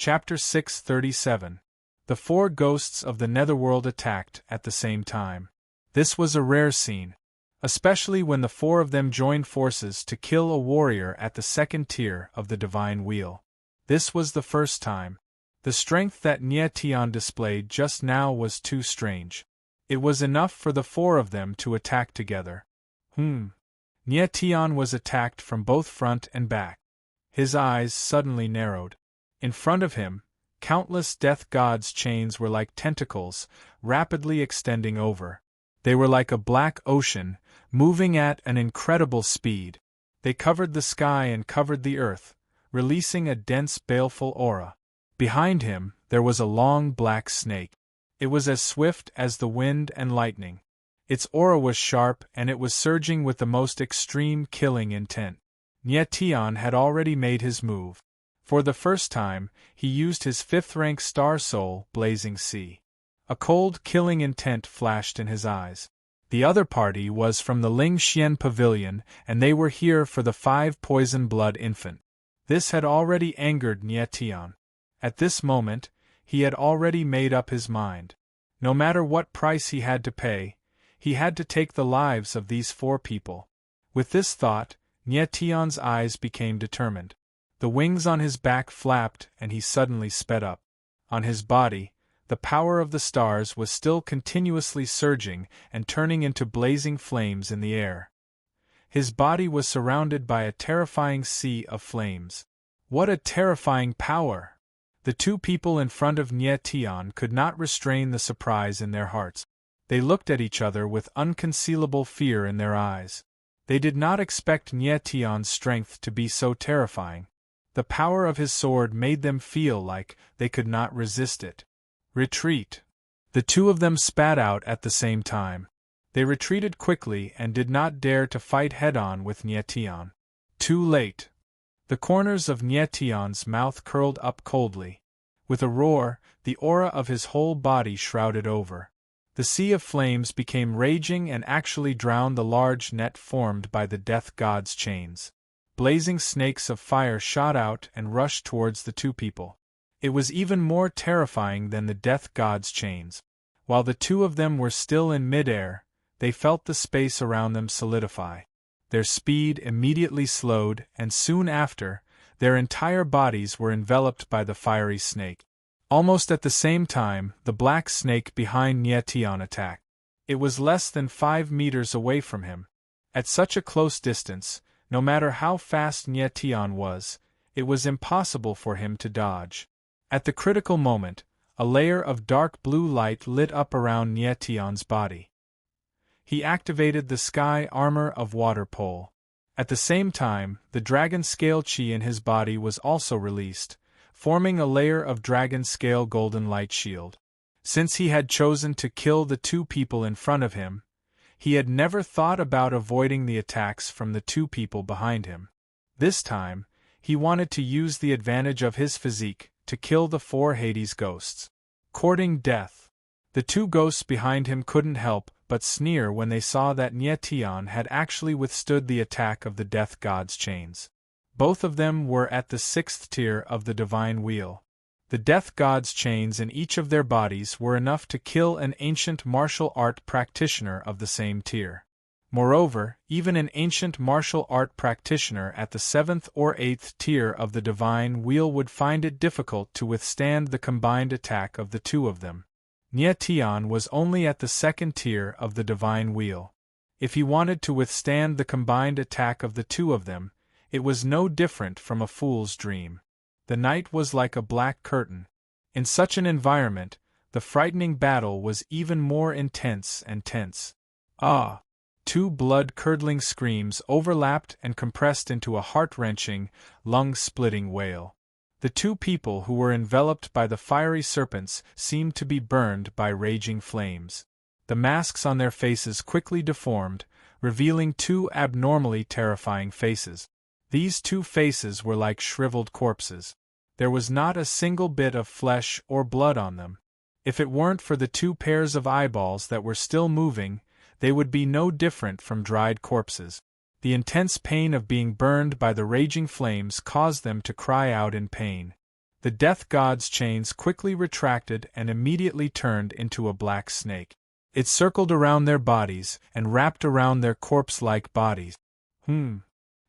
Chapter 637. The four ghosts of the netherworld attacked at the same time. This was a rare scene, especially when the four of them joined forces to kill a warrior at the second tier of the divine wheel. This was the first time. The strength that Nietian displayed just now was too strange. It was enough for the four of them to attack together. Nietian was attacked from both front and back. His eyes suddenly narrowed. In front of him, countless death god's chains were like tentacles, rapidly extending over. They were like a black ocean, moving at an incredible speed. They covered the sky and covered the earth, releasing a dense, baleful aura. Behind him, there was a long black snake. It was as swift as the wind and lightning. Its aura was sharp and it was surging with the most extreme killing intent. Nietian had already made his move. For the first time, he used his fifth-rank star soul, Blazing Sea. A cold, killing intent flashed in his eyes. The other party was from the Ling Xian Pavilion, and they were here for the 5 poison blood infant. This had already angered Nietian. At this moment, he had already made up his mind. No matter what price he had to pay, he had to take the lives of these 4 people. With this thought, Nietian's eyes became determined. The wings on his back flapped and he suddenly sped up. On his body, the power of the stars was still continuously surging and turning into blazing flames in the air. His body was surrounded by a terrifying sea of flames. What a terrifying power! The 2 people in front of Nietian could not restrain the surprise in their hearts. They looked at each other with unconcealable fear in their eyes. They did not expect Nietian's strength to be so terrifying. The power of his sword made them feel like they could not resist it. Retreat! The 2 of them spat out at the same time. They retreated quickly and did not dare to fight head-on with Nietian. Too late. The corners of Nietian's mouth curled up coldly. With a roar, the aura of his whole body shrouded over. The sea of flames became raging and actually drowned the large net formed by the death god's chains. Blazing snakes of fire shot out and rushed towards the 2 people. It was even more terrifying than the death god's chains. While the 2 of them were still in midair, they felt the space around them solidify. Their speed immediately slowed, and soon after, their entire bodies were enveloped by the fiery snake. Almost at the same time, the black snake behind Nietian attacked. It was less than 5 meters away from him. At such a close distance, no matter how fast Nietian was, it was impossible for him to dodge. At the critical moment, a layer of dark blue light lit up around Nietian's body. He activated the sky armor of water pole. At the same time, the dragon scale chi in his body was also released, forming a layer of dragon scale golden light shield. Since he had chosen to kill the 2 people in front of him, he had never thought about avoiding the attacks from the 2 people behind him. This time, he wanted to use the advantage of his physique to kill the 4 Hades ghosts. Courting death. The 2 ghosts behind him couldn't help but sneer when they saw that Nietian had actually withstood the attack of the death god's chains. Both of them were at the 6th tier of the divine wheel. The death god's chains in each of their bodies were enough to kill an ancient martial art practitioner of the same tier. Moreover, even an ancient martial art practitioner at the 7th or 8th tier of the divine wheel would find it difficult to withstand the combined attack of the 2 of them. Nietian was only at the 2nd tier of the divine wheel. If he wanted to withstand the combined attack of the 2 of them, it was no different from a fool's dream. The night was like a black curtain. In such an environment, the frightening battle was even more intense and tense. Ah! 2 blood-curdling screams overlapped and compressed into a heart-wrenching, lung-splitting wail. The 2 people who were enveloped by the fiery serpents seemed to be burned by raging flames. The masks on their faces quickly deformed, revealing 2 abnormally terrifying faces. These 2 faces were like shriveled corpses. There was not a single bit of flesh or blood on them. If it weren't for the 2 pairs of eyeballs that were still moving, they would be no different from dried corpses. The intense pain of being burned by the raging flames caused them to cry out in pain. The death god's chains quickly retracted and immediately turned into a black snake. It circled around their bodies and wrapped around their corpse-like bodies.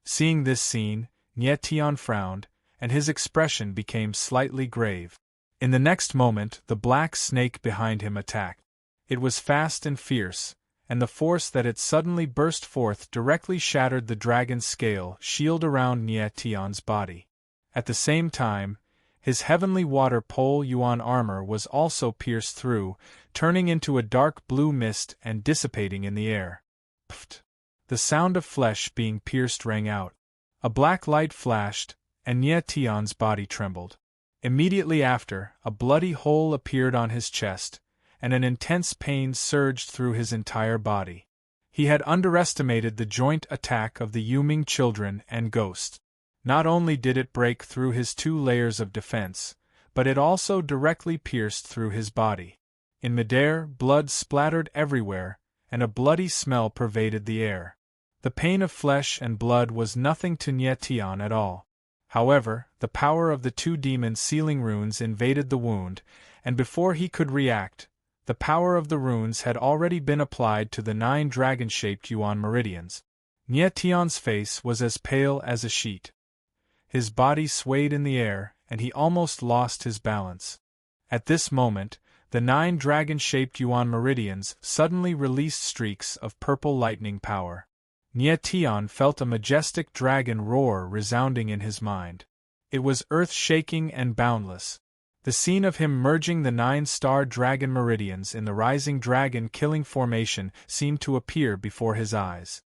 Seeing this scene, Nietion frowned, and his expression became slightly grave. In the next moment, the black snake behind him attacked. It was fast and fierce, and the force that it suddenly burst forth directly shattered the dragon's scale shield around Nietion's body. At the same time, his heavenly water pole yuan armor was also pierced through, turning into a dark blue mist and dissipating in the air. Pft! The sound of flesh being pierced rang out. A black light flashed, and Nietion's body trembled. Immediately after, a bloody hole appeared on his chest, and an intense pain surged through his entire body. He had underestimated the joint attack of the Yuming children and ghosts. Not only did it break through his 2 layers of defense, but it also directly pierced through his body. In midair, blood splattered everywhere, and a bloody smell pervaded the air. The pain of flesh and blood was nothing to Nietion at all. However, the power of the 2 demon sealing runes invaded the wound, and before he could react, the power of the runes had already been applied to the 9 dragon-shaped yuan meridians. Nietion's face was as pale as a sheet. His body swayed in the air, and he almost lost his balance. At this moment, the 9 dragon-shaped yuan meridians suddenly released streaks of purple lightning power. Nietion felt a majestic dragon roar resounding in his mind. It was earth-shaking and boundless. The scene of him merging the 9-star dragon meridians in the rising dragon-killing formation seemed to appear before his eyes.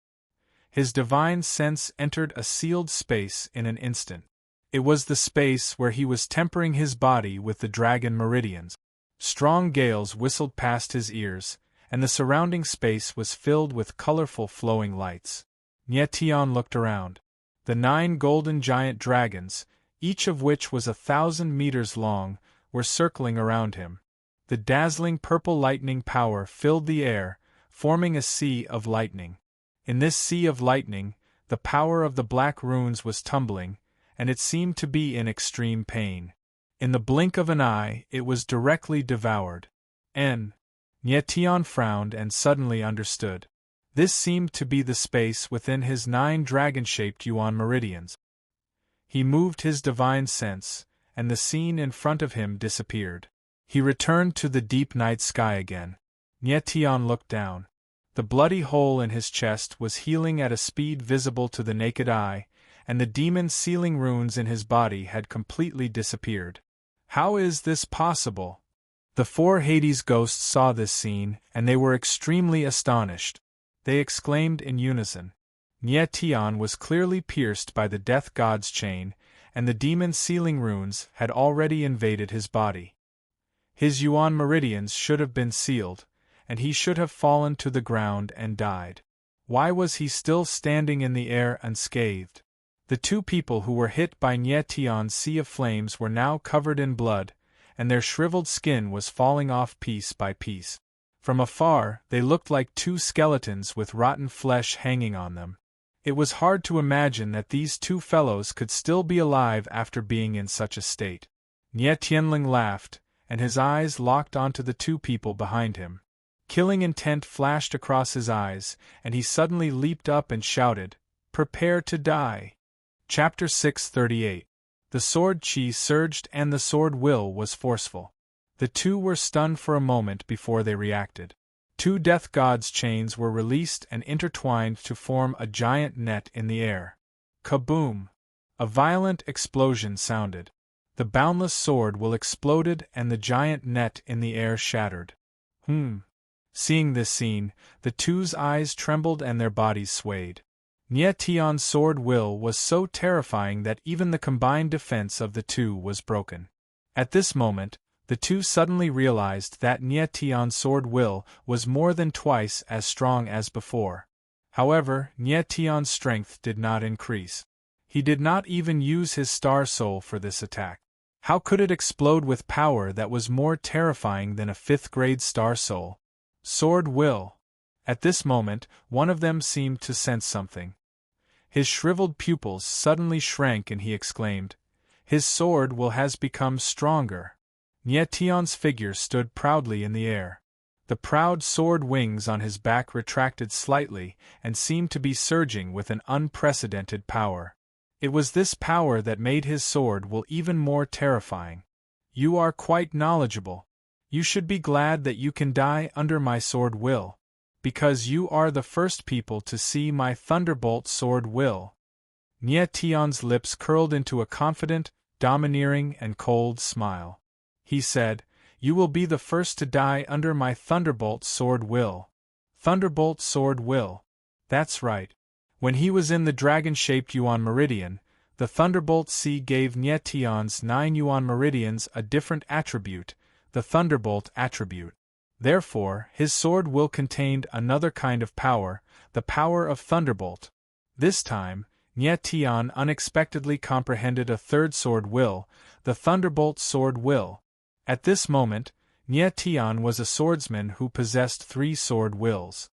His divine sense entered a sealed space in an instant. It was the space where he was tempering his body with the dragon meridians. Strong gales whistled past his ears, and the surrounding space was filled with colorful flowing lights. Nietion looked around. The 9 golden giant dragons, each of which was 1,000 meters long, were circling around him. The dazzling purple lightning power filled the air, forming a sea of lightning. In this sea of lightning, the power of the black runes was tumbling, and it seemed to be in extreme pain. In the blink of an eye, it was directly devoured. Nietion frowned and suddenly understood. This seemed to be the space within his 9 dragon-shaped yuan meridians. He moved his divine sense, and the scene in front of him disappeared. He returned to the deep night sky again. Nietion looked down. The bloody hole in his chest was healing at a speed visible to the naked eye, and the demon sealing runes in his body had completely disappeared. How is this possible? The 4 Hades ghosts saw this scene, and they were extremely astonished. They exclaimed in unison. Nietion was clearly pierced by the death god's chain, and the demon sealing runes had already invaded his body. His yuan meridians should have been sealed, and he should have fallen to the ground and died. Why was he still standing in the air unscathed? The 2 people who were hit by Nietion's sea of flames were now covered in blood, and their shriveled skin was falling off piece by piece. From afar, they looked like 2 skeletons with rotten flesh hanging on them. It was hard to imagine that these 2 fellows could still be alive after being in such a state. Nietion laughed, and his eyes locked onto the 2 people behind him. Killing intent flashed across his eyes, and he suddenly leaped up and shouted, "Prepare to die!" Chapter 638. The sword chi surged and the sword will was forceful. The 2 were stunned for a moment before they reacted. 2 death god's chains were released and intertwined to form a giant net in the air. Kaboom! A violent explosion sounded. The boundless sword will exploded and the giant net in the air shattered. Seeing this scene, the 2's eyes trembled and their bodies swayed. Nietion's sword will was so terrifying that even the combined defense of the 2 was broken. At this moment, the 2 suddenly realized that Nietion's sword will was more than twice as strong as before. However, Nietion's strength did not increase. He did not even use his star soul for this attack. How could it explode with power that was more terrifying than a 5th-grade star soul? Sword will. At this moment, one of them seemed to sense something. His shriveled pupils suddenly shrank and he exclaimed, His sword will has become stronger. Nietion's figure stood proudly in the air. The proud sword wings on his back retracted slightly and seemed to be surging with an unprecedented power. It was this power that made his sword will even more terrifying. You are quite knowledgeable. You should be glad that you can die under my sword will, because you are the first people to see my thunderbolt sword will. Nietion's lips curled into a confident, domineering and cold smile. He said, "You will be the first to die under my thunderbolt sword will." Thunderbolt sword will. That's right. When he was in the dragon-shaped Yuan Meridian, the Thunderbolt Sea gave Nietion's 9 Yuan Meridians a different attribute, the Thunderbolt attribute. Therefore, his sword will contained another kind of power, the power of Thunderbolt. This time, Nietion unexpectedly comprehended a third sword will, the Thunderbolt sword will. At this moment, Nietion was a swordsman who possessed 3 sword wills.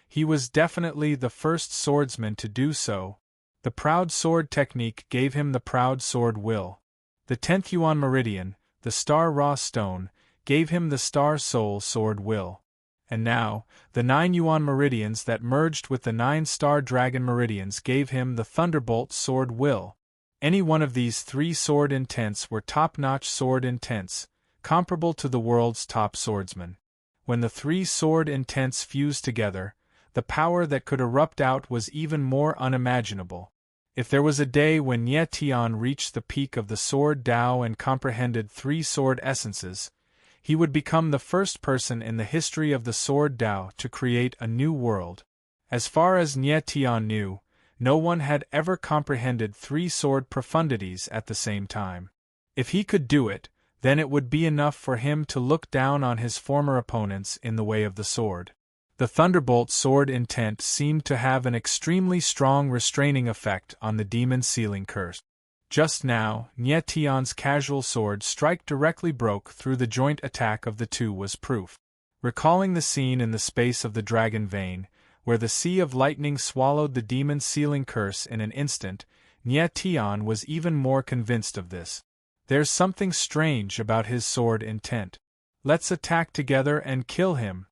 He was definitely the first swordsman to do so. The Proud Sword technique gave him the Proud Sword will. The 10th Yuan Meridian, the Star Raw Stone, gave him the Star Soul Sword will. And now, the 9 Yuan Meridians that merged with the 9 Star Dragon Meridians gave him the Thunderbolt Sword will. Any one of these 3 sword intents were top-notch sword intents, comparable to the world's top swordsman. When the 3 sword intents fused together, the power that could erupt out was even more unimaginable. If there was a day when Nietion reached the peak of the sword Tao and comprehended 3 sword essences, he would become the first person in the history of the sword Tao to create a new world. As far as Nietion knew, no one had ever comprehended 3 sword profundities at the same time. If he could do it, then it would be enough for him to look down on his former opponents in the way of the sword. The Thunderbolt sword intent seemed to have an extremely strong restraining effect on the demon sealing curse. Just now, Nietion's casual sword strike directly broke through the joint attack of the two was proof. Recalling the scene in the space of the dragon vein, where the sea of lightning swallowed the demon sealing curse in an instant, Nietion was even more convinced of this. There's something strange about his sword intent. Let's attack together and kill him.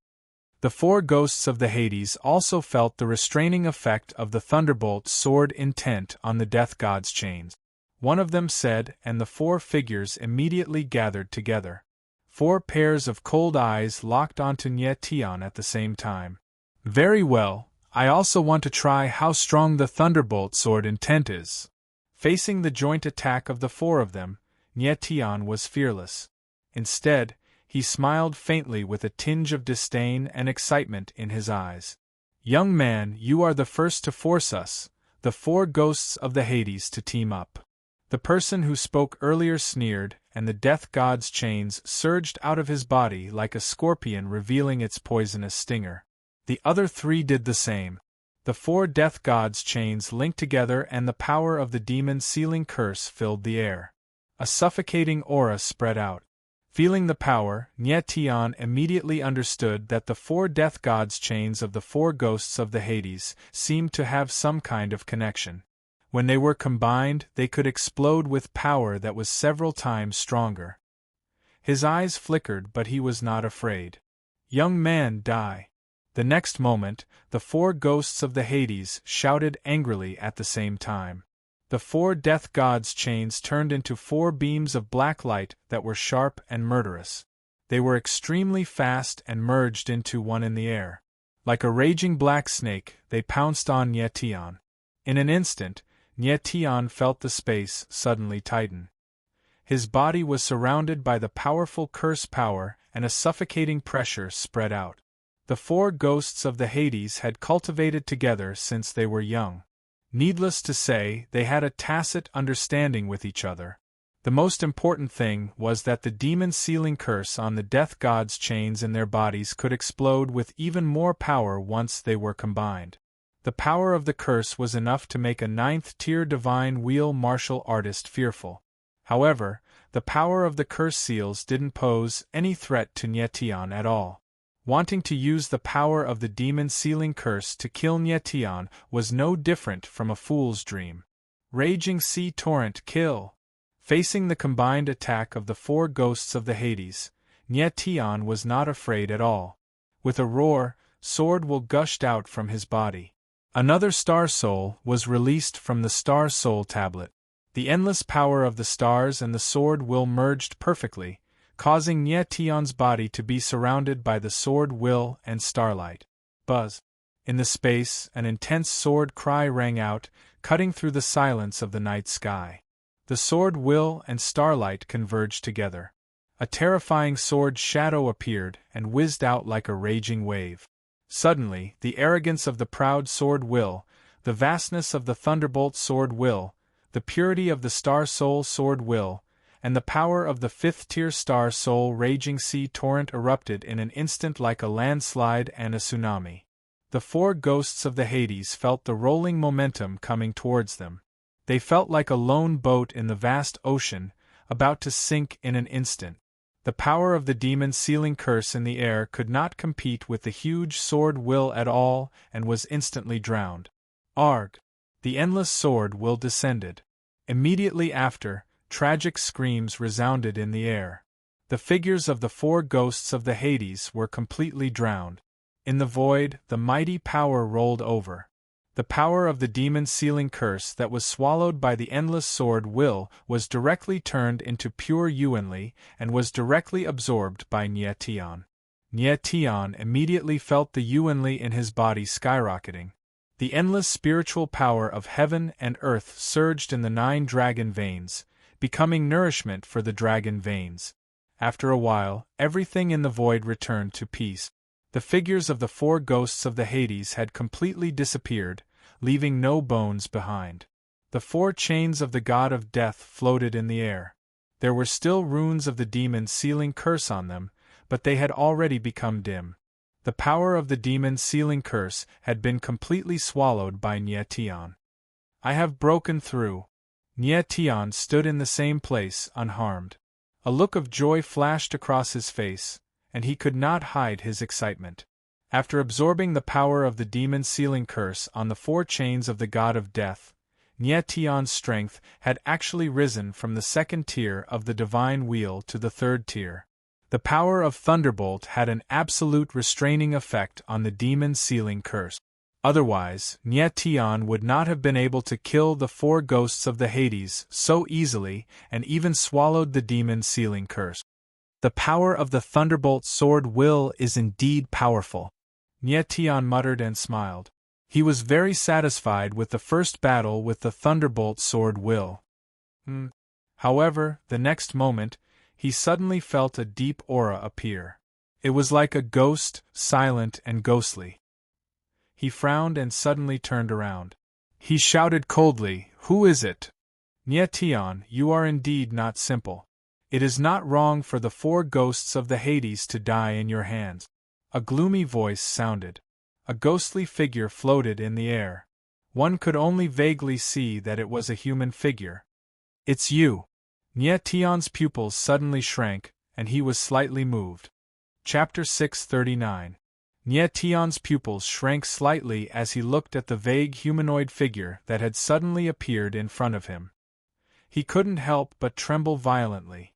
The 4 ghosts of the Hades also felt the restraining effect of the Thunderbolt sword intent on the Death God's chains. One of them said, and the 4 figures immediately gathered together. 4 pairs of cold eyes locked onto Nietion at the same time. Very well, I also want to try how strong the Thunderbolt sword intent is. Facing the joint attack of the 4 of them, Nietion was fearless. Instead, he smiled faintly with a tinge of disdain and excitement in his eyes. Young man, you are the first to force us, the 4 ghosts of the Hades, to team up. The person who spoke earlier sneered, and the Death God's chains surged out of his body like a scorpion revealing its poisonous stinger. The other 3 did the same. The 4 Death God's chains linked together and the power of the demon sealing curse filled the air. A suffocating aura spread out. Feeling the power, Nietion immediately understood that the 4 Death God's chains of the 4 ghosts of the Hades seemed to have some kind of connection. When they were combined, they could explode with power that was several times stronger. His eyes flickered, but he was not afraid. Young man, die. The next moment, the 4 ghosts of the Hades shouted angrily at the same time. The 4 Death God's chains turned into 4 beams of black light that were sharp and murderous. They were extremely fast and merged into one in the air. Like a raging black snake, they pounced on Nietion. In an instant, Nietion felt the space suddenly tighten. His body was surrounded by the powerful curse power, and a suffocating pressure spread out. The 4 ghosts of the Hades had cultivated together since they were young. Needless to say, they had a tacit understanding with each other. The most important thing was that the demon sealing curse on the Death God's chains in their bodies could explode with even more power once they were combined. The power of the curse was enough to make a 9th-tier divine wheel martial artist fearful. However, the power of the curse seals didn't pose any threat to Nietion at all. Wanting to use the power of the demon sealing curse to kill Nietion was no different from a fool's dream. Raging sea torrent kill. Facing the combined attack of the 4 ghosts of the Hades, Nyetian was not afraid at all. With a roar, sword will gushed out from his body. Another star soul was released from the star soul tablet. The endless power of the stars and the sword will merged perfectly, causing Nyetian's body to be surrounded by the sword will and starlight. Buzz. In the space, an intense sword cry rang out, cutting through the silence of the night sky. The sword will and starlight converged together. A terrifying sword shadow appeared and whizzed out like a raging wave. Suddenly, the arrogance of the proud sword will, the vastness of the thunderbolt sword will, the purity of the star soul sword will, and the power of the 5th-tier star soul raging sea torrent erupted in an instant like a landslide and a tsunami. The 4 ghosts of the Hades felt the rolling momentum coming towards them. They felt like a lone boat in the vast ocean, about to sink in an instant. The power of the demon sealing curse in the air could not compete with the huge sword will at all and was instantly drowned. Arg! The endless sword will descended. Immediately after, tragic screams resounded in the air. The figures of the 4 ghosts of the Hades were completely drowned. In the void, the mighty power rolled over. The power of the demon sealing curse that was swallowed by the endless sword will was directly turned into pure Yuanli and was directly absorbed by Nyetian. Nyetian immediately felt the Yuanli in his body skyrocketing. The endless spiritual power of heaven and earth surged in the 9 dragon veins, becoming nourishment for the dragon veins. After a while, everything in the void returned to peace. The figures of the 4 ghosts of the Hades had completely disappeared, leaving no bones behind. The 4 chains of the god of death floated in the air. There were still runes of the demon sealing curse on them, but they had already become dim. The power of the demon sealing curse had been completely swallowed by Nyetian. I have broken through. Nyetian stood in the same place, unharmed. A look of joy flashed across his face, and he could not hide his excitement. After absorbing the power of the demon sealing curse on the 4 chains of the god of death, Nyetian's strength had actually risen from the 2nd tier of the divine wheel to the 3rd tier. The power of Thunderbolt had an absolute restraining effect on the demon sealing curse. Otherwise, Nyetian would not have been able to kill the 4 ghosts of the Hades so easily and even swallowed the demon sealing curse. The power of the Thunderbolt sword will is indeed powerful. Nyetian muttered and smiled. He was very satisfied with the first battle with the Thunderbolt sword will. However, the next moment, he suddenly felt a deep aura appear. It was like a ghost, silent and ghostly. He frowned and suddenly turned around. He shouted coldly, "Who is it?" Nyetian, you are indeed not simple. It is not wrong for the 4 ghosts of the Hades to die in your hands. A gloomy voice sounded. A ghostly figure floated in the air. One could only vaguely see that it was a human figure. It's you. Nyetian's pupils suddenly shrank, and he was slightly moved. Chapter 639. Nyetian's pupils shrank slightly as he looked at the vague humanoid figure that had suddenly appeared in front of him. He couldn't help but tremble violently.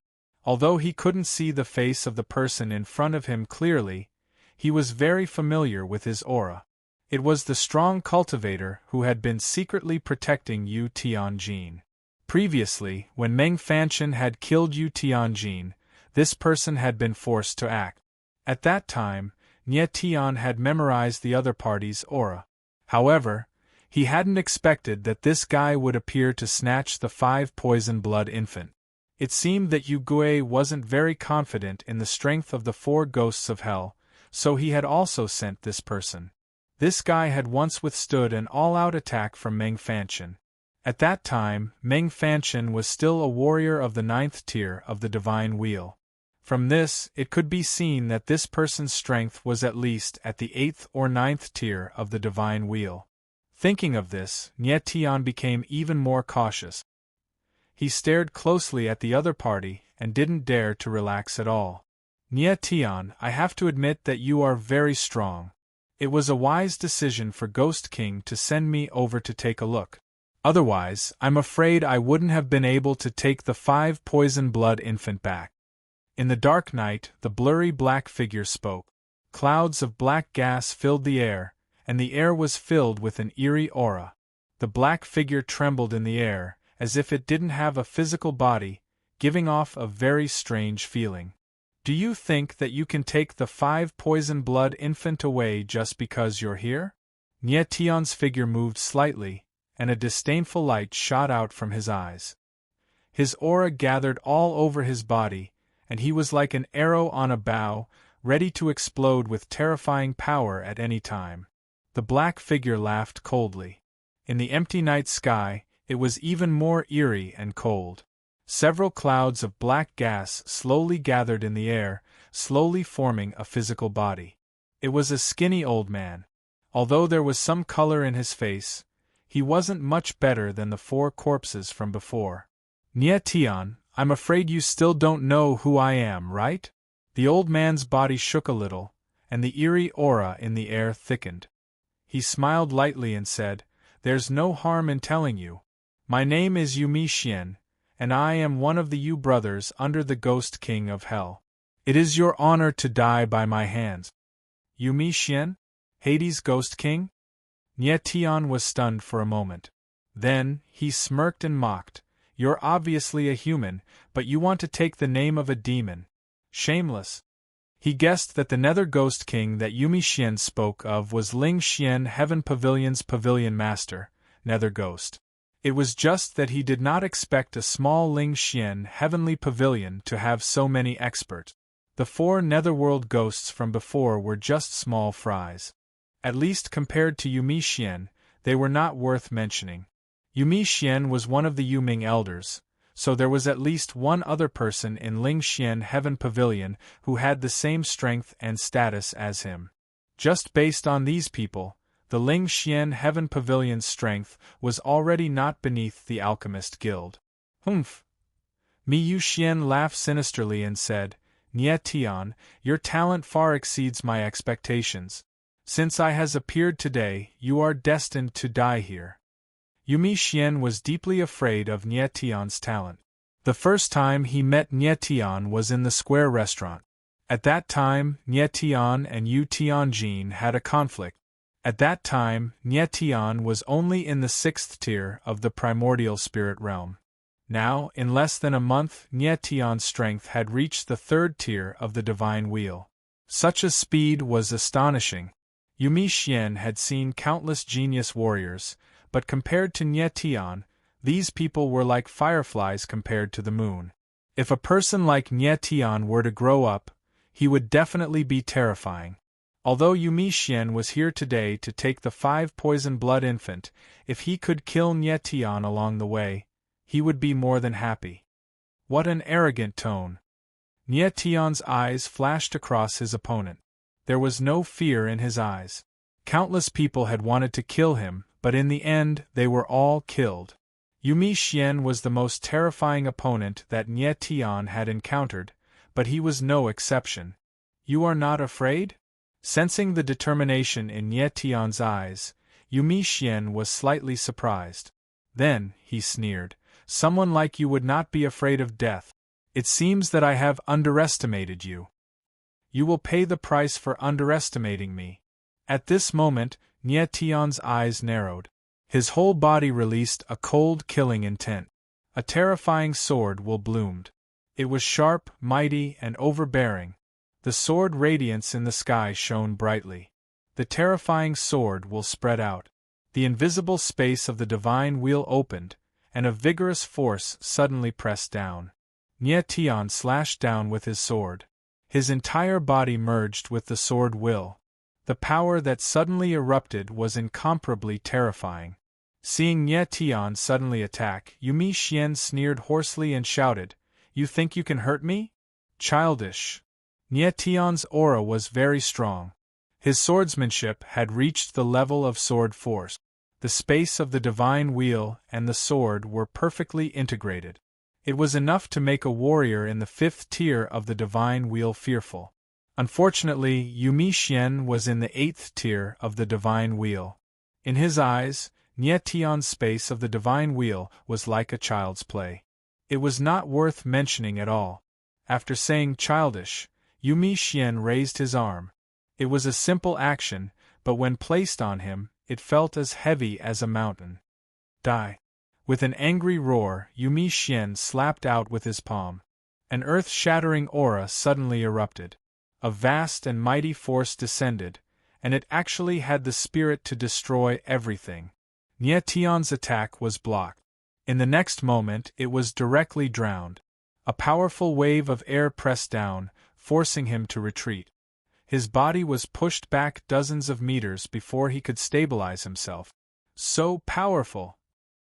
Although he couldn't see the face of the person in front of him clearly, he was very familiar with his aura. It was the strong cultivator who had been secretly protecting Yu Tianjin. Previously, when Meng Fanchen had killed Yu Tianjin, this person had been forced to act. At that time, Nyetian had memorized the other party's aura. However, he hadn't expected that this guy would appear to snatch the 5 poison blood infant. It seemed that Yu Gui wasn't very confident in the strength of the 4 ghosts of hell, so he had also sent this person. This guy had once withstood an all-out attack from Meng Fanchen. At that time, Meng Fanchen was still a warrior of the 9th tier of the Divine Wheel. From this, it could be seen that this person's strength was at least at the 8th or 9th tier of the Divine Wheel. Thinking of this, Nyetian became even more cautious. He stared closely at the other party and didn't dare to relax at all. Nyetian, I have to admit that you are very strong. It was a wise decision for Ghost King to send me over to take a look. Otherwise, I'm afraid I wouldn't have been able to take the 5 poison blood infant back. In the dark night, the blurry black figure spoke. Clouds of black gas filled the air, and the air was filled with an eerie aura. The black figure trembled in the air, as if it didn't have a physical body, giving off a very strange feeling. Do you think that you can take the 5 poison blood infant away just because you're here? Nie Tion's figure moved slightly, and a disdainful light shot out from his eyes. His aura gathered all over his body, and he was like an arrow on a bow, ready to explode with terrifying power at any time. The black figure laughed coldly. In the empty night sky, it was even more eerie and cold. Several clouds of black gas slowly gathered in the air, slowly forming a physical body. It was a skinny old man. Although there was some color in his face, he wasn't much better than the 4 corpses from before. Nie Tion, I'm afraid you still don't know who I am, right? The old man's body shook a little, and the eerie aura in the air thickened. He smiled lightly and said, "There's no harm in telling you. My name is Yumi Xian, and I am one of the Yu brothers under the Ghost King of Hell. It is your honor to die by my hands." Yumi Xian? Hades' Ghost King? Nie Tion was stunned for a moment. Then, he smirked and mocked. "You're obviously a human, but you want to take the name of a demon. Shameless." He guessed that the Nether Ghost King that Yumi Xian spoke of was Ling Xian, Heaven Pavilion's Pavilion Master, Nether Ghost. It was just that he did not expect a small Ling Xian Heavenly Pavilion to have so many experts. The 4 Netherworld ghosts from before were just small fries. At least compared to Yumi Xian, they were not worth mentioning. Yumi Xian was one of the Yuming elders, so there was at least one other person in Ling Xian Heaven Pavilion who had the same strength and status as him. Just based on these people, the Ling Xian Heaven Pavilion's strength was already not beneath the Alchemist Guild. Humph! Mi Yu Xian laughed sinisterly and said, "Nie Tion, your talent far exceeds my expectations. Since I has appeared today, you are destined to die here." Yumi Xian was deeply afraid of Nie Tion's talent. The first time he met Nie Tion was in the Square restaurant. At that time, Nie Tion and Yu Tianjin had a conflict. At that time, Nie Tion was only in the 6th tier of the primordial spirit realm. Now, in less than a month, Nie Tion's strength had reached the 3rd tier of the divine wheel. Such a speed was astonishing. Yumi Xian had seen countless genius warriors, but compared to Nie Tion, these people were like fireflies compared to the moon. If a person like Nie Tion were to grow up, he would definitely be terrifying. Although Yumi Xian was here today to take the 5 poison blood infant, if he could kill Nie Tion along the way, he would be more than happy. What an arrogant tone! Nie Tion's eyes flashed across his opponent. There was no fear in his eyes. Countless people had wanted to kill him, but in the end they were all killed. Yumi Xian was the most terrifying opponent that Nie Tion had encountered, but he was no exception. "You are not afraid?" Sensing the determination in Nie Tion's eyes, Yumi Xian was slightly surprised. Then, he sneered, "Someone like you would not be afraid of death. It seems that I have underestimated you. You will pay the price for underestimating me." At this moment, Nie Tion's eyes narrowed. His whole body released a cold, killing intent. A terrifying sword will bloomed. It was sharp, mighty, and overbearing. The sword radiance in the sky shone brightly. The terrifying sword will spread out. The invisible space of the divine wheel opened, and a vigorous force suddenly pressed down. Nie Tion slashed down with his sword. His entire body merged with the sword will. The power that suddenly erupted was incomparably terrifying. Seeing Nie Tion suddenly attack, Yumi Xian sneered hoarsely and shouted, "You think you can hurt me? Childish." Nie Tion's aura was very strong. His swordsmanship had reached the level of sword force. The space of the divine wheel and the sword were perfectly integrated. It was enough to make a warrior in the 5th tier of the divine wheel fearful. Unfortunately, Yumi Xian was in the 8th tier of the divine wheel. In his eyes, Nietion's space of the divine wheel was like a child's play. It was not worth mentioning at all. After saying childish, Yumi Xian raised his arm. It was a simple action, but when placed on him, it felt as heavy as a mountain. Die! With an angry roar, Yumi Xian slapped out with his palm. An earth-shattering aura suddenly erupted. A vast and mighty force descended, and it actually had the spirit to destroy everything. Nietion's attack was blocked. In the next moment it was directly drowned. A powerful wave of air pressed down, forcing him to retreat. His body was pushed back dozens of meters before he could stabilize himself. So powerful!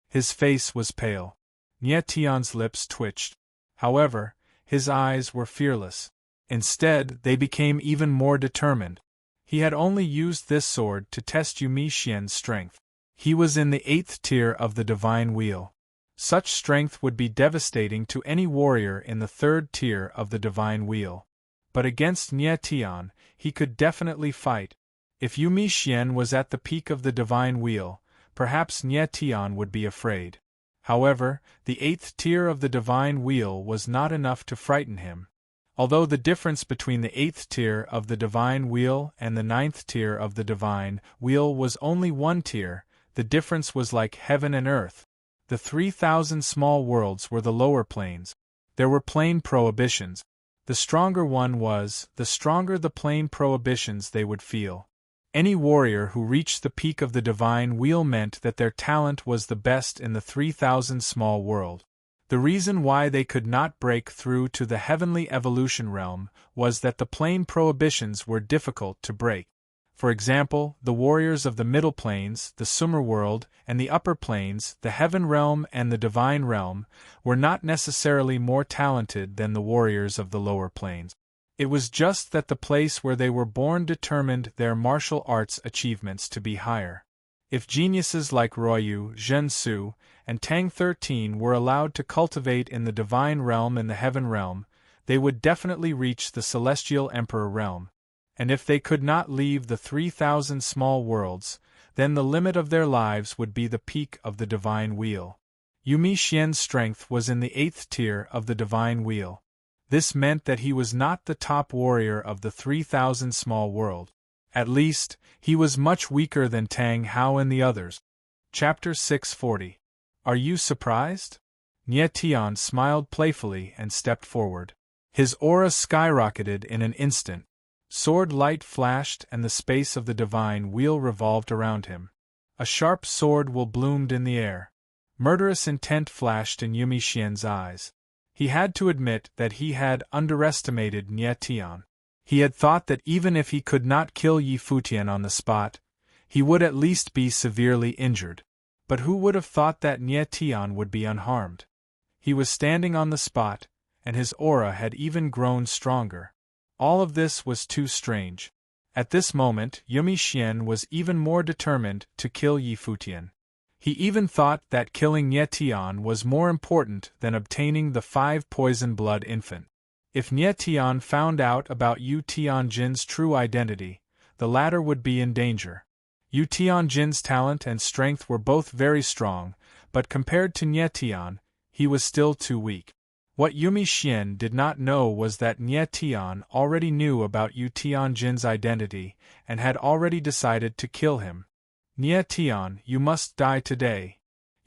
His face was pale. Nietion's lips twitched. However, his eyes were fearless. Instead, they became even more determined. He had only used this sword to test Yumi Xian's strength. He was in the 8th tier of the Divine Wheel. Such strength would be devastating to any warrior in the 3rd tier of the Divine Wheel. But against Nietion, he could definitely fight. If Yumi Xian was at the peak of the Divine Wheel, perhaps Nietion would be afraid. However, the 8th tier of the Divine Wheel was not enough to frighten him. Although the difference between the 8th tier of the Divine Wheel and the 9th tier of the Divine Wheel was only 1 tier, the difference was like heaven and earth. The 3,000 small worlds were the lower planes. There were plane prohibitions. The stronger one was, the stronger the plane prohibitions they would feel. Any warrior who reached the peak of the Divine Wheel meant that their talent was the best in the 3,000 small world. The reason why they could not break through to the heavenly evolution realm was that the plane prohibitions were difficult to break. For example, the warriors of the middle planes, the Sumer world, and the upper planes, the heaven realm and the divine realm, were not necessarily more talented than the warriors of the lower planes. It was just that the place where they were born determined their martial arts achievements to be higher. If geniuses like Ruoyu, Zhensu, and Tang 13 were allowed to cultivate in the divine realm and the heaven realm, they would definitely reach the celestial emperor realm. And if they could not leave the 3,000 small worlds, then the limit of their lives would be the peak of the Divine Wheel. Yumi Xian's strength was in the 8th tier of the Divine Wheel. This meant that he was not the top warrior of the 3,000 small world. At least, he was much weaker than Tang Hao and the others. Chapter 640. Are you surprised? Nietion smiled playfully and stepped forward. His aura skyrocketed in an instant. Sword light flashed and the space of the divine wheel revolved around him. A sharp sword will bloomed in the air. Murderous intent flashed in Yumi Xian's eyes. He had to admit that he had underestimated Nietion. He had thought that even if he could not kill Yi Futian on the spot, he would at least be severely injured. But who would have thought that Nietion would be unharmed? He was standing on the spot, and his aura had even grown stronger. All of this was too strange. At this moment, Yumi Xian was even more determined to kill Yi Futian. He even thought that killing Nietion was more important than obtaining the 5 poison blood infant. If Nietion found out about Yu Tianjin's true identity, the latter would be in danger. Yu Tianjin's talent and strength were both very strong, but compared to Nietion, he was still too weak. What Yumi Xian did not know was that Nietion already knew about Yu Tianjin's identity and had already decided to kill him. Nietion, you must die today.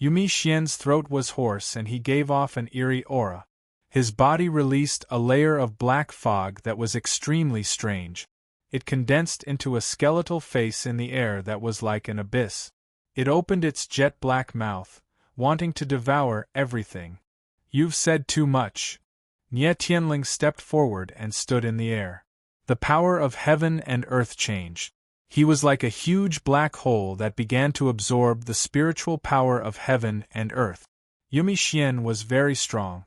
Yumi Xian's throat was hoarse and he gave off an eerie aura. His body released a layer of black fog that was extremely strange. It condensed into a skeletal face in the air that was like an abyss. It opened its jet-black mouth, wanting to devour everything. You've said too much. Nie Tianling stepped forward and stood in the air. The power of heaven and earth changed. He was like a huge black hole that began to absorb the spiritual power of heaven and earth. Yumi Xian was very strong.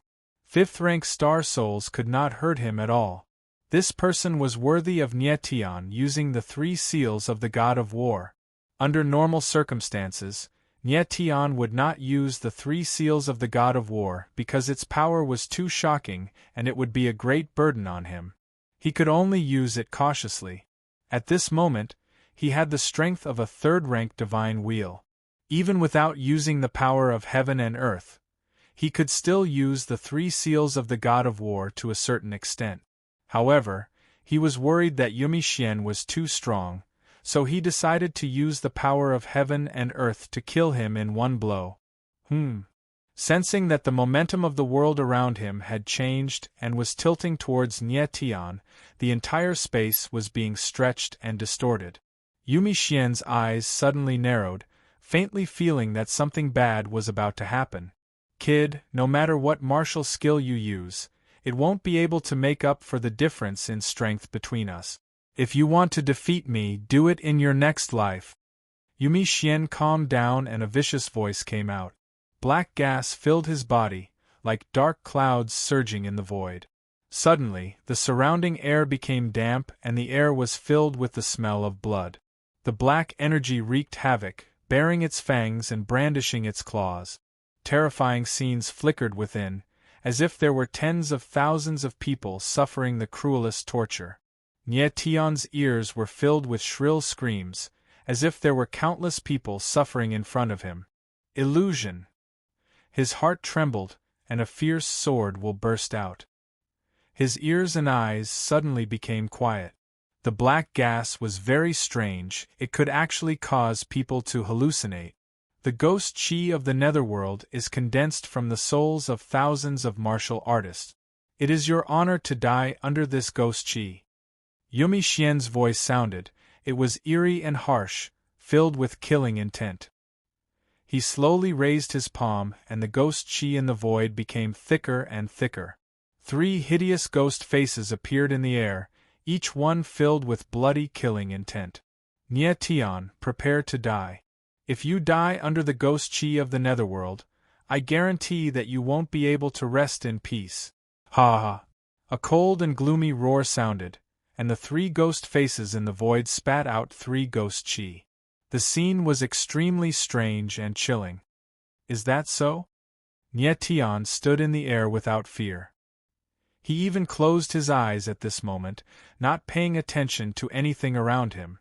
5th-rank star souls could not hurt him at all. This person was worthy of Nietion using the 3 seals of the god of war. Under normal circumstances, Nietion would not use the 3 seals of the god of war because its power was too shocking and it would be a great burden on him. He could only use it cautiously. At this moment, he had the strength of a 3rd-rank divine wheel. Even without using the power of heaven and earth, he could still use the 3 seals of the god of war to a certain extent. However, he was worried that Yumi Xian was too strong, so he decided to use the power of heaven and earth to kill him in one blow. Sensing that the momentum of the world around him had changed and was tilting towards Nie Tian, the entire space was being stretched and distorted. Yumi Xian's eyes suddenly narrowed, faintly feeling that something bad was about to happen. Kid, no matter what martial skill you use, it won't be able to make up for the difference in strength between us. If you want to defeat me, do it in your next life. Yumi Xian calmed down and a vicious voice came out. Black gas filled his body, like dark clouds surging in the void. Suddenly, the surrounding air became damp and the air was filled with the smell of blood. The black energy wreaked havoc, baring its fangs and brandishing its claws. Terrifying scenes flickered within, as if there were tens of thousands of people suffering the cruelest torture. Nie Tian's ears were filled with shrill screams, as if there were countless people suffering in front of him. Illusion. His heart trembled, and a fierce sword will burst out. His ears and eyes suddenly became quiet. The black gas was very strange, it could actually cause people to hallucinate. The ghost chi of the netherworld is condensed from the souls of thousands of martial artists. It is your honor to die under this ghost chi. Yumi Xian's voice sounded, it was eerie and harsh, filled with killing intent. He slowly raised his palm and the ghost chi in the void became thicker and thicker. 3 hideous ghost faces appeared in the air, each one filled with bloody killing intent. Nie Tian, prepare to die. If you die under the ghost chi of the netherworld, I guarantee that you won't be able to rest in peace. Ha ha! A cold and gloomy roar sounded, and the 3 ghost faces in the void spat out 3 ghost chi. The scene was extremely strange and chilling. Is that so? Nie Tian stood in the air without fear. He even closed his eyes at this moment, not paying attention to anything around him.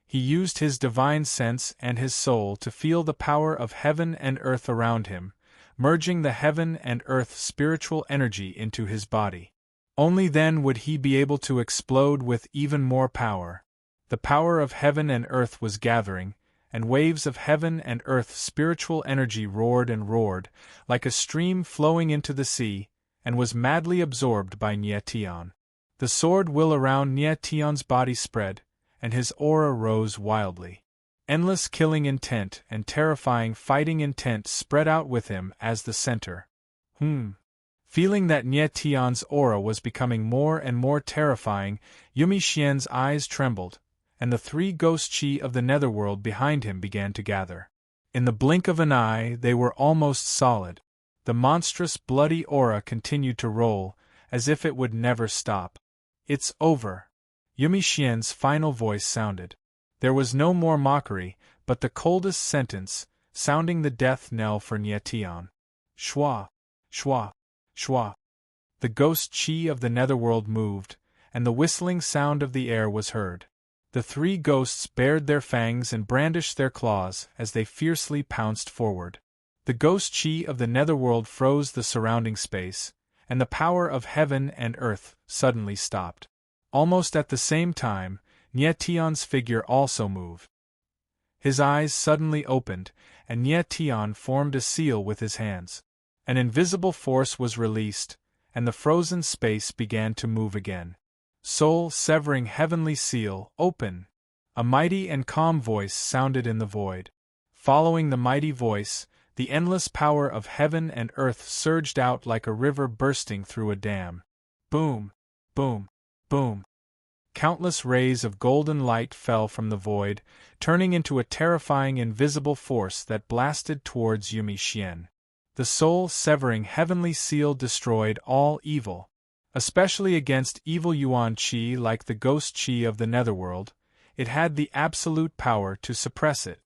He used his divine sense and his soul to feel the power of heaven and earth around him, merging the heaven and earth spiritual energy into his body. Only then would he be able to explode with even more power. The power of heaven and earth was gathering, and waves of heaven and earth spiritual energy roared and roared, like a stream flowing into the sea, and was madly absorbed by Nie Tian. The sword will around Nie Tian's body spread, and his aura rose wildly. Endless killing intent and terrifying fighting intent spread out with him as the center. Feeling that Nie Tian's aura was becoming more and more terrifying, Yumi Xian's eyes trembled, and the 3 ghost chi of the netherworld behind him began to gather. In the blink of an eye, they were almost solid. The monstrous bloody aura continued to roll, as if it would never stop. It's over. Yumi Xian's final voice sounded. There was no more mockery, but the coldest sentence, sounding the death knell for Nie Tian. Shua, shua, shua. The ghost chi of the netherworld moved, and the whistling sound of the air was heard. The 3 ghosts bared their fangs and brandished their claws as they fiercely pounced forward. The ghost chi of the netherworld froze the surrounding space, and the power of heaven and earth suddenly stopped. Almost at the same time, Nie Tian's figure also moved. His eyes suddenly opened, and Nie Tian formed a seal with his hands. An invisible force was released, and the frozen space began to move again. Soul-severing heavenly seal, open! A mighty and calm voice sounded in the void. Following the mighty voice, the endless power of heaven and earth surged out like a river bursting through a dam. Boom! Boom! Boom! Countless rays of golden light fell from the void, turning into a terrifying invisible force that blasted towards Yumi Xian. The soul-severing heavenly seal destroyed all evil. Especially against evil Yuan Qi like the ghost Qi of the netherworld, it had the absolute power to suppress it.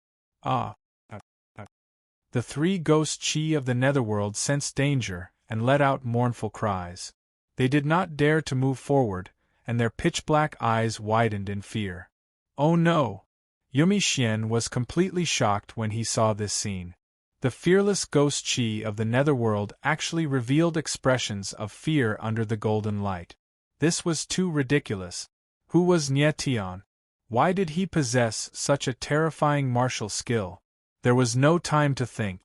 The 3 ghost Qi of the netherworld sensed danger and let out mournful cries. They did not dare to move forward, and their pitch-black eyes widened in fear. Oh no! Yumi Xian was completely shocked when he saw this scene. The fearless ghost Qi of the netherworld actually revealed expressions of fear under the golden light. This was too ridiculous. Who was Nie Tian? Why did he possess such a terrifying martial skill? There was no time to think.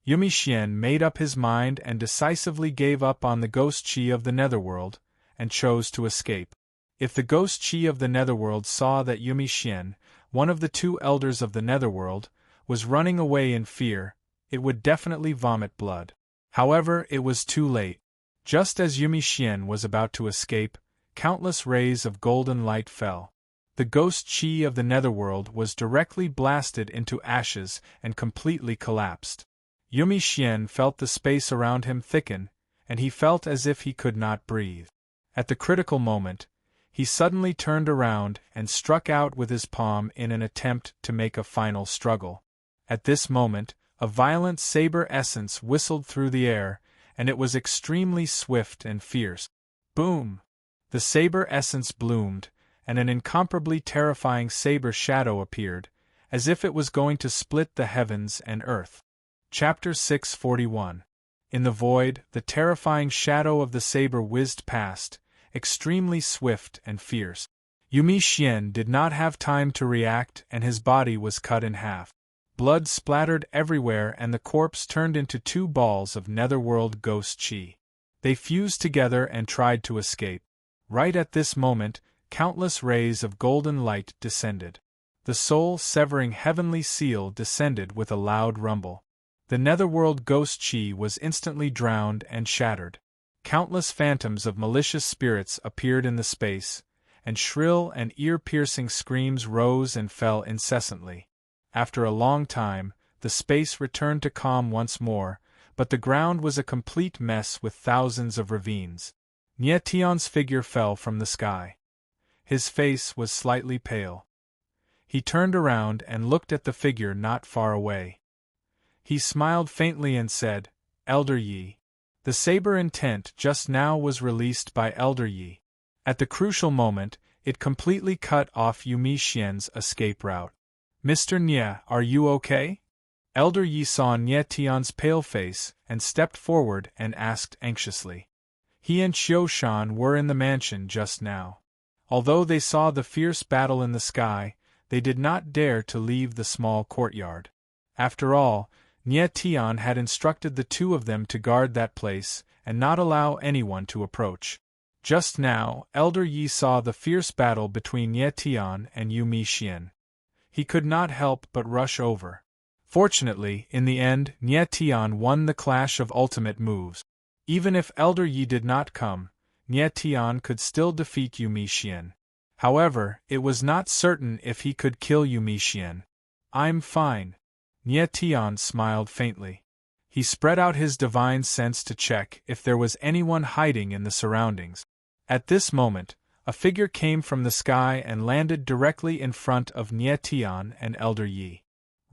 Yumi Xian made up his mind and decisively gave up on the ghost Qi of the netherworld, and chose to escape. If the ghost Qi of the netherworld saw that Yumi Xian, one of the two elders of the netherworld, was running away in fear, it would definitely vomit blood. However, it was too late. Just as Yumi Xian was about to escape, countless rays of golden light fell. The ghost Qi of the netherworld was directly blasted into ashes and completely collapsed. Yumi Xian felt the space around him thicken, and he felt as if he could not breathe. At the critical moment, he suddenly turned around and struck out with his palm in an attempt to make a final struggle. At this moment, a violent saber essence whistled through the air, and it was extremely swift and fierce. Boom! The saber essence bloomed, and an incomparably terrifying saber shadow appeared, as if it was going to split the heavens and earth. Chapter 641. In the void, the terrifying shadow of the saber whizzed past, extremely swift and fierce. Yumi Xian did not have time to react, and his body was cut in half. Blood splattered everywhere, and the corpse turned into two balls of netherworld ghost Qi. They fused together and tried to escape. Right at this moment, countless rays of golden light descended. The soul-severing heavenly seal descended with a loud rumble. The netherworld ghost Qi was instantly drowned and shattered. Countless phantoms of malicious spirits appeared in the space, and shrill and ear-piercing screams rose and fell incessantly. After a long time, the space returned to calm once more, but the ground was a complete mess with thousands of ravines. Nie Tian's figure fell from the sky. His face was slightly pale. He turned around and looked at the figure not far away. He smiled faintly and said, "Elder Yi." The saber intent just now was released by Elder Yi. At the crucial moment, it completely cut off Yumi Xian's escape route. "Mr. Nie, are you okay?" Elder Yi saw Nie Tian's pale face and stepped forward and asked anxiously. He and Xiu Shan were in the mansion just now. Although they saw the fierce battle in the sky, they did not dare to leave the small courtyard. After all, Nie Tian had instructed the two of them to guard that place and not allow anyone to approach. Just now, Elder Yi saw the fierce battle between Nie Tian and Yumi Xian. He could not help but rush over. Fortunately, in the end, Nie Tian won the clash of ultimate moves. Even if Elder Yi did not come, Nie Tian could still defeat Yumi Xian. However, it was not certain if he could kill Yumi Xian. "I'm fine." Nie Tian smiled faintly. He spread out his divine sense to check if there was anyone hiding in the surroundings. At this moment, a figure came from the sky and landed directly in front of Nie Tian and Elder Yi.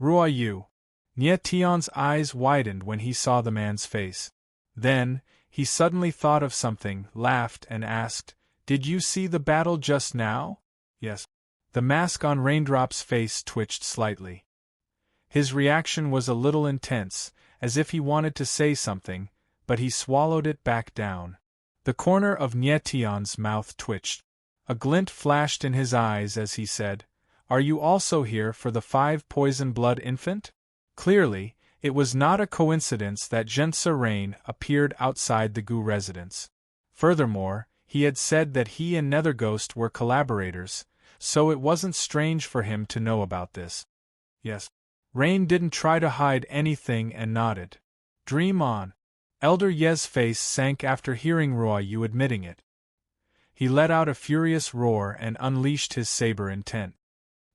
"Ruo Yu." Nie Tian's eyes widened when he saw the man's face. Then, he suddenly thought of something, laughed and asked, "Did you see the battle just now?" "Yes." The mask on Raindrop's face twitched slightly. His reaction was a little intense, as if he wanted to say something, but he swallowed it back down. The corner of Nie Tian's mouth twitched. A glint flashed in his eyes as he said, "Are you also here for the 5 poison blood infant?" Clearly, it was not a coincidence that Serene appeared outside the Gu residence. Furthermore, he had said that he and Netherghost were collaborators, so it wasn't strange for him to know about this. "Yes." Rain didn't try to hide anything and nodded. "Dream on." Elder Ye's face sank after hearing Ruo Yu admitting it. He let out a furious roar and unleashed his saber intent.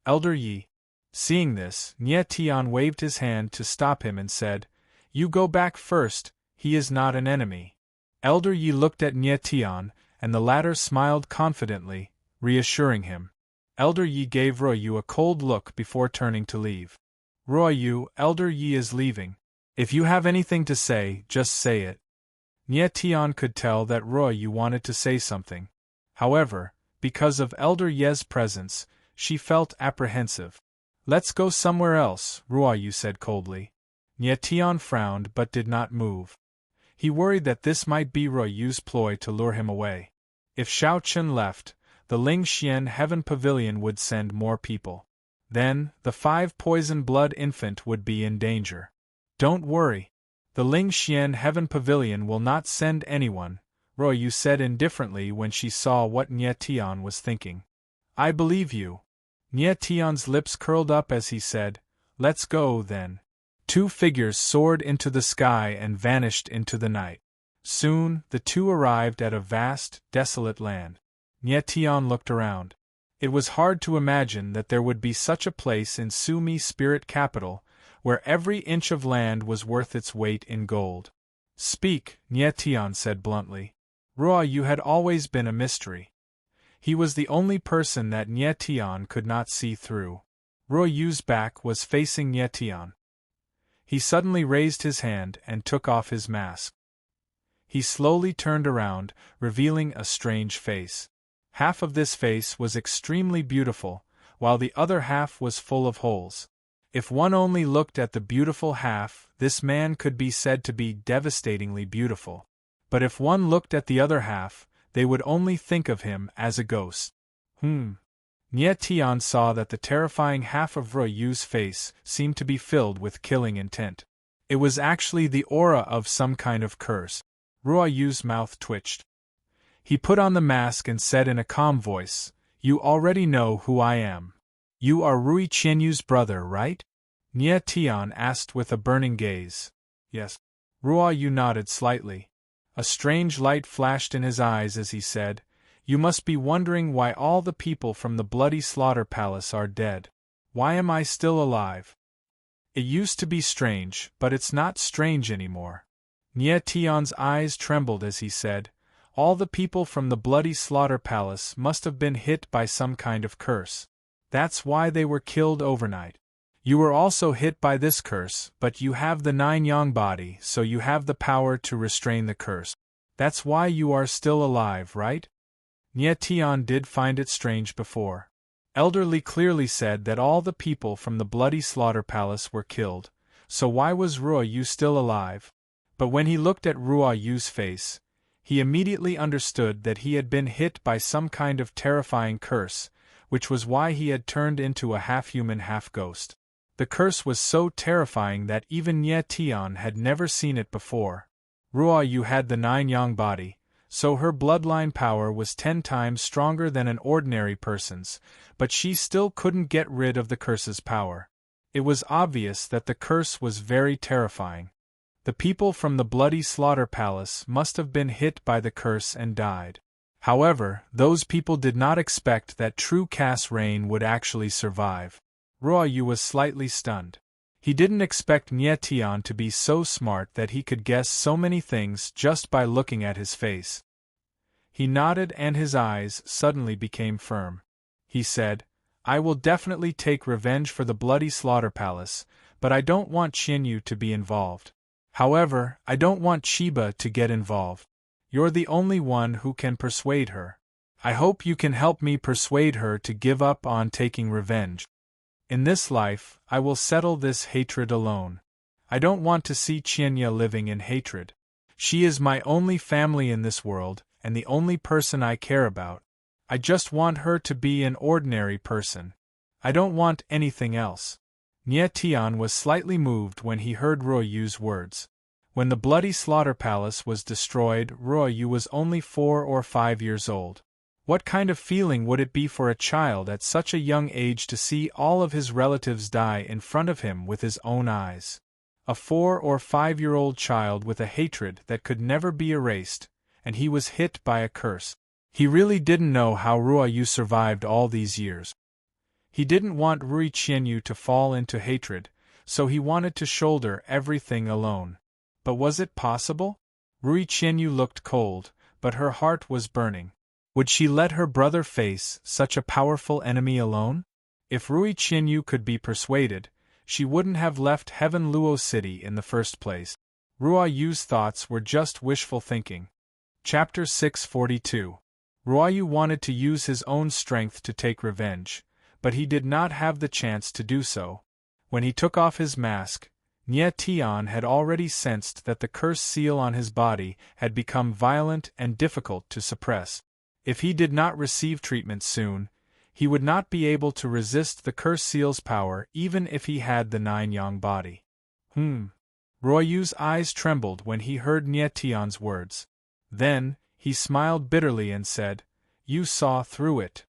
Elder Yi. Seeing this, Nie Tian waved his hand to stop him and said, "You go back first, he is not an enemy." Elder Yi looked at Nie Tian, and the latter smiled confidently, reassuring him. Elder Yi gave Ruo Yu a cold look before turning to leave. "Ruo Yu, Elder Yi is leaving. If you have anything to say, just say it." Nie Tian could tell that Ruo Yu wanted to say something. However, because of Elder Ye's presence, she felt apprehensive. Let's go somewhere else, Ruoyu said coldly. Nie Tian frowned but did not move. He worried that this might be Ruoyu's ploy to lure him away. If Shao Chen left, the Ling Xian Heaven Pavilion would send more people. Then, the 5 poison blood infant would be in danger. Don't worry. The Ling Xian Heaven Pavilion will not send anyone, Ruoyu said indifferently when she saw what Nie Tian was thinking. I believe you. Nie Tian's lips curled up as he said, let's go then. 2 figures soared into the sky and vanished into the night. Soon, the 2 arrived at a vast, desolate land. Nie Tian looked around. It was hard to imagine that there would be such a place in Sumi Spirit Capital, where every inch of land was worth its weight in gold. Speak, Nie Tian said bluntly. Ruoyu had always been a mystery. He was the only person that Nie Tian could not see through. Ruoyu's back was facing Nie Tian. He suddenly raised his hand and took off his mask. He slowly turned around, revealing a strange face. Half of this face was extremely beautiful, while the other half was full of holes. If one only looked at the beautiful half, this man could be said to be devastatingly beautiful. But if one looked at the other half, they would only think of him as a ghost. Nie Tian saw that the terrifying half of Ruoyu's face seemed to be filled with killing intent. It was actually the aura of some kind of curse. Ruoyu's mouth twitched. He put on the mask and said in a calm voice, You already know who I am. You are Rui Qianyu's brother, right? Nie Tian asked with a burning gaze. Yes. Ruoyu nodded slightly. A strange light flashed in his eyes as he said, You must be wondering why all the people from the bloody slaughter palace are dead. Why am I still alive? It used to be strange, but it's not strange anymore. Nie Tian's eyes trembled as he said, All the people from the bloody slaughter palace must have been hit by some kind of curse. That's why they were killed overnight. You were also hit by this curse, but you have the 9 yang body, so you have the power to restrain the curse. That's why you are still alive, right? Nie Tian did find it strange before. Elder Li clearly said that all the people from the bloody slaughter palace were killed, so why was Ruoyu still alive? But when he looked at Ruoyu's face, he immediately understood that he had been hit by some kind of terrifying curse, which was why he had turned into a half-human half-ghost. The curse was so terrifying that even Nie Tian had never seen it before. Ruoyu had the 9 yang body, so her bloodline power was 10 times stronger than an ordinary person's, but she still couldn't get rid of the curse's power. It was obvious that the curse was very terrifying. The people from the bloody slaughter palace must have been hit by the curse and died. However, those people did not expect that true Cass Rain would actually survive. Ruoyu was slightly stunned. He didn't expect Nie Tian to be so smart that he could guess so many things just by looking at his face. He nodded and his eyes suddenly became firm. He said, I will definitely take revenge for the bloody slaughter palace, but I don't want Qianyu to be involved. However, I don't want Chiba to get involved. You're the only one who can persuade her. I hope you can help me persuade her to give up on taking revenge. In this life, I will settle this hatred alone. I don't want to see Qianya living in hatred. She is my only family in this world, and the only person I care about. I just want her to be an ordinary person. I don't want anything else. Nie Tian was slightly moved when he heard Ruoyu's words. When the bloody slaughter palace was destroyed, Ruoyu was only 4 or 5 years old. What kind of feeling would it be for a child at such a young age to see all of his relatives die in front of him with his own eyes? A 4 or 5-year-old child with a hatred that could never be erased, and he was hit by a curse. He really didn't know how Ruoyu survived all these years. He didn't want Rui Qianyu to fall into hatred, so he wanted to shoulder everything alone. But was it possible? Rui Qianyu looked cold, but her heart was burning. Would she let her brother face such a powerful enemy alone? If Rui Qianyu could be persuaded, she wouldn't have left Heaven Luo City in the first place. Ruoyu's thoughts were just wishful thinking. Chapter 642. Ruoyu wanted to use his own strength to take revenge, but he did not have the chance to do so. When he took off his mask, Nye Tian had already sensed that the curse seal on his body had become violent and difficult to suppress. If he did not receive treatment soon, he would not be able to resist the curse seal's power even if he had the 9-yang body. Ruoyu's eyes trembled when he heard Nye Tian's words. Then, he smiled bitterly and said, "You saw through it."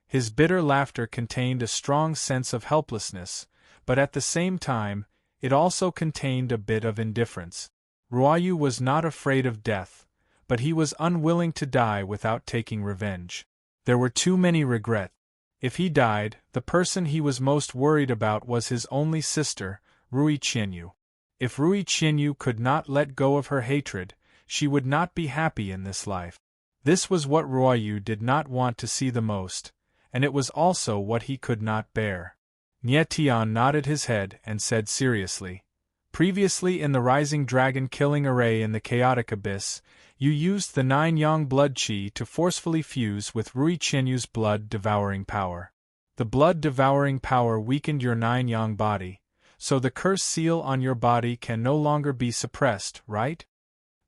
His bitter laughter contained a strong sense of helplessness, but at the same time, it also contained a bit of indifference. Ruoyu was not afraid of death, but he was unwilling to die without taking revenge. There were too many regrets. If he died, the person he was most worried about was his only sister, Rui Qianyu. If Rui Qianyu could not let go of her hatred, she would not be happy in this life. This was what Ruoyu did not want to see the most, and it was also what he could not bear. Nye Tian nodded his head and said seriously, "Previously in the Rising Dragon killing array in the Chaotic Abyss, you used the 9-yang blood qi to forcefully fuse with Rui Qianyu's blood-devouring power. The blood-devouring power weakened your 9-yang body, so the curse seal on your body can no longer be suppressed, right?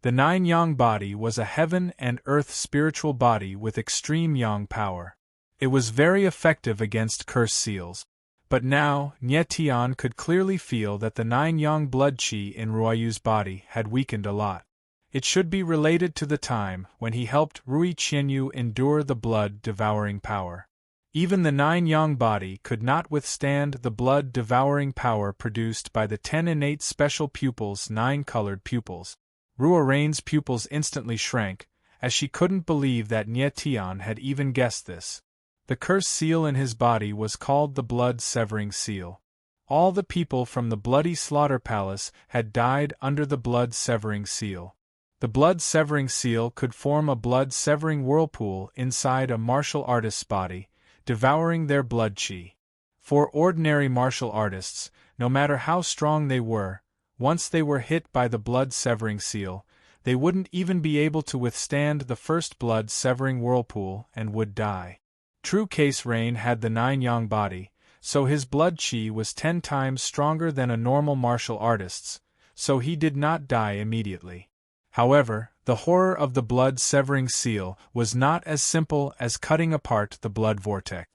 The 9-yang body was a heaven and earth spiritual body with extreme yang power. It was very effective against curse seals. But now, Nye Tian could clearly feel that the 9-yang blood qi in Ruoyu's body had weakened a lot. It should be related to the time when he helped Rui Qianyu endure the blood-devouring power. Even the 9-yang body could not withstand the blood-devouring power produced by the 10 innate special pupils' 9-colored pupils. Ruo Rain's pupils instantly shrank, as she couldn't believe that Nye Tian had even guessed this. The curse seal in his body was called the blood-severing seal. All the people from the Bloody Slaughter Palace had died under the blood-severing seal. The blood-severing seal could form a blood-severing whirlpool inside a martial artist's body, devouring their blood qi. For ordinary martial artists, no matter how strong they were, once they were hit by the blood-severing seal, they wouldn't even be able to withstand the first blood-severing whirlpool and would die. True Case Rain had the 9-yang body, so his blood qi was 10 times stronger than a normal martial artist's, so he did not die immediately. However, the horror of the blood-severing seal was not as simple as cutting apart the blood vortex.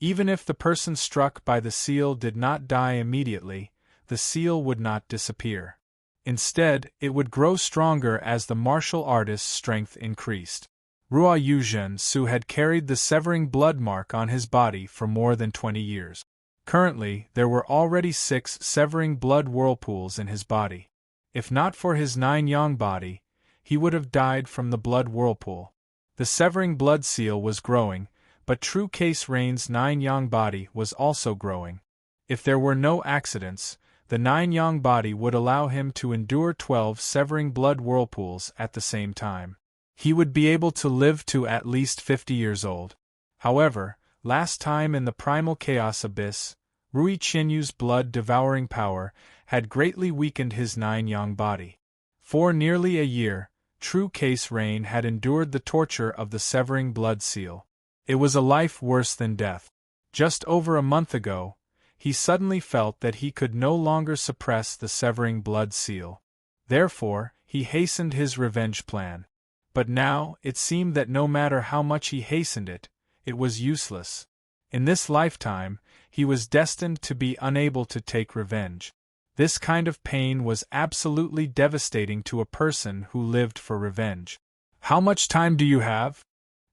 Even if the person struck by the seal did not die immediately, the seal would not disappear. Instead, it would grow stronger as the martial artist's strength increased. Ruo Yuzhen-su had carried the severing blood mark on his body for more than 20 years. Currently, there were already 6 severing blood whirlpools in his body. If not for his 9-yang body, he would have died from the blood whirlpool. The severing blood seal was growing, but True Case Rain's 9-yang body was also growing. If there were no accidents, the 9-yang body would allow him to endure 12 severing blood whirlpools at the same time. He would be able to live to at least 50 years old. However, last time in the Primal Chaos Abyss, Rui Qianyu's blood-devouring power had greatly weakened his 9-yang body. For nearly a year, True Case Rain had endured the torture of the severing blood seal. It was a life worse than death. Just over a month ago, he suddenly felt that he could no longer suppress the severing blood seal. Therefore, he hastened his revenge plan. But now, it seemed that no matter how much he hastened it, it was useless. In this lifetime, he was destined to be unable to take revenge. This kind of pain was absolutely devastating to a person who lived for revenge. "How much time do you have?"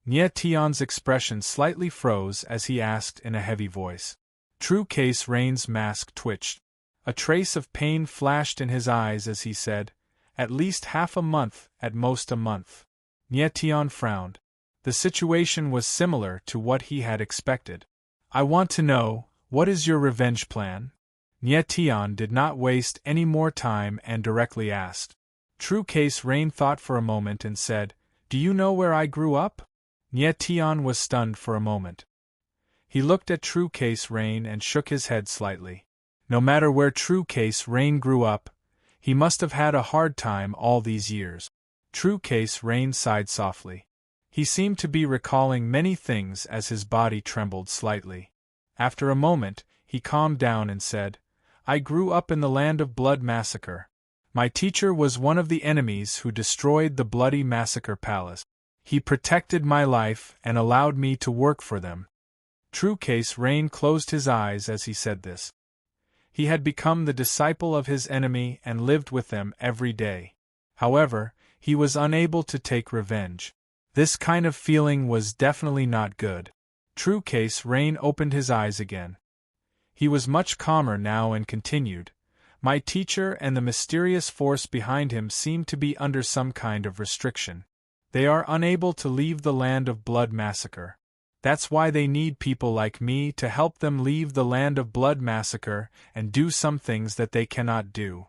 Nye Tian's expression slightly froze as he asked in a heavy voice. True Case Rain's mask twitched. A trace of pain flashed in his eyes as he said, "At least half a month, at most a month." Nye Tian frowned. The situation was similar to what he had expected. "I want to know, what is your revenge plan?" Nye Tian did not waste any more time and directly asked. True Case Rain thought for a moment and said, "Do you know where I grew up?" Nye Tian was stunned for a moment. He looked at True Case Rain and shook his head slightly. No matter where True Case Rain grew up, he must have had a hard time all these years. True Case Rain sighed softly. He seemed to be recalling many things as his body trembled slightly. After a moment, he calmed down and said, I grew up in the land of blood massacre. My teacher was one of the enemies who destroyed the bloody massacre palace. He protected my life and allowed me to work for them. True Case Rain closed his eyes as he said this. He had become the disciple of his enemy and lived with them every day. However, he was unable to take revenge. This kind of feeling was definitely not good. True Case Rain opened his eyes again. He was much calmer now and continued, My teacher and the mysterious force behind him seem to be under some kind of restriction. They are unable to leave the land of blood massacre. That's why they need people like me to help them leave the land of blood massacre and do some things that they cannot do.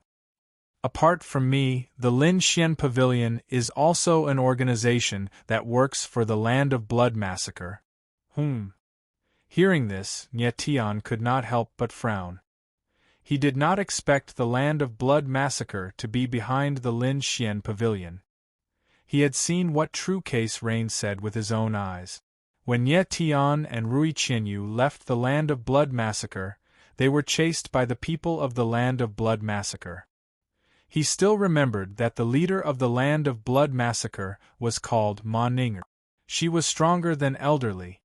Apart from me, the Lin Xian Pavilion is also an organization that works for the land of blood massacre. Hearing this, Nie Tian could not help but frown. He did not expect the land of blood massacre to be behind the Lin Xian Pavilion. He had seen what True Case Rain said with his own eyes. When Nie Tian and Rui Qianyu left the land of blood massacre, they were chased by the people of the land of blood massacre. He still remembered that the leader of the land of blood massacre was called Ma Ninger. She was stronger than elderly.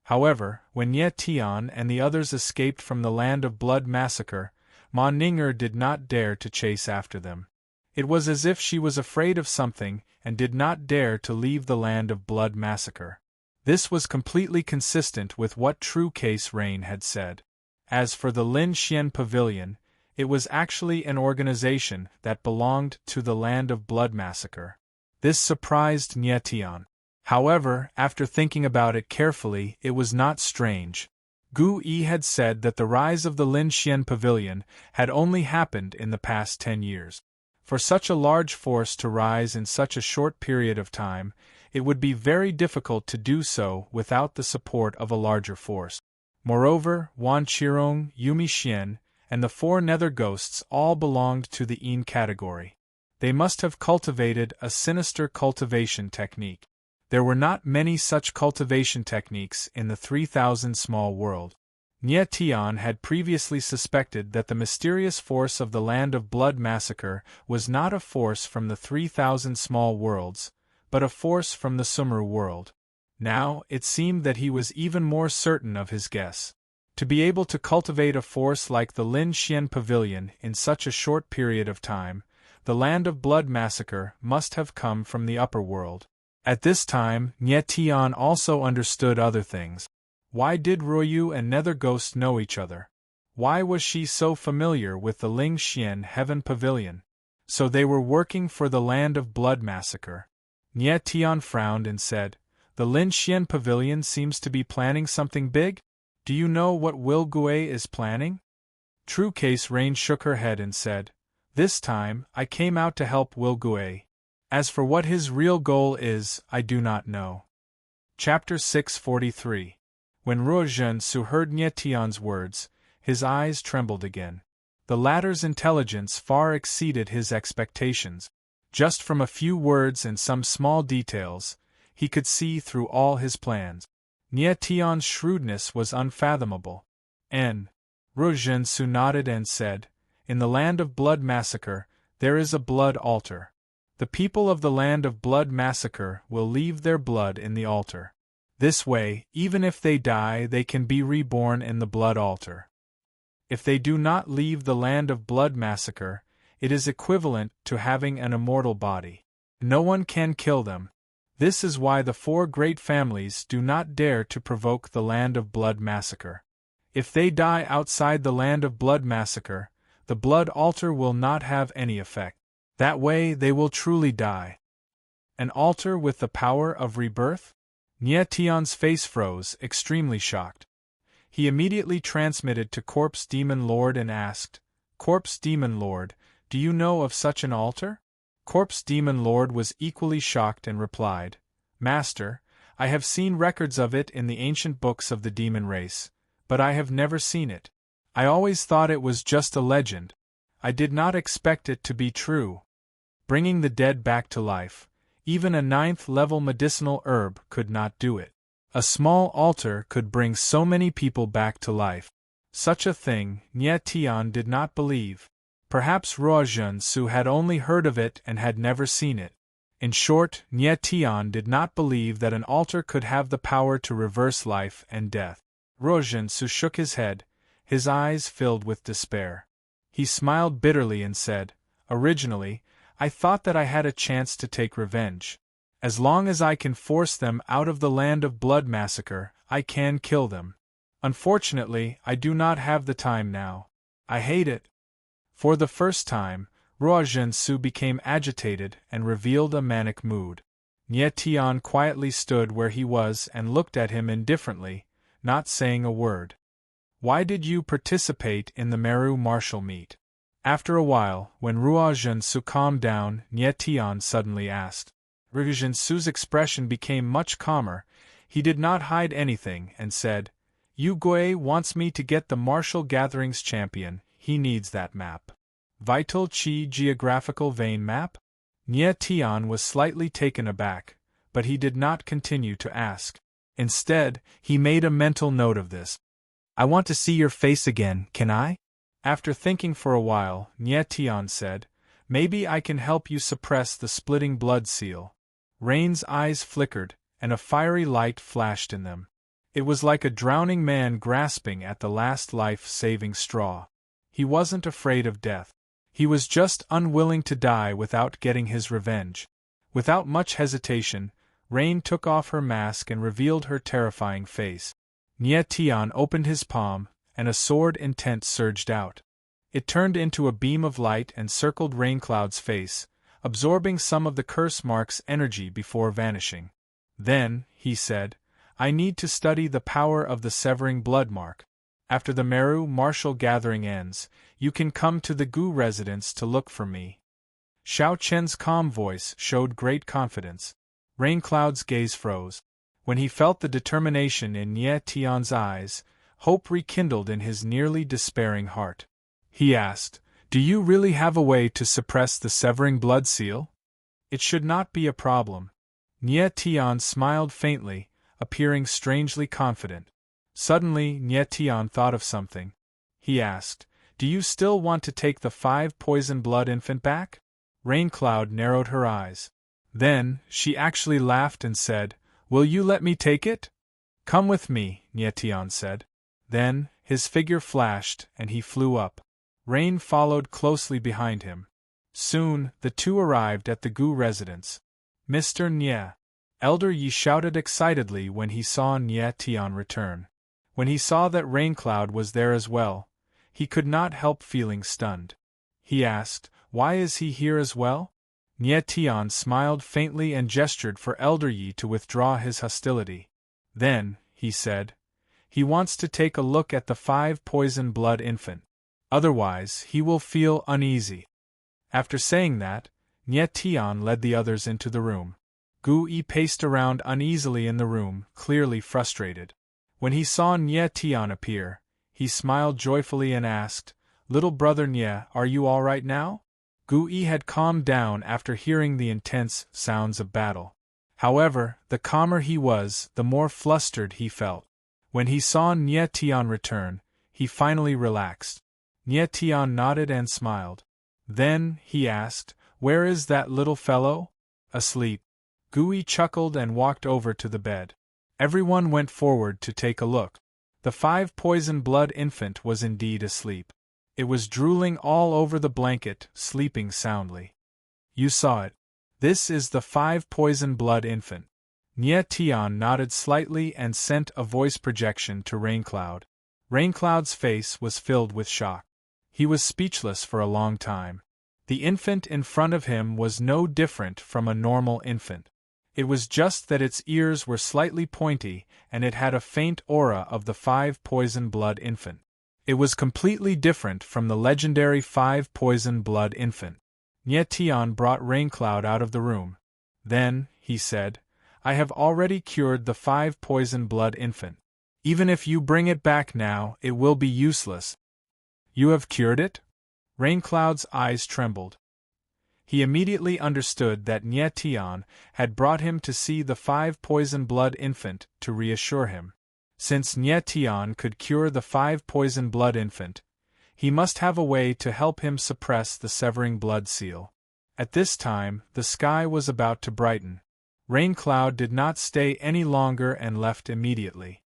However, when Nie Tian and the others escaped from the land of blood massacre, Ma Ninger did not dare to chase after them. It was as if she was afraid of something and did not dare to leave the land of blood massacre. This was completely consistent with what True Case Rain had said. As for the Lin Xian Pavilion, it was actually an organization that belonged to the land of blood massacre. This surprised Nie Tian. However, after thinking about it carefully, it was not strange. Gu Yi had said that the rise of the Lin Xian Pavilion had only happened in the past 10 years. For such a large force to rise in such a short period of time, it would be very difficult to do so without the support of a larger force. Moreover, Wan Qirong, Yumi Xian, and the 4 nether ghosts all belonged to the Yin category. They must have cultivated a sinister cultivation technique. There were not many such cultivation techniques in the 3000 small world. Nie Tian had previously suspected that the mysterious force of the land of blood massacre was not a force from the 3000 small worlds, but a force from the Sumeru world. Now, it seemed that he was even more certain of his guess. To be able to cultivate a force like the Lin Xian Pavilion in such a short period of time, the land of blood massacre must have come from the upper world. At this time, Nie Tian also understood other things. Why did Ruoyu and Nether Ghost know each other? Why was she so familiar with the Ling Xian Heaven Pavilion? So they were working for the land of blood massacre. Nie Tian frowned and said, The Lin Xian Pavilion seems to be planning something big? Do you know what Will Gui is planning? True Case Rain shook her head and said, This time, I came out to help Will Gui. As for what his real goal is, I do not know. Chapter 643. When Ruo Zhensu heard Nie Tian's words, his eyes trembled again. The latter's intelligence far exceeded his expectations. Just from a few words and some small details, he could see through all his plans. Nie Tian's shrewdness was unfathomable. Ruo Zhensu nodded and said, In the land of blood massacre, there is a blood altar. The people of the land of blood massacre will leave their blood in the altar. This way, even if they die, they can be reborn in the blood altar. If they do not leave the land of blood massacre, it is equivalent to having an immortal body. No one can kill them. This is why the 4 great families do not dare to provoke the land of blood massacre. If they die outside the land of blood massacre, the blood altar will not have any effect. That way they will truly die. An altar with the power of rebirth? Nie Tian's face froze, extremely shocked. He immediately transmitted to Corpse Demon Lord and asked, Corpse Demon Lord, do you know of such an altar? Corpse Demon Lord was equally shocked and replied, Master, I have seen records of it in the ancient books of the demon race, but I have never seen it. I always thought it was just a legend. I did not expect it to be true. Bringing the dead back to life, even a 9th-level medicinal herb could not do it. A small altar could bring so many people back to life. Such a thing, Nye Tian did not believe. Perhaps Ruojun Su had only heard of it and had never seen it. In short, Nye Tian did not believe that an altar could have the power to reverse life and death. Ruojun Su shook his head, his eyes filled with despair. He smiled bitterly and said, "Originally, I thought that I had a chance to take revenge. As long as I can force them out of the land of blood massacre, I can kill them. Unfortunately, I do not have the time now. I hate it." For the first time, Ruojun Su became agitated and revealed a manic mood. Nye Tian quietly stood where he was and looked at him indifferently, not saying a word. "Why did you participate in the Meru martial meet?" After a while, when Ruojun Su calmed down, Nye Tian suddenly asked. Ruojun Su's expression became much calmer. He did not hide anything and said, "Yu Gui wants me to get the martial gatherings champion. He needs that map." Vital Qi geographical vein map? Nye Tian was slightly taken aback, but he did not continue to ask. Instead, he made a mental note of this. "I want to see your face again, can I?" After thinking for a while, Nye Tian said, "Maybe I can help you suppress the splitting blood seal." Rain's eyes flickered, and a fiery light flashed in them. It was like a drowning man grasping at the last life-saving straw. He wasn't afraid of death. He was just unwilling to die without getting his revenge. Without much hesitation, Rain took off her mask and revealed her terrifying face. Nye Tian opened his palm, and a sword intent surged out. It turned into a beam of light and circled Raincloud's face, absorbing some of the curse mark's energy before vanishing. Then, he said, "I need to study the power of the severing blood mark. After the Meru martial gathering ends, you can come to the Gu residence to look for me." Xiao Chen's calm voice showed great confidence. Raincloud's gaze froze. When he felt the determination in Nye Tian's eyes, hope rekindled in his nearly despairing heart. He asked, "Do you really have a way to suppress the severing blood seal?" "It should not be a problem." Nye Tian smiled faintly, appearing strangely confident. Suddenly, Nye Tian thought of something. He asked, "Do you still want to take the 5 poison blood infant back?" Raincloud narrowed her eyes. Then, she actually laughed and said, "Will you let me take it?" "Come with me," Nye Tian said. Then, his figure flashed, and he flew up. Rain followed closely behind him. Soon, the two arrived at the Gu residence. "Mr. Nye!" Elder Yi shouted excitedly when he saw Nye Tian return. When he saw that Raincloud was there as well, he could not help feeling stunned. He asked, "Why is he here as well?" Nye Tian smiled faintly and gestured for Elder Yi to withdraw his hostility. Then, he said, "He wants to take a look at the 5 poison blood infant. Otherwise, he will feel uneasy." After saying that, Nye Tian led the others into the room. Gu Yi paced around uneasily in the room, clearly frustrated. When he saw Nye Tian appear, he smiled joyfully and asked, "Little brother Nye, are you all right now?" Gu Yi had calmed down after hearing the intense sounds of battle. However, the calmer he was, the more flustered he felt. When he saw Nye Tian return, he finally relaxed. Nye Tian nodded and smiled. Then, he asked, "Where is that little fellow?" "Asleep." Gu Yi chuckled and walked over to the bed. Everyone went forward to take a look. The 5 poison blood infant was indeed asleep. It was drooling all over the blanket, sleeping soundly. "You saw it. This is the 5 poison blood infant." Nye Tian nodded slightly and sent a voice projection to Raincloud. Raincloud's face was filled with shock. He was speechless for a long time. The infant in front of him was no different from a normal infant. It was just that its ears were slightly pointy and it had a faint aura of the 5 poison blood infant. It was completely different from the legendary 5 poison blood infant. Nye Tian brought Raincloud out of the room. Then, he said, "I have already cured the 5 poison blood infant. Even if you bring it back now, it will be useless." "You have cured it?" Raincloud's eyes trembled. He immediately understood that Nye Tian had brought him to see the 5 poison blood infant to reassure him. Since Nye Tian could cure the 5 poison blood infant, he must have a way to help him suppress the severing blood seal. At this time, the sky was about to brighten. Rain Cloud did not stay any longer and left immediately.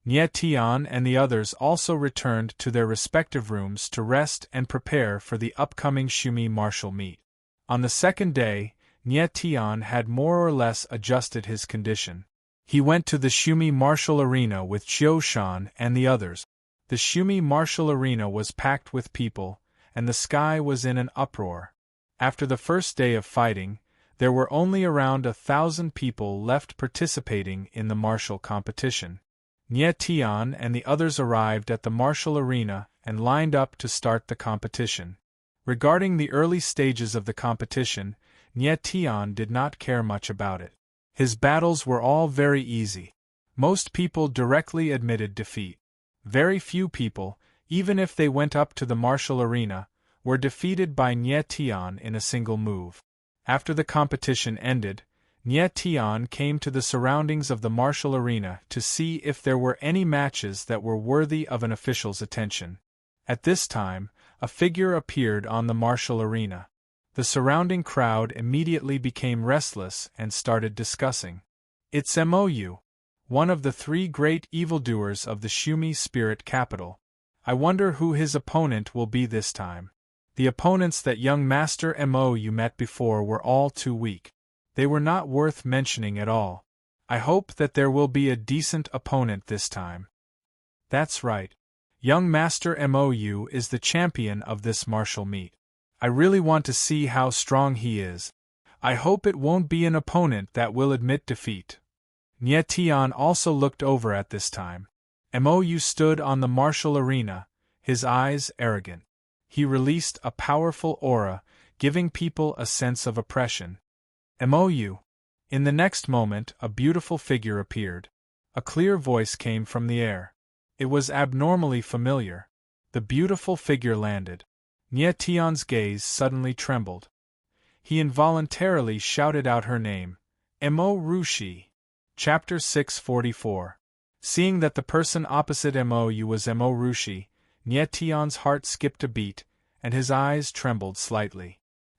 Nye Tian and the others also returned to their respective rooms to rest and prepare for the upcoming Shumi martial meet. On the second day, Nye Tian had more or less adjusted his condition. He went to the Shumi martial arena with Qiu Shan and the others. The Shumi martial arena was packed with people, and the sky was in an uproar. After the first day of fighting, there were only around 1,000 people left participating in the martial competition. Nye Tian and the others arrived at the martial arena and lined up to start the competition. Regarding the early stages of the competition, Nye Tian did not care much about it. His battles were all very easy. Most people directly admitted defeat. Very few people, even if they went up to the martial arena, were defeated by Nye Tian in a single move. After the competition ended, Nye Tian came to the surroundings of the martial arena to see if there were any matches that were worthy of an official's attention. At this time, a figure appeared on the martial arena. The surrounding crowd immediately became restless and started discussing. It's Mou, one of the 3 great evildoers of the Shumi spirit capital. I wonder who his opponent will be this time. The opponents that young Master Mou met before were all too weak. They were not worth mentioning at all. I hope that there will be a decent opponent this time. That's right. Young Master Mou is the champion of this martial meet. I really want to see how strong he is. I hope it won't be an opponent that will admit defeat. Nye Tian also looked over at this time. Mou stood on the martial arena, his eyes arrogant. He released a powerful aura, giving people a sense of oppression. Mou. In the next moment, a beautiful figure appeared. A clear voice came from the air. It was abnormally familiar. The beautiful figure landed. Nye Tian's gaze suddenly trembled. He involuntarily shouted out her name, Mo Rushi. Chapter 644. Seeing that the person opposite Mou was Mo Rushi, Nye Tian's heart skipped a beat, and his eyes trembled slightly.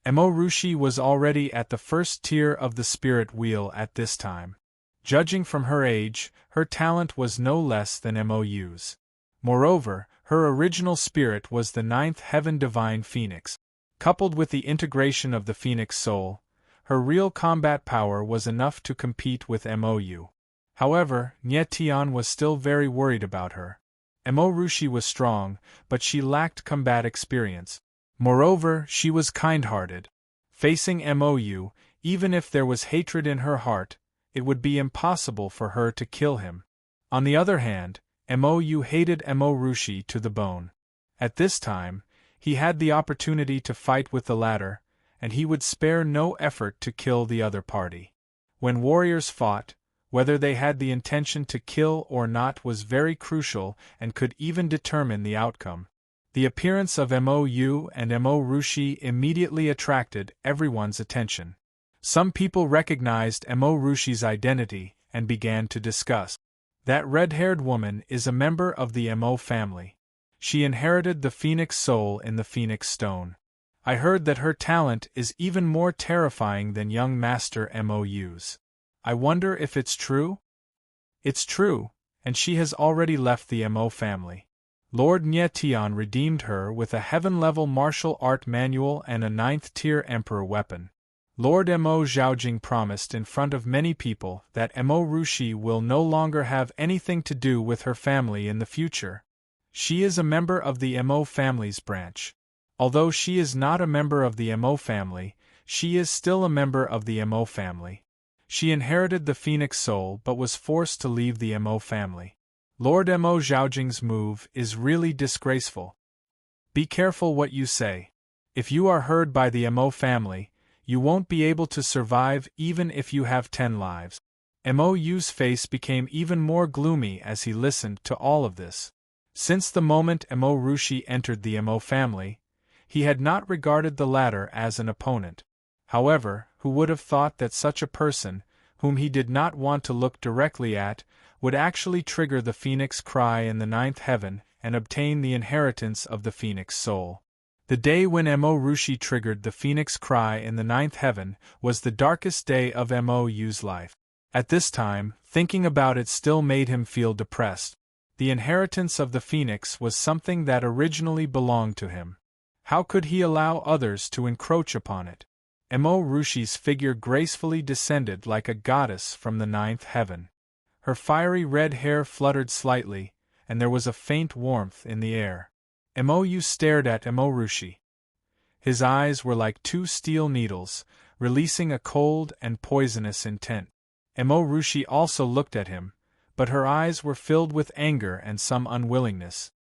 Mo Rushi was already at the first tier of the spirit wheel at this time. Judging from her age, her talent was no less than Mou's. Moreover, her original spirit was the 9th heaven divine phoenix. Coupled with the integration of the phoenix soul, her real combat power was enough to compete with Mou. However, Nye Tian was still very worried about her. Mo Rushi was strong, but she lacked combat experience. Moreover, she was kind-hearted. Facing Mou, even if there was hatred in her heart, it would be impossible for her to kill him. On the other hand, Mou hated Mo Rushi to the bone. At this time, he had the opportunity to fight with the latter, and he would spare no effort to kill the other party. When warriors fought, whether they had the intention to kill or not was very crucial and could even determine the outcome. The appearance of Mou and Mo Rushi immediately attracted everyone's attention. Some people recognized Mo Rushi's identity and began to discuss. That red-haired woman is a member of the Mo family. She inherited the Phoenix soul in the Phoenix stone. I heard that her talent is even more terrifying than young Master Mou's. I wonder if it's true? It's true, and she has already left the Mo family. Lord Nye Tian redeemed her with a heaven-level martial art manual and a 9th-tier emperor weapon. Lord Mo Zhaojing promised in front of many people that Mo Rushi will no longer have anything to do with her family in the future. She is a member of the Mo family's branch. Although she is not a member of the Mo family, she is still a member of the Mo family. She inherited the Phoenix soul but was forced to leave the Mo family. Lord Mo Zhaojing's move is really disgraceful. Be careful what you say. If you are heard by the Mo family, you won't be able to survive even if you have 10 lives. Mou's face became even more gloomy as he listened to all of this. Since the moment Mo Rushi entered the Mo family, he had not regarded the latter as an opponent. However, who would have thought that such a person, whom he did not want to look directly at, would actually trigger the phoenix cry in the ninth heaven and obtain the inheritance of the phoenix soul. The day when Mo-Rushi triggered the phoenix cry in the ninth heaven was the darkest day of Mo-Yu's life. At this time, thinking about it still made him feel depressed. The inheritance of the phoenix was something that originally belonged to him. How could he allow others to encroach upon it? Mo-Rushi's figure gracefully descended like a goddess from the ninth heaven. Her fiery red hair fluttered slightly, and there was a faint warmth in the air. Mo-Yu stared at Mo-Rushi. His eyes were like two steel needles, releasing a cold and poisonous intent. Mo-Rushi also looked at him, but her eyes were filled with anger and some unwillingness.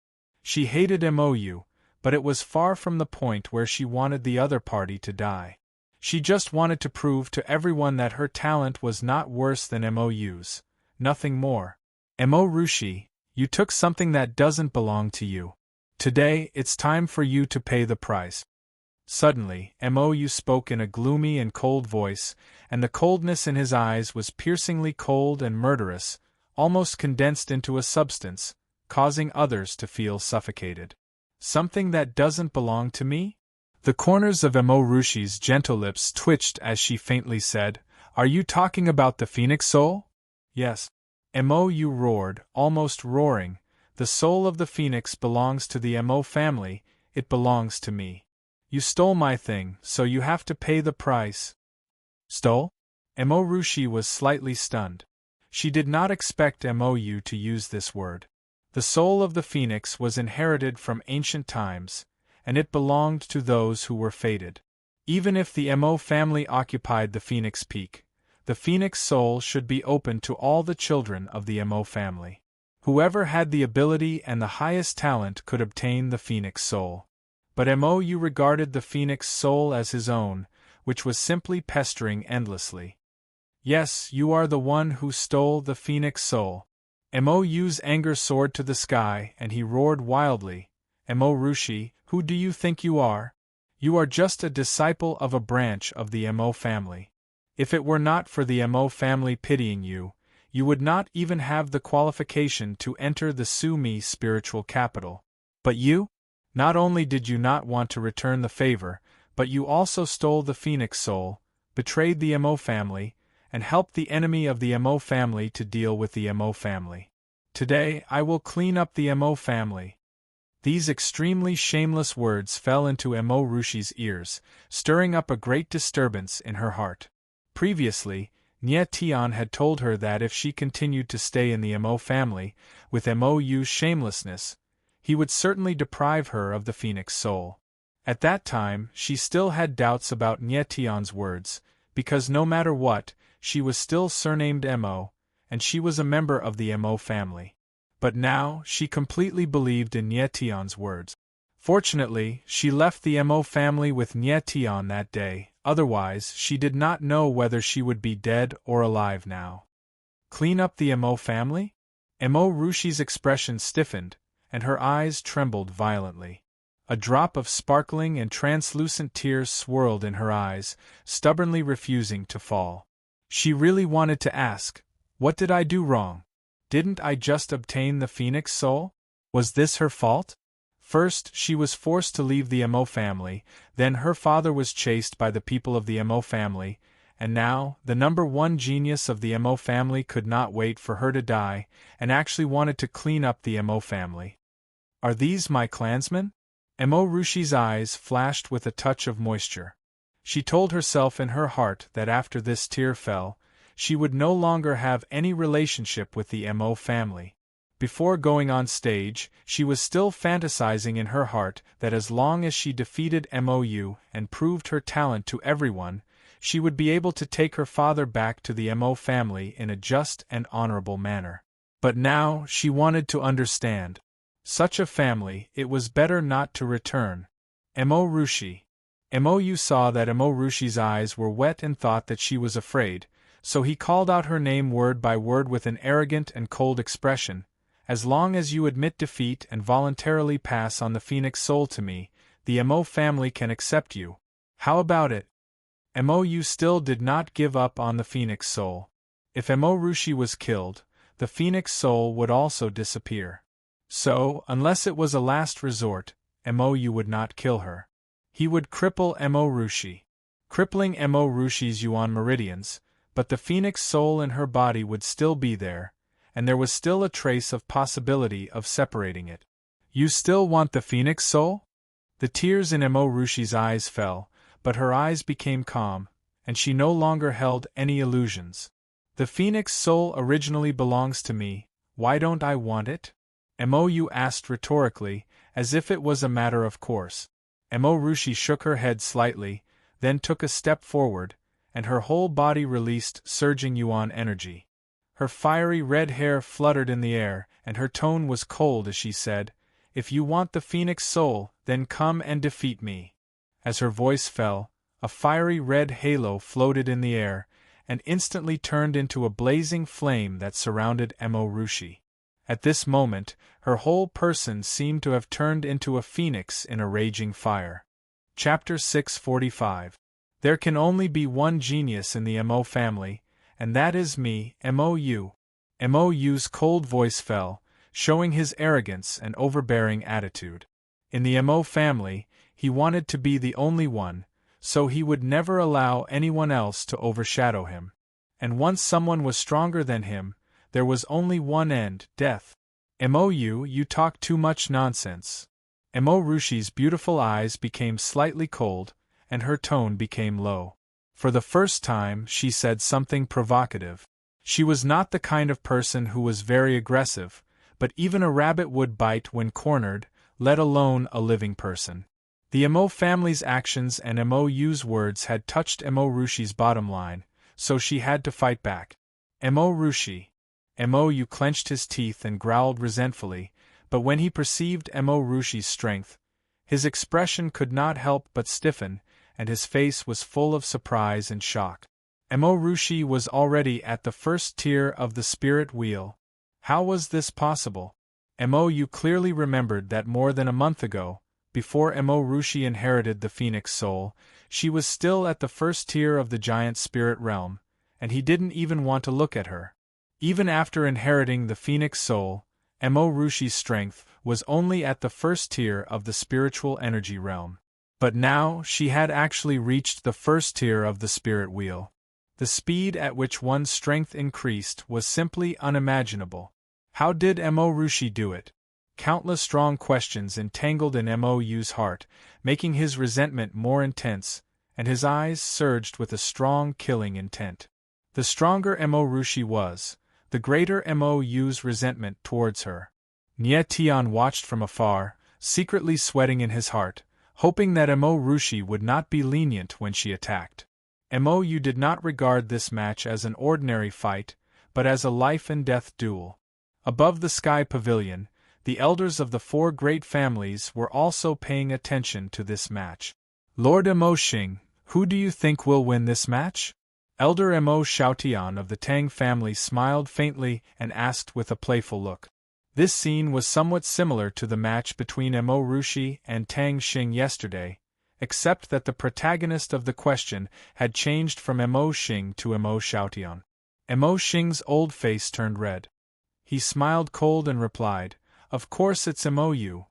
She hated Mo-Yu, but it was far from the point where she wanted the other party to die. She just wanted to prove to everyone that her talent was not worse than Mo-Yu's, nothing more. Mo-Rushi, you took something that doesn't belong to you. Today, it's time for you to pay the price. Suddenly, Mo-Yu spoke in a gloomy and cold voice, and the coldness in his eyes was piercingly cold and murderous, almost condensed into a substance, causing others to feel suffocated. Something that doesn't belong to me? The corners of Mo-Rushi's gentle lips twitched as she faintly said, "Are you talking about the phoenix soul?" "Yes." Mo-Yu roared, almost roaring, "The soul of the phoenix belongs to the Mo family, it belongs to me. You stole my thing, so you have to pay the price." Stole? Mo-Rushi was slightly stunned. She did not expect Mo-Yu to use this word. The soul of the phoenix was inherited from ancient times, and it belonged to those who were fated. Even if the Mo family occupied the phoenix peak, the phoenix soul should be open to all the children of the Mo family. Whoever had the ability and the highest talent could obtain the phoenix soul. But Mo-Yu regarded the phoenix soul as his own, which was simply pestering endlessly. "Yes, you are the one who stole the phoenix soul." Mo-Yu's anger soared to the sky and he roared wildly, "Mo-Rushi, who do you think you are? You are just a disciple of a branch of the Mo family. If it were not for the Mo family pitying you, you would not even have the qualification to enter the Su-Mi spiritual capital. But you? Not only did you not want to return the favor, but you also stole the phoenix soul, betrayed the Mo family, and helped the enemy of the Mo family to deal with the Mo family. Today I will clean up the Mo family." These extremely shameless words fell into Mo-Rushi's ears, stirring up a great disturbance in her heart. Previously, Nye Tian had told her that if she continued to stay in the Mo family, with Mo-Yu's shamelessness, he would certainly deprive her of the phoenix soul. At that time, she still had doubts about Nye Tian's words, because no matter what, she was still surnamed Mo, and she was a member of the Mo family. But now, she completely believed in Nye Tian's words. Fortunately, she left the Mo family with Nye Tian that day, otherwise she did not know whether she would be dead or alive now. Clean up the Mo family? Mo-Rushi's expression stiffened, and her eyes trembled violently. A drop of sparkling and translucent tears swirled in her eyes, stubbornly refusing to fall. She really wanted to ask, "What did I do wrong? Didn't I just obtain the phoenix soul? Was this her fault?" First, she was forced to leave the Mo family, then her father was chased by the people of the Mo family, and now, the number one genius of the Mo family could not wait for her to die, and actually wanted to clean up the Mo family. "Are these my clansmen?" Mo-Rushi's eyes flashed with a touch of moisture. She told herself in her heart that after this tear fell, she would no longer have any relationship with the Mo family. Before going on stage, she was still fantasizing in her heart that as long as she defeated Mo-Yu and proved her talent to everyone, she would be able to take her father back to the Mo family in a just and honorable manner. But now, she wanted to understand. Such a family, it was better not to return. Mo-Rushi. Mo-Yu saw that Mo-Rushi's eyes were wet and thought that she was afraid, so he called out her name word by word with an arrogant and cold expression. "As long as you admit defeat and voluntarily pass on the phoenix soul to me, the Mo family can accept you. How about it?" Mou still did not give up on the Phoenix Soul. If Mo Rushi was killed, the Phoenix Soul would also disappear. So, unless it was a last resort, Mou would not kill her. He would cripple Mo Rushi. Crippling Mo Rushi's Yuan meridians, but the Phoenix Soul in her body would still be there, and there was still a trace of possibility of separating it. You still want the Phoenix Soul? The tears in Mo Rushi's eyes fell, but her eyes became calm, and she no longer held any illusions. The Phoenix Soul originally belongs to me, why don't I want it? Mou asked rhetorically, as if it was a matter of course. Mo Rushi shook her head slightly, then took a step forward, and her whole body released surging Yuan energy. Her fiery red hair fluttered in the air, and her tone was cold as she said, "If you want the Phoenix Soul, then come and defeat me." As her voice fell, a fiery red halo floated in the air, and instantly turned into a blazing flame that surrounded Mo Rushi. At this moment, her whole person seemed to have turned into a phoenix in a raging fire. Chapter 645. There can only be one genius in the Mo family, and that is me, Mou. Mou's cold voice fell, showing his arrogance and overbearing attitude. In the Mo family, he wanted to be the only one, so he would never allow anyone else to overshadow him. And once someone was stronger than him, there was only one end, death. Mou, you talk too much nonsense. Mo Rushi's beautiful eyes became slightly cold, and her tone became low. For the first time, she said something provocative. She was not the kind of person who was very aggressive, but even a rabbit would bite when cornered, let alone a living person. The Mo family's actions and Mou's words had touched Mo Rushi's bottom line, so she had to fight back. Mo Rushi. Mou clenched his teeth and growled resentfully, but when he perceived Mo Rushi's strength, his expression could not help but stiffen, and his face was full of surprise and shock. Mo Rushi was already at the first tier of the spirit wheel. How was this possible? Mou clearly remembered that more than a month ago, before Mo Rushi inherited the Phoenix Soul, she was still at the first tier of the giant spirit realm, and he didn't even want to look at her. Even after inheriting the Phoenix Soul, Mo Rushi's strength was only at the first tier of the spiritual energy realm. But now she had actually reached the first tier of the spirit wheel. The speed at which one's strength increased was simply unimaginable. How did Mo Rushi do it? Countless strong questions entangled in Mou's heart, making his resentment more intense, and his eyes surged with a strong killing intent. The stronger Mo Rushi was, the greater Mou's resentment towards her. Nie Tian watched from afar, secretly sweating in his heart, hoping that Mo Rushi would not be lenient when she attacked. Mou did not regard this match as an ordinary fight, but as a life-and-death duel. Above the sky pavilion, the elders of the four great families were also paying attention to this match. Lord Mo Xing, who do you think will win this match? Elder Mo Xiaotian of the Tang family smiled faintly and asked with a playful look. This scene was somewhat similar to the match between Mo Rushi and Tang Xing yesterday, except that the protagonist of the question had changed from Mo Xing to Mo Xiaotian. Mo Xing's old face turned red. He smiled cold and replied, "Of course it's Mou.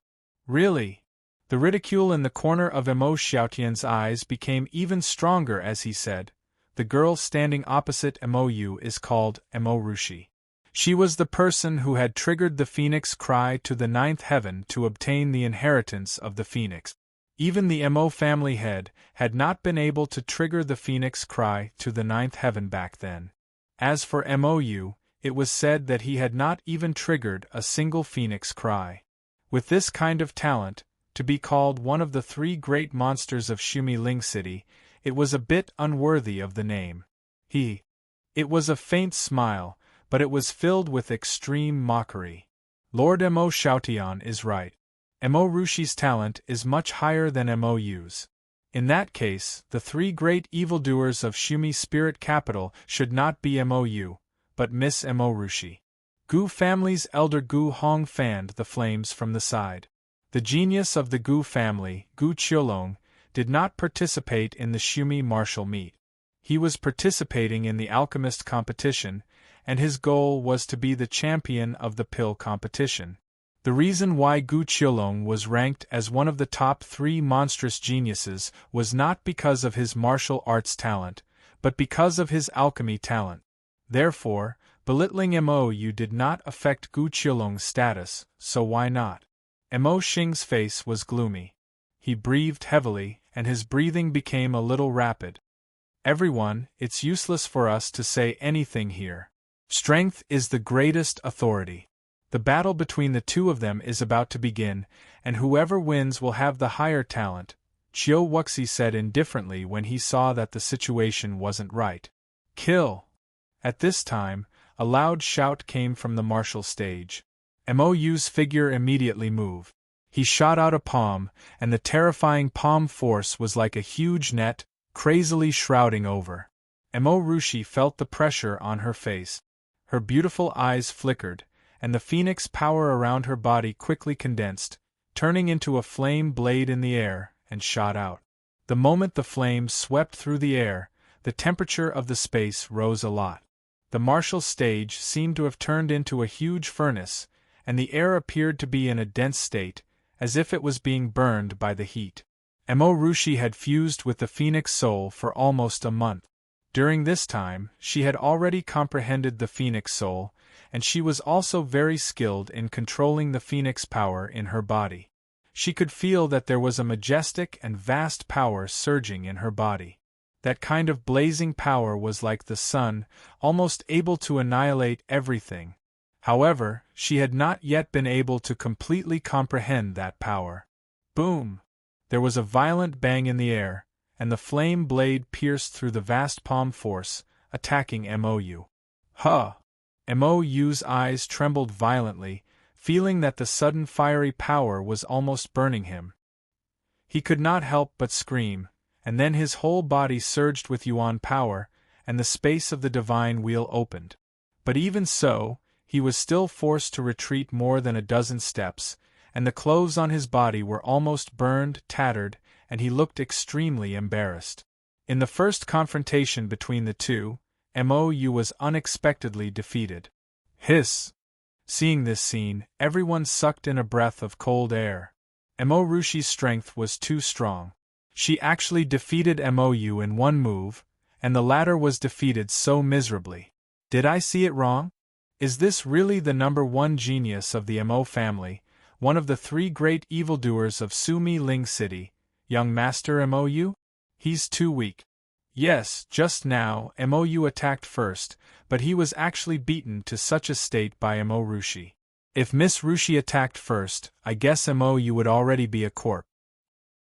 Really?" The ridicule in the corner of Mo Xiaotian's eyes became even stronger as he said, "The girl standing opposite Mou is called Mo Rushi. She was the person who had triggered the phoenix cry to the ninth heaven to obtain the inheritance of the phoenix. Even the Mo family head had not been able to trigger the phoenix cry to the ninth heaven back then. As for Mou, it was said that he had not even triggered a single phoenix cry. With this kind of talent, to be called one of the three great monsters of Xumi Ling City, it was a bit unworthy of the name. It was a faint smile, but it was filled with extreme mockery. Lord Mo Xiaotian is right. Mo Rushi's talent is much higher than Mou's. In that case, the three great evildoers of Xumi Spirit Capital should not be Mou, but Miss Mo Rushi. Gu family's elder Gu Hong fanned the flames from the side. The genius of the Gu family, Gu Qiulong, did not participate in the Xumi martial meet. He was participating in the alchemist competition, and his goal was to be the champion of the pill competition. The reason why Gu Qiulong was ranked as one of the top 3 monstrous geniuses was not because of his martial arts talent, but because of his alchemy talent. Therefore, belittling Mou did not affect Gu Qiulong's status, so why not? Mo Xing's face was gloomy. He breathed heavily, and his breathing became a little rapid. Everyone, it's useless for us to say anything here. Strength is the greatest authority. The battle between the two of them is about to begin, and whoever wins will have the higher talent, Qiu Wuxi said indifferently when he saw that the situation wasn't right. Kill! At this time, a loud shout came from the martial stage. Mou's figure immediately moved. He shot out a palm, and the terrifying palm force was like a huge net, crazily shrouding over. Mo Rushi felt the pressure on her face. Her beautiful eyes flickered, and the phoenix power around her body quickly condensed, turning into a flame blade in the air, and shot out. The moment the flame swept through the air, the temperature of the space rose a lot. The martial stage seemed to have turned into a huge furnace, and the air appeared to be in a dense state, as if it was being burned by the heat. Mo Rushi had fused with the Phoenix Soul for almost a month. During this time, she had already comprehended the Phoenix Soul, and she was also very skilled in controlling the Phoenix power in her body. She could feel that there was a majestic and vast power surging in her body. That kind of blazing power was like the sun, almost able to annihilate everything. However, she had not yet been able to completely comprehend that power. Boom! There was a violent bang in the air, and the flame blade pierced through the vast palm force, attacking Mou. Huh! Mou's eyes trembled violently, feeling that the sudden fiery power was almost burning him. He could not help but scream, and then his whole body surged with Yuan power, and the space of the divine wheel opened. But even so, he was still forced to retreat more than a dozen steps, and the clothes on his body were almost burned, tattered, and he looked extremely embarrassed. In the first confrontation between the two, Mou was unexpectedly defeated. Hiss! Seeing this scene, everyone sucked in a breath of cold air. Mo Rushi's strength was too strong. She actually defeated Mou in one move, and the latter was defeated so miserably. Did I see it wrong? Is this really the #1 genius of the Mo family, one of the 3 great evildoers of Sumi Ling City, young Master Mou? He's too weak. Yes, just now, Mou attacked first, but he was actually beaten to such a state by Mo Rushi. If Miss Rushi attacked first, I guess Mou would already be a corpse.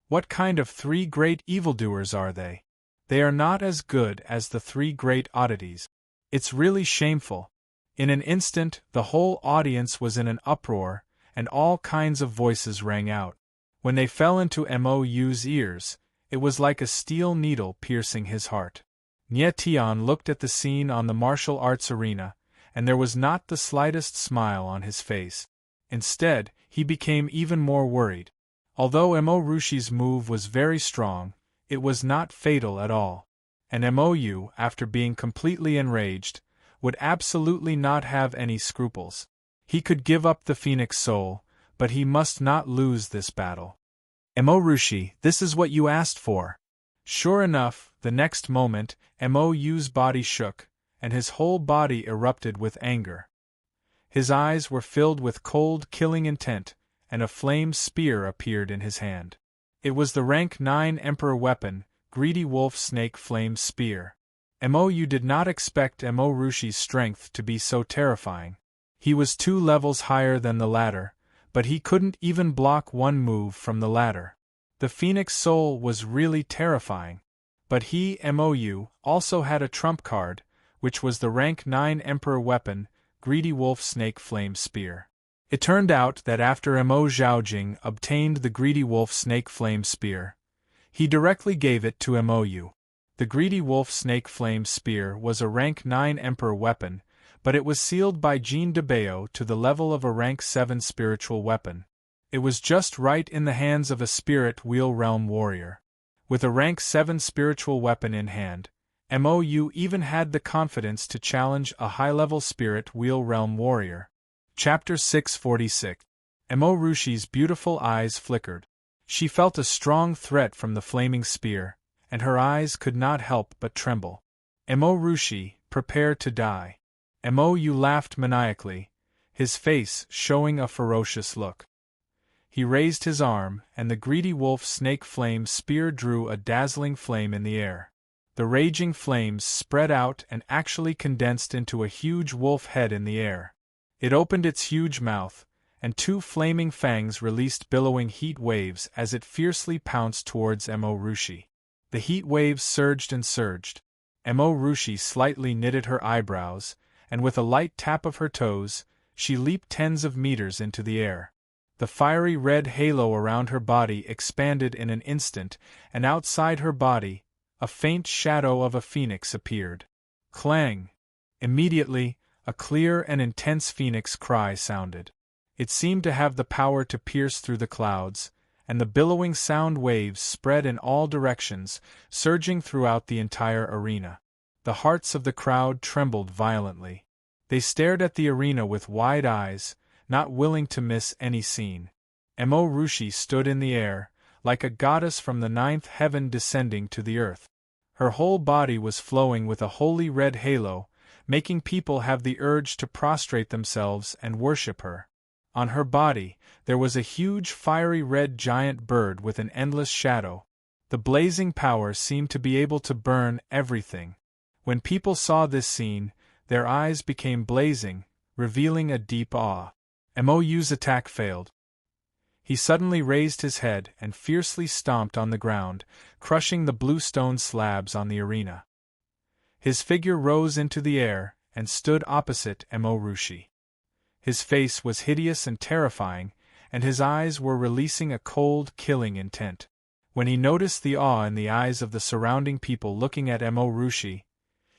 What kind of 3 great evildoers are they? They are not as good as the 3 great oddities. It's really shameful. In an instant, the whole audience was in an uproar, and all kinds of voices rang out. When they fell into Mou's ears, it was like a steel needle piercing his heart. Nye Tian looked at the scene on the martial arts arena, and there was not the slightest smile on his face. Instead, he became even more worried. Although Mo Rushi's move was very strong, it was not fatal at all. And Mou, after being completely enraged, would absolutely not have any scruples. He could give up the Phoenix Soul, but he must not lose this battle. Mo Rushi, this is what you asked for. Sure enough, the next moment, Mou's body shook, and his whole body erupted with anger. His eyes were filled with cold, killing intent, and a flame spear appeared in his hand. It was the rank 9 Emperor weapon, Greedy Wolf Snake Flame Spear. Mou did not expect Mo Rushi's strength to be so terrifying. He was 2 levels higher than the latter, but he couldn't even block one move from the latter. The Phoenix Soul was really terrifying. But he, Mou, also had a trump card, which was the rank 9 Emperor weapon, Greedy Wolf Snake Flame Spear. It turned out that after Mo Zhaojing obtained the Greedy Wolf Snake Flame Spear, he directly gave it to Mou. The Greedy Wolf Snake Flame Spear was a rank 9 Emperor weapon, but it was sealed by Jean de Bao to the level of a rank 7 spiritual weapon. It was just right in the hands of a spirit wheel realm warrior. With a rank 7 spiritual weapon in hand, Mou even had the confidence to challenge a high-level spirit wheel realm warrior. Chapter 646. Mou Rushi's beautiful eyes flickered. She felt a strong threat from the flaming spear, and her eyes could not help but tremble. Mou Rushi, prepare to die. Mou laughed maniacally, his face showing a ferocious look. He raised his arm, and the greedy wolf snake flame spear drew a dazzling flame in the air. The raging flames spread out and actually condensed into a huge wolf head in the air. It opened its huge mouth, and two flaming fangs released billowing heat waves as it fiercely pounced towards Mou Rushi. The heat waves surged and surged. Mou Rushi slightly knitted her eyebrows, and with a light tap of her toes, she leaped tens of meters into the air. The fiery red halo around her body expanded in an instant, and outside her body, a faint shadow of a phoenix appeared. Clang! Immediately, a clear and intense phoenix cry sounded. It seemed to have the power to pierce through the clouds, and the billowing sound waves spread in all directions, surging throughout the entire arena. The hearts of the crowd trembled violently. They stared at the arena with wide eyes, not willing to miss any scene. Mou Rushi stood in the air, like a goddess from the ninth heaven descending to the earth. Her whole body was flowing with a holy red halo, making people have the urge to prostrate themselves and worship her. On her body, there was a huge fiery red giant bird with an endless shadow. The blazing power seemed to be able to burn everything. When people saw this scene, their eyes became blazing, revealing a deep awe. Mou's attack failed. He suddenly raised his head and fiercely stomped on the ground, crushing the blue stone slabs on the arena. His figure rose into the air and stood opposite Mou Rushi. His face was hideous and terrifying, and his eyes were releasing a cold, killing intent. When he noticed the awe in the eyes of the surrounding people looking at Mou Rushi,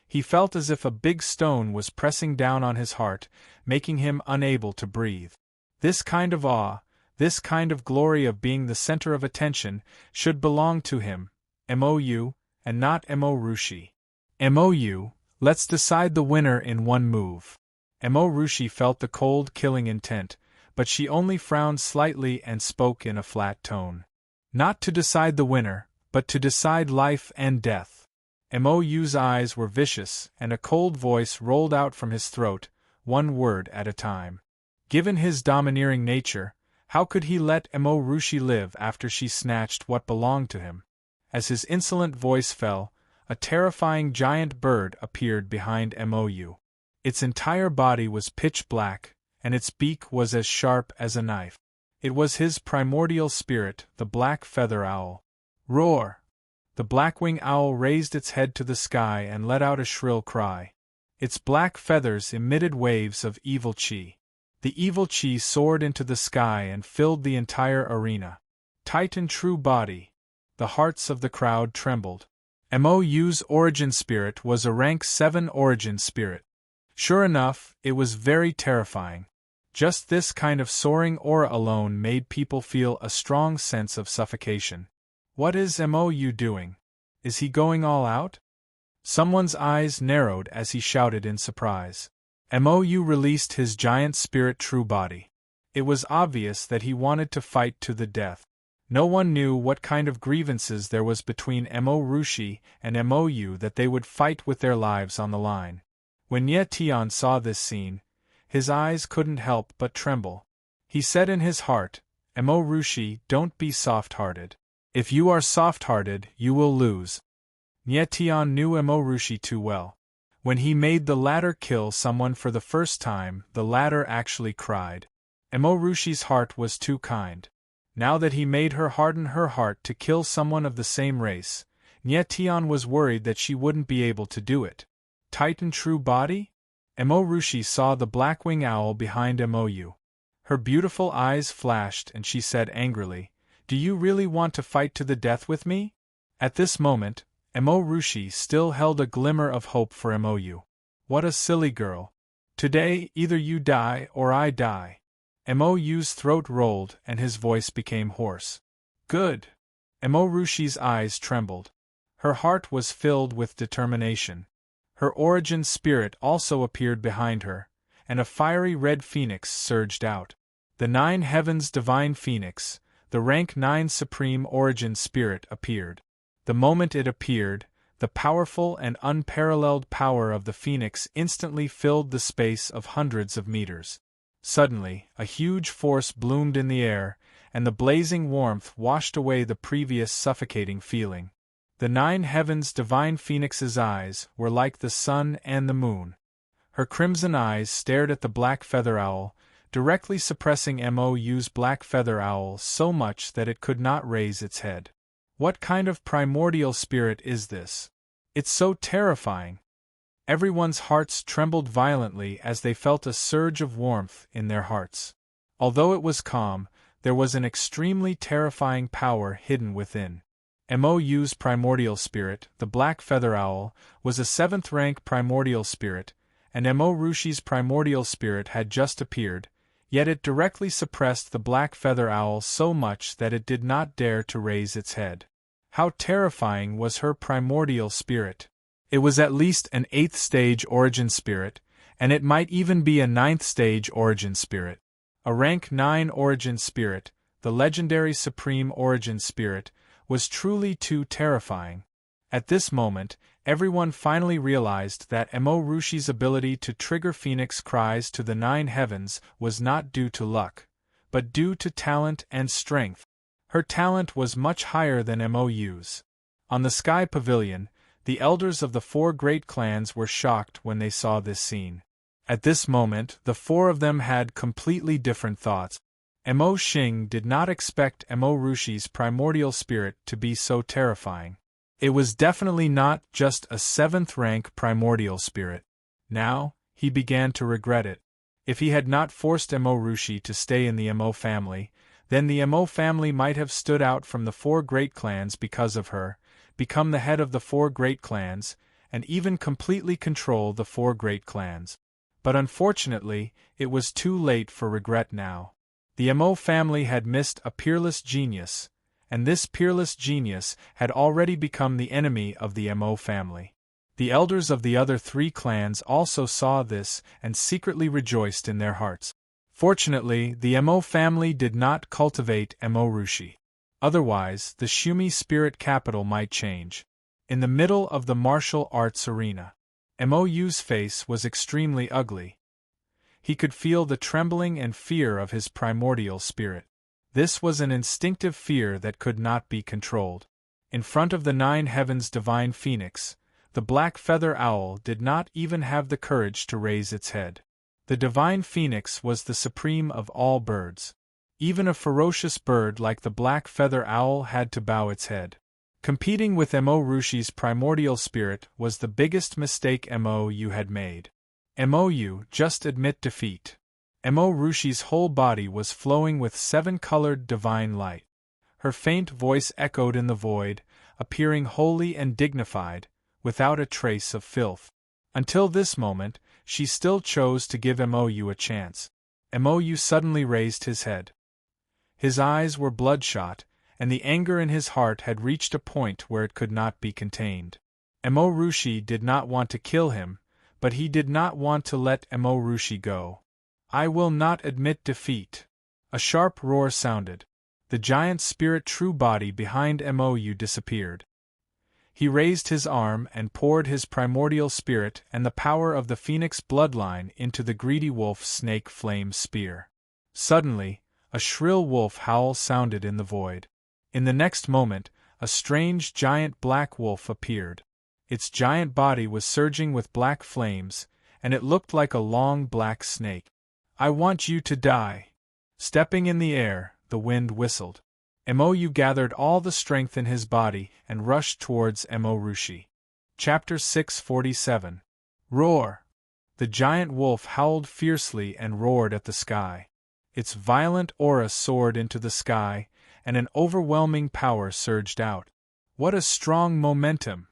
he felt as if a big stone was pressing down on his heart, making him unable to breathe. This kind of awe, this kind of glory of being the center of attention, should belong to him, Mou, and not Mou Rushi. Mou, let's decide the winner in one move. Mou Rushi felt the cold, killing intent, but she only frowned slightly and spoke in a flat tone. Not to decide the winner, but to decide life and death. Mou's eyes were vicious, and a cold voice rolled out from his throat, one word at a time. Given his domineering nature, how could he let Mou Rushi live after she snatched what belonged to him? As his insolent voice fell, a terrifying giant bird appeared behind Mou. Its entire body was pitch black, and its beak was as sharp as a knife. It was his primordial spirit, the black feather owl. Roar! The blackwing owl raised its head to the sky and let out a shrill cry. Its black feathers emitted waves of evil chi. The evil chi soared into the sky and filled the entire arena. Titan true body. The hearts of the crowd trembled. Mou's origin spirit was a rank 7 origin spirit. Sure enough, it was very terrifying. Just this kind of soaring aura alone made people feel a strong sense of suffocation. What is Mou doing? Is he going all out? Someone's eyes narrowed as he shouted in surprise. Mou released his giant spirit true body. It was obvious that he wanted to fight to the death. No one knew what kind of grievances there was between Mou Rushi and Mou that they would fight with their lives on the line. When Ye Tian saw this scene, his eyes couldn't help but tremble. He said in his heart, Mou Rushi, don't be soft-hearted. If you are soft-hearted, you will lose. Ye Tian knew Mou Rushi too well. When he made the latter kill someone for the first time, the latter actually cried. Mou Rushi's heart was too kind. Now that he made her harden her heart to kill someone of the same race, Ye Tian was worried that she wouldn't be able to do it. Titan true body? Mou Rushi saw the blackwing owl behind Mou. Her beautiful eyes flashed and she said angrily, Do you really want to fight to the death with me? At this moment, Mou Rushi still held a glimmer of hope for Mou. What a silly girl. Today, either you die or I die. Mou's throat rolled and his voice became hoarse. Good. Mou Rushi's eyes trembled. Her heart was filled with determination. Her origin spirit also appeared behind her, and a fiery red phoenix surged out. The 9 heavens divine phoenix, the rank 9 supreme origin spirit appeared. The moment it appeared, the powerful and unparalleled power of the phoenix instantly filled the space of hundreds of meters. Suddenly, a huge force bloomed in the air, and the blazing warmth washed away the previous suffocating feeling. The 9 heavens divine phoenix's eyes were like the sun and the moon. Her crimson eyes stared at the black feather owl, directly suppressing MOU's black feather owl so much that it could not raise its head. What kind of primordial spirit is this? It's so terrifying. Everyone's hearts trembled violently as they felt a surge of warmth in their hearts. Although it was calm, there was an extremely terrifying power hidden within. MOU's primordial spirit, the black feather owl, was a 7th rank primordial spirit, and MO-Rushi's primordial spirit had just appeared, yet it directly suppressed the black feather owl so much that it did not dare to raise its head. How terrifying was her primordial spirit! It was at least an 8th stage origin spirit, and it might even be a 9th stage origin spirit. A rank 9 origin spirit, the legendary supreme origin spirit, was truly too terrifying. At this moment, everyone finally realized that MO-Rushi's ability to trigger phoenix cries to the 9 heavens was not due to luck, but due to talent and strength. Her talent was much higher than MOU's. On the Sky Pavilion, the elders of the 4 great clans were shocked when they saw this scene. At this moment, the 4 of them had completely different thoughts. Mo Xing did not expect MO-Rushi's primordial spirit to be so terrifying. It was definitely not just a 7th rank primordial spirit. Now, he began to regret it. If he had not forced MO-Rushi to stay in the Mo family, then the Mo family might have stood out from the 4 great clans because of her, become the head of the 4 great clans, and even completely control the 4 great clans. But unfortunately, it was too late for regret now. The Mo family had missed a peerless genius, and this peerless genius had already become the enemy of the Mo family. The elders of the other 3 clans also saw this and secretly rejoiced in their hearts. Fortunately, the Mo family did not cultivate MO-Rushi. Otherwise, the Shumi spirit capital might change. In the middle of the martial arts arena, MOU's face was extremely ugly. He could feel the trembling and fear of his primordial spirit. This was an instinctive fear that could not be controlled. In front of the 9 heavens divine phoenix, the black feather owl did not even have the courage to raise its head. The divine phoenix was the supreme of all birds. Even a ferocious bird like the black feather owl had to bow its head. Competing with MO-Rushi's primordial spirit was the biggest mistake MOU had made. MOU, just admit defeat. MO-Rushi's whole body was flowing with 7-colored divine light. Her faint voice echoed in the void, appearing holy and dignified, without a trace of filth. Until this moment, she still chose to give MOU a chance. MOU suddenly raised his head. His eyes were bloodshot, and the anger in his heart had reached a point where it could not be contained. MO-Rushi did not want to kill him, but he did not want to let MO-Rushi go. I will not admit defeat. A sharp roar sounded. The giant spirit true body behind MOU disappeared. He raised his arm and poured his primordial spirit and the power of the phoenix bloodline into the greedy wolf snake flame spear. Suddenly, a shrill wolf howl sounded in the void. In the next moment, a strange giant black wolf appeared. Its giant body was surging with black flames, and it looked like a long black snake. I want you to die. Stepping in the air, the wind whistled. MOU gathered all the strength in his body and rushed towards MO-Rushi. Chapter 647. Roar! The giant wolf howled fiercely and roared at the sky. Its violent aura soared into the sky, and an overwhelming power surged out. What a strong momentum!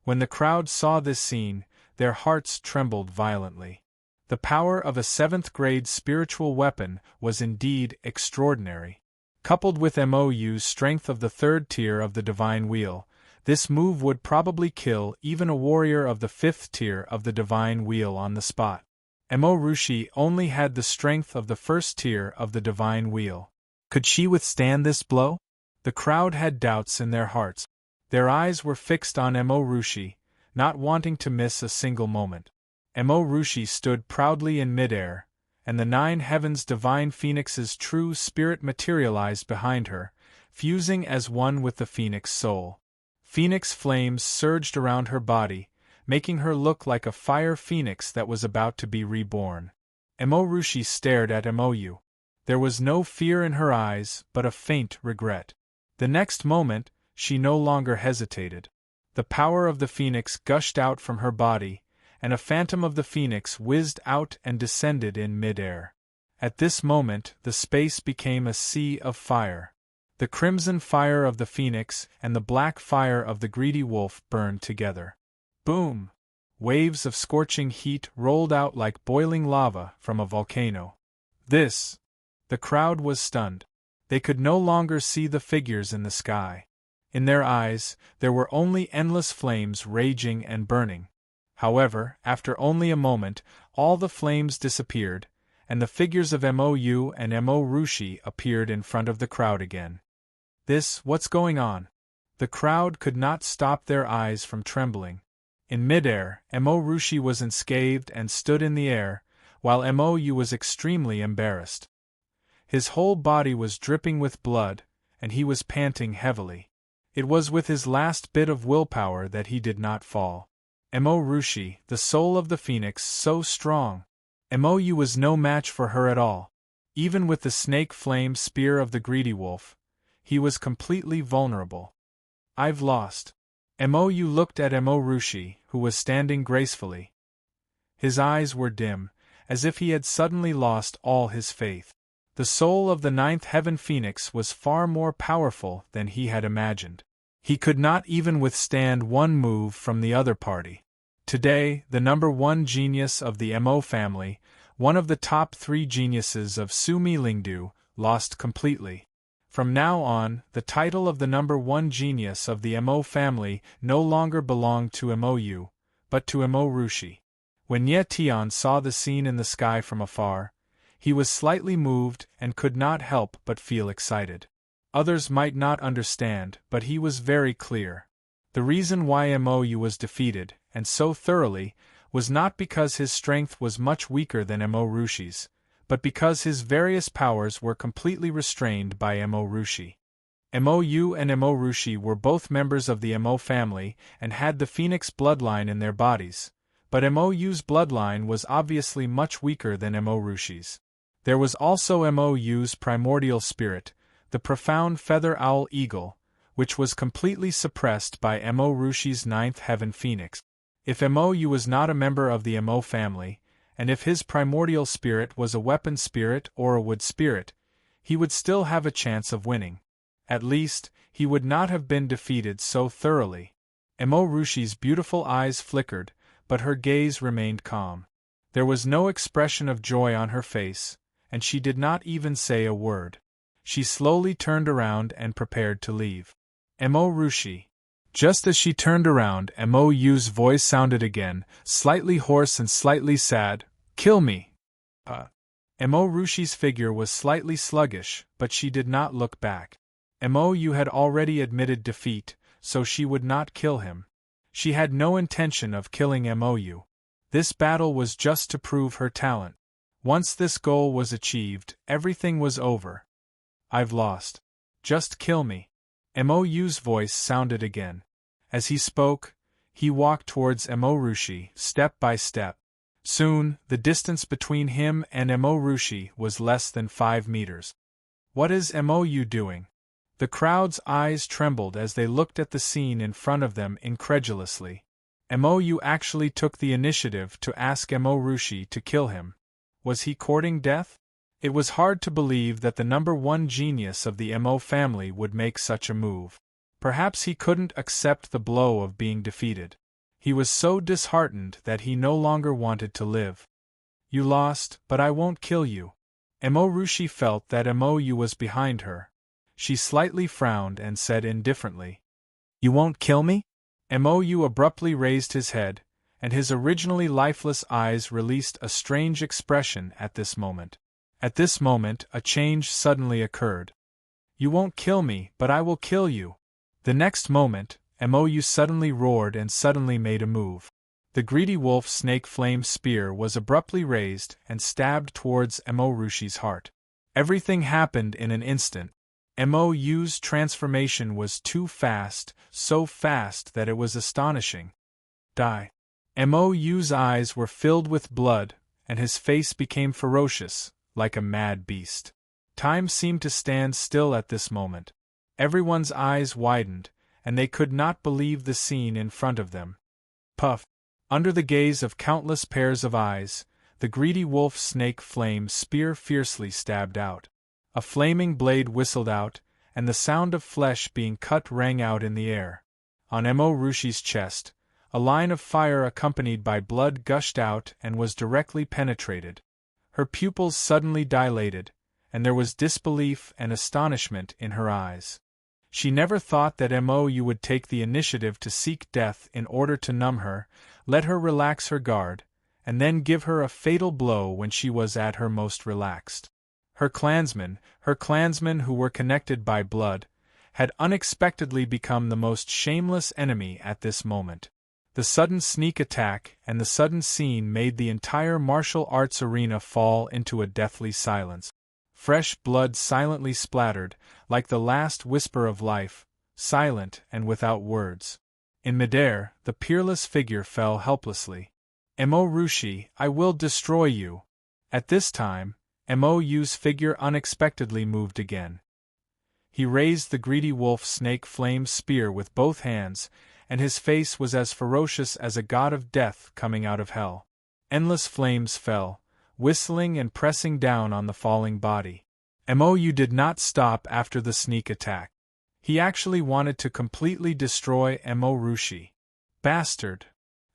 When the crowd saw this scene, their hearts trembled violently. The power of a 7th-grade spiritual weapon was indeed extraordinary. Coupled with MOU's strength of the 3rd tier of the Divine Wheel, This move would probably kill even a warrior of the 5th tier of the Divine Wheel on the spot. Emorushi only had the strength of the 1st tier of the Divine Wheel. Could she withstand this blow? The crowd had doubts in their hearts. Their eyes were fixed on Emorushi, not wanting to miss a single moment. Emorushi stood proudly in midair, and the 9 heavens divine phoenix's true spirit materialized behind her, fusing as one with the phoenix soul. Phoenix flames surged around her body, making her look like a fire phoenix that was about to be reborn. Emorushi stared at Emoyu. There was no fear in her eyes, but a faint regret. The next moment, she no longer hesitated. The power of the phoenix gushed out from her body, and a phantom of the phoenix whizzed out and descended in midair. At this moment, the space became a sea of fire. The crimson fire of the phoenix and the black fire of the greedy wolf burned together. Boom! Waves of scorching heat rolled out like boiling lava from a volcano. The crowd was stunned. They could no longer see the figures in the sky. In their eyes, there were only endless flames raging and burning. However, after only a moment, all the flames disappeared, and the figures of Mou and Emorushi appeared in front of the crowd again. What's going on? The crowd could not stop their eyes from trembling. In midair, Emorushi was unscathed and stood in the air, while Mou was extremely embarrassed. His whole body was dripping with blood, and he was panting heavily. It was with his last bit of willpower that he did not fall. Emorushi, the soul of the phoenix, so strong. Mou was no match for her at all. Even with the snake flame spear of the greedy wolf, he was completely vulnerable. I've lost. Mou looked at Emorushi, who was standing gracefully. His eyes were dim, as if he had suddenly lost all his faith. The soul of the 9th heaven phoenix was far more powerful than he had imagined. He could not even withstand one move from the other party. Today, the number 1 genius of the Mo family, one of the top 3 geniuses of Sumi Lingdu, lost completely. From now on, the title of the number 1 genius of the Mo family no longer belonged to Mou, but to Emorushi. When Ye Tian saw the scene in the sky from afar, he was slightly moved and could not help but feel excited. Others might not understand, but he was very clear. The reason why Mou was defeated, and so thoroughly, was not because his strength was much weaker than Emorushi's, but because his various powers were completely restrained by Emorushi. Mou and Emorushi were both members of the Mo family and had the phoenix bloodline in their bodies, but Mou's bloodline was obviously much weaker than Emorushi's. There was also Mou's primordial spirit, the profound feather owl eagle, which was completely suppressed by Emorushi's 9th heaven phoenix. If Mou was not a member of the Mo family, and if his primordial spirit was a weapon spirit or a wood spirit, he would still have a chance of winning. At least, he would not have been defeated so thoroughly. Emorushi's beautiful eyes flickered, but her gaze remained calm. There was no expression of joy on her face, and she did not even say a word. She slowly turned around and prepared to leave. Emorushi. Just as she turned around, Mou's voice sounded again, slightly hoarse and slightly sad. Kill me! Emorushi's figure was slightly sluggish, but she did not look back. Mou had already admitted defeat, so she would not kill him. She had no intention of killing Mou. This battle was just to prove her talent. Once this goal was achieved, everything was over. I've lost. Just kill me. Mou's voice sounded again. As he spoke, he walked towards Emorushi, step by step. Soon, the distance between him and Emorushi was less than 5 meters. What is Mou doing? The crowd's eyes trembled as they looked at the scene in front of them incredulously. Mou actually took the initiative to ask Emorushi to kill him. Was he courting death? It was hard to believe that the number 1 genius of the Mo family would make such a move. Perhaps he couldn't accept the blow of being defeated. He was so disheartened that he no longer wanted to live. You lost, but I won't kill you. Emorushi felt that Mou was behind her. She slightly frowned and said indifferently, You won't kill me? Mou abruptly raised his head, and his originally lifeless eyes released a strange expression at this moment. At this moment, a change suddenly occurred. You won't kill me, but I will kill you. The next moment, Mou suddenly roared and suddenly made a move. The greedy wolf snake flame spear was abruptly raised and stabbed towards Mou's heart. Everything happened in an instant. Mou's transformation was too fast, so fast that it was astonishing. Die. Mou's eyes were filled with blood, and his face became ferocious, like a mad beast. Time seemed to stand still at this moment. Everyone's eyes widened, and they could not believe the scene in front of them. Puff! Under the gaze of countless pairs of eyes, the greedy wolf snake flame spear fiercely stabbed out. A flaming blade whistled out, and the sound of flesh being cut rang out in the air. On Mou's chest, a line of fire accompanied by blood gushed out and was directly penetrated. Her pupils suddenly dilated, and there was disbelief and astonishment in her eyes. She never thought that Mou would take the initiative to seek death in order to numb her, let her relax her guard, and then give her a fatal blow when she was at her most relaxed. Her clansmen who were connected by blood, had unexpectedly become the most shameless enemy at this moment. The sudden sneak attack and the sudden scene made the entire martial arts arena fall into a deathly silence. Fresh blood silently splattered, like the last whisper of life, silent and without words. In midair, the peerless figure fell helplessly. Mourushi, I will destroy you. At this time, Mou's figure unexpectedly moved again. He raised the greedy wolf snake flame spear with both hands, and his face was as ferocious as a god of death coming out of hell. Endless flames fell, whistling and pressing down on the falling body. Mou did not stop after the sneak attack. He actually wanted to completely destroy Mourushi. Bastard!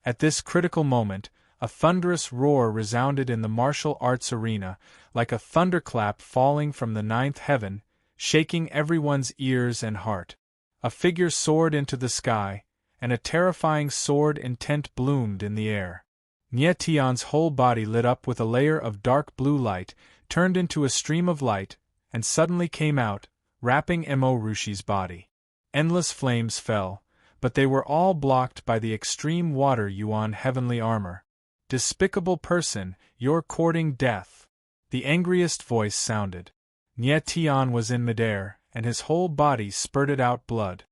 At this critical moment, a thunderous roar resounded in the martial arts arena, like a thunderclap falling from the ninth heaven, shaking everyone's ears and heart. A figure soared into the sky, and a terrifying sword intent bloomed in the air. Nie Tian's whole body lit up with a layer of dark blue light, turned into a stream of light, and suddenly came out, wrapping Mouruchi's body. Endless flames fell, but they were all blocked by the extreme water yuan heavenly armor. Despicable person, you're courting death. The angriest voice sounded. Nie Tian was in midair, and his whole body spurted out blood.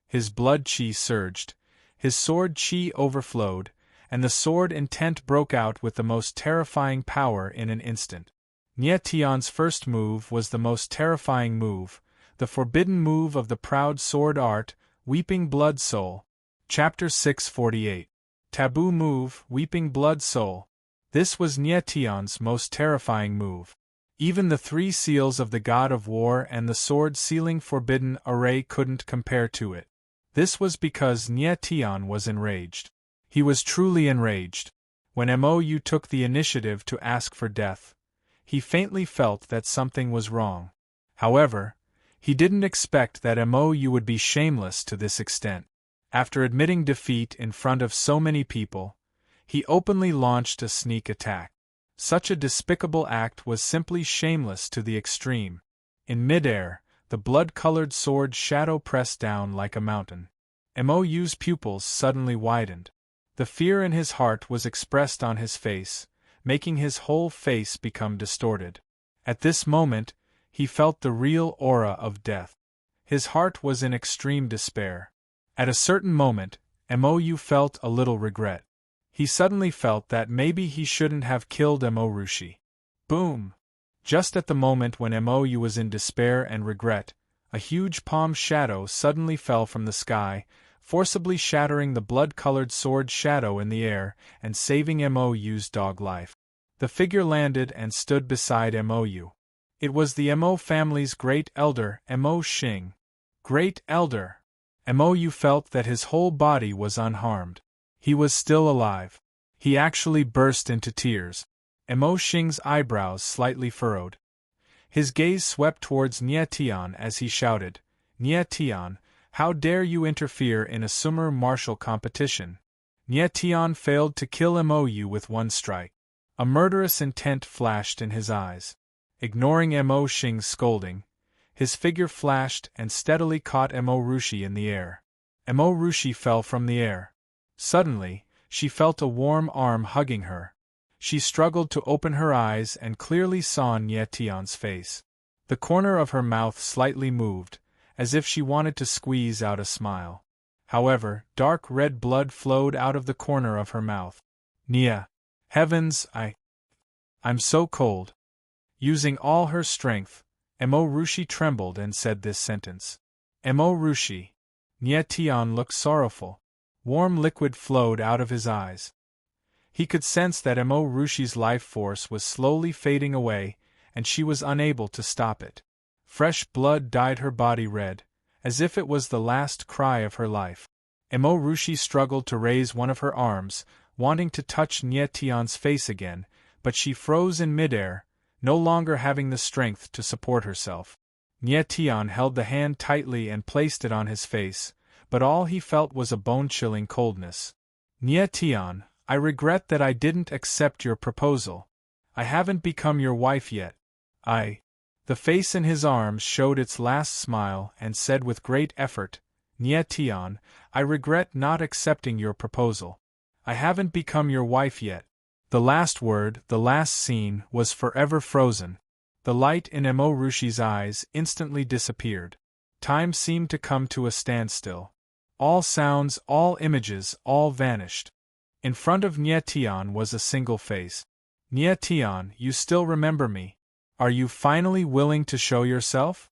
His blood qi surged, his sword qi overflowed, and the sword intent broke out with the most terrifying power in an instant. Nie Tian's first move was the most terrifying move, the forbidden move of the proud sword art, Weeping Blood Soul. Chapter 648. Taboo move, Weeping Blood Soul. This was Nie Tian's most terrifying move. Even the three seals of the god of war and the sword sealing forbidden array couldn't compare to it. This was because Nie Tian was enraged. He was truly enraged. When Mou took the initiative to ask for death, he faintly felt that something was wrong. However, he didn't expect that Mou would be shameless to this extent. After admitting defeat in front of so many people, he openly launched a sneak attack. Such a despicable act was simply shameless to the extreme. In midair, the blood-colored sword shadow pressed down like a mountain. Mou's pupils suddenly widened. The fear in his heart was expressed on his face, making his whole face become distorted. At this moment, he felt the real aura of death. His heart was in extreme despair. At a certain moment, Mou felt a little regret. He suddenly felt that maybe he shouldn't have killed Mourushi. Boom! Just at the moment when Mou was in despair and regret, a huge palm shadow suddenly fell from the sky, forcibly shattering the blood-colored sword shadow in the air and saving Mou's dog life. The figure landed and stood beside Mou. It was the Mou family's great elder, Mou Xing. Great elder! Mou felt that his whole body was unharmed. He was still alive. He actually burst into tears. Mou Xing's eyebrows slightly furrowed. His gaze swept towards Nie Tian as he shouted, Nie Tian, How dare you interfere in a sumo martial competition? Nye Tian failed to kill Mou with one strike. A murderous intent flashed in his eyes. Ignoring Mo Xing's scolding, his figure flashed and steadily caught Mo Rushi in the air. Mo Rushi fell from the air. Suddenly, she felt a warm arm hugging her. She struggled to open her eyes and clearly saw Nye Tian's face. The corner of her mouth slightly moved, as if she wanted to squeeze out a smile. However, dark red blood flowed out of the corner of her mouth. Nia! Heavens, I'm so cold. Using all her strength, Mo Rushi trembled and said this sentence. Mo Rushi. Nye Tian looked sorrowful. Warm liquid flowed out of his eyes. He could sense that Mo Rushi's life force was slowly fading away, and she was unable to stop it. Fresh blood dyed her body red, as if it was the last cry of her life. Mo Rushi struggled to raise one of her arms, wanting to touch Nye Tian's face again, but she froze in midair, no longer having the strength to support herself. Nye Tian held the hand tightly and placed it on his face, but all he felt was a bone-chilling coldness. Nye Tian, I regret that I didn't accept your proposal. I haven't become your wife yet. The face in his arms showed its last smile and said with great effort, Nye Tian, I regret not accepting your proposal. I haven't become your wife yet. The last word, the last scene, was forever frozen. The light in Mo Rushi's eyes instantly disappeared. Time seemed to come to a standstill. All sounds, all images, all vanished. In front of Nye Tian was a single face. Nye Tian, you still remember me? Are you finally willing to show yourself?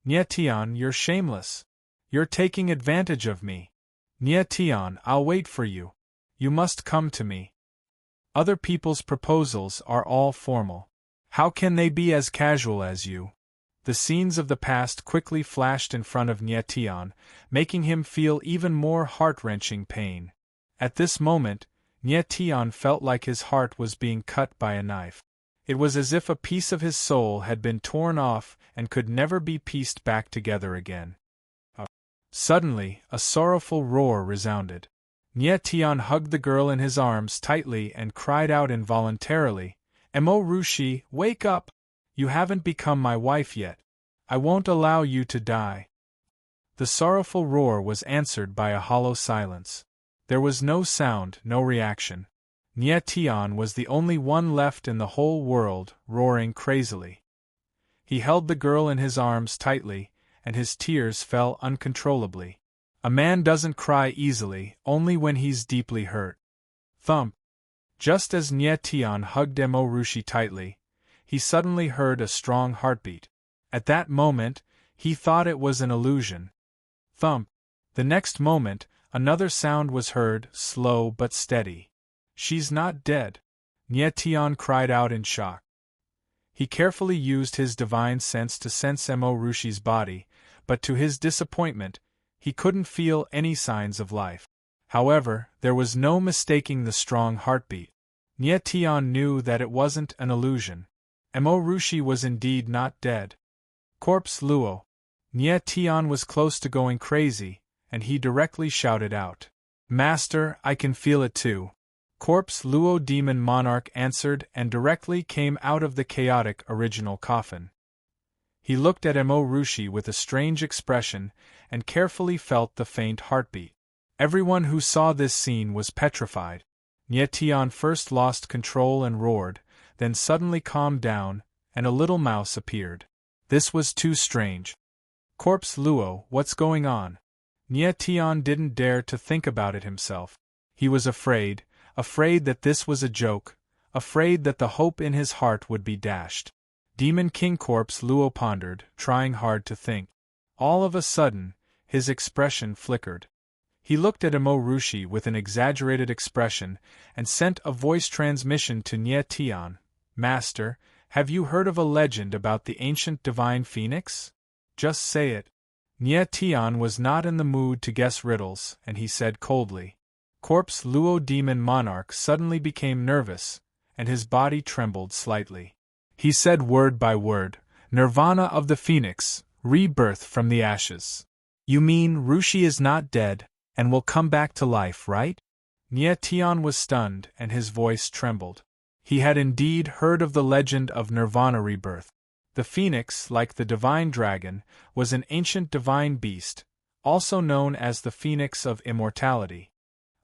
Nye Tian, you're shameless. You're taking advantage of me. Nye Tian, I'll wait for you. You must come to me. Other people's proposals are all formal. How can they be as casual as you? The scenes of the past quickly flashed in front of Nye Tian, making him feel even more heart-wrenching pain. At this moment, Nye Tian felt like his heart was being cut by a knife. It was as if a piece of his soul had been torn off and could never be pieced back together again. Suddenly, a sorrowful roar resounded. Nye Tian hugged the girl in his arms tightly and cried out involuntarily, Mo Rushi, wake up! You haven't become my wife yet. I won't allow you to die. The sorrowful roar was answered by a hollow silence. There was no sound, no reaction. Nye Tian was the only one left in the whole world, roaring crazily. He held the girl in his arms tightly, and his tears fell uncontrollably. A man doesn't cry easily, only when he's deeply hurt. Thump! Just as Nye Tian hugged Mo Rushi tightly, he suddenly heard a strong heartbeat. At that moment, he thought it was an illusion. Thump! The next moment, another sound was heard, slow but steady. She's not dead. Nye Tian cried out in shock. He carefully used his divine sense to sense Mo Rushi's body, but to his disappointment, he couldn't feel any signs of life. However, there was no mistaking the strong heartbeat. Nye Tian knew that it wasn't an illusion. Mo Rushi was indeed not dead. Corpse Luo. Nye Tian was close to going crazy, and he directly shouted out, Master, I can feel it too. Corpse Luo Demon Monarch answered and directly came out of the chaotic original coffin. He looked at Mo Rushi with a strange expression and carefully felt the faint heartbeat. Everyone who saw this scene was petrified. Nye Tian first lost control and roared, then suddenly calmed down, and a little mouse appeared. This was too strange. Corpse Luo, what's going on? Nye Tian didn't dare to think about it himself. He was afraid that this was a joke, afraid that the hope in his heart would be dashed. Demon King Corpse Luo pondered, trying hard to think. All of a sudden, his expression flickered. He looked at Mo Rushi with an exaggerated expression and sent a voice transmission to Nye Tian. Master, have you heard of a legend about the ancient divine phoenix? Just say it. Nye Tian was not in the mood to guess riddles, and he said coldly. Corpse Luo Demon Monarch suddenly became nervous, and his body trembled slightly. He said word by word, Nirvana of the Phoenix, rebirth from the ashes. You mean Rushi is not dead, and will come back to life, right? Nye Tian was stunned, and his voice trembled. He had indeed heard of the legend of Nirvana rebirth. The phoenix, like the divine dragon, was an ancient divine beast, also known as the phoenix of immortality.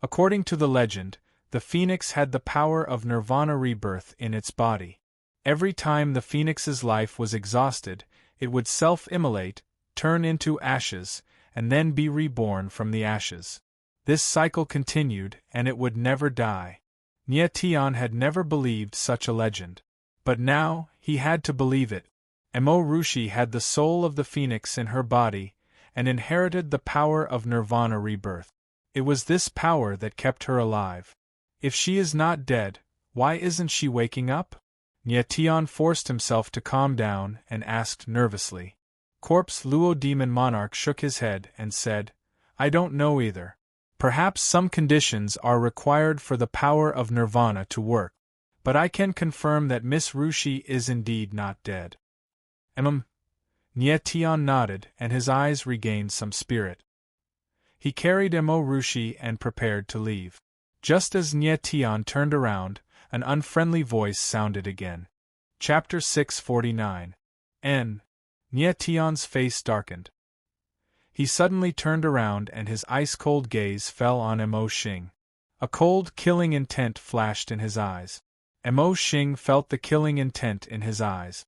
According to the legend, the phoenix had the power of Nirvana rebirth in its body. Every time the phoenix's life was exhausted, it would self-immolate, turn into ashes, and then be reborn from the ashes. This cycle continued, and it would never die. Nye Tian had never believed such a legend. But now, he had to believe it. Emo Rushi had the soul of the phoenix in her body, and inherited the power of Nirvana rebirth. It was this power that kept her alive. If she is not dead, why isn't she waking up? Nye Tian forced himself to calm down and asked nervously. Corpse Luo Demon Monarch shook his head and said, I don't know either. Perhaps some conditions are required for the power of Nirvana to work, but I can confirm that Miss Rushi is indeed not dead. Nye Tian nodded, and his eyes regained some spirit. He carried Emo Rushi and prepared to leave. Just as Nye Tian turned around, an unfriendly voice sounded again. Chapter 649. Nye Tian's face darkened. He suddenly turned around and his ice-cold gaze fell on Emo Xing. A cold, killing intent flashed in his eyes. Emo Xing felt the killing intent in his eyes.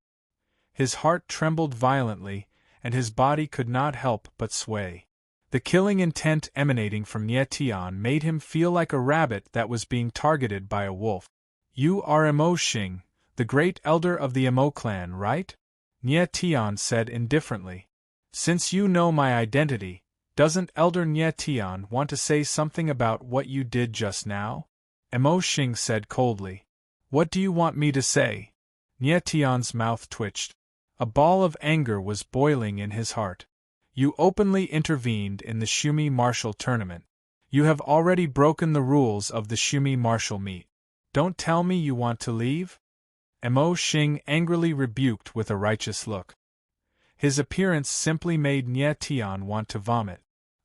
His heart trembled violently, and his body could not help but sway. The killing intent emanating from Nye Tian made him feel like a rabbit that was being targeted by a wolf. You are Emo Xing, the great elder of the Emo clan, right? Nye Tian said indifferently. Since you know my identity, doesn't Elder Nye Tian want to say something about what you did just now? Emo Xing said coldly. What do you want me to say? Nye Tian's mouth twitched. A ball of anger was boiling in his heart. You openly intervened in the Shumi martial tournament. You have already broken the rules of the Shumi martial meet. Don't tell me you want to leave? Emo Xing angrily rebuked with a righteous look. His appearance simply made Nye Tian want to vomit.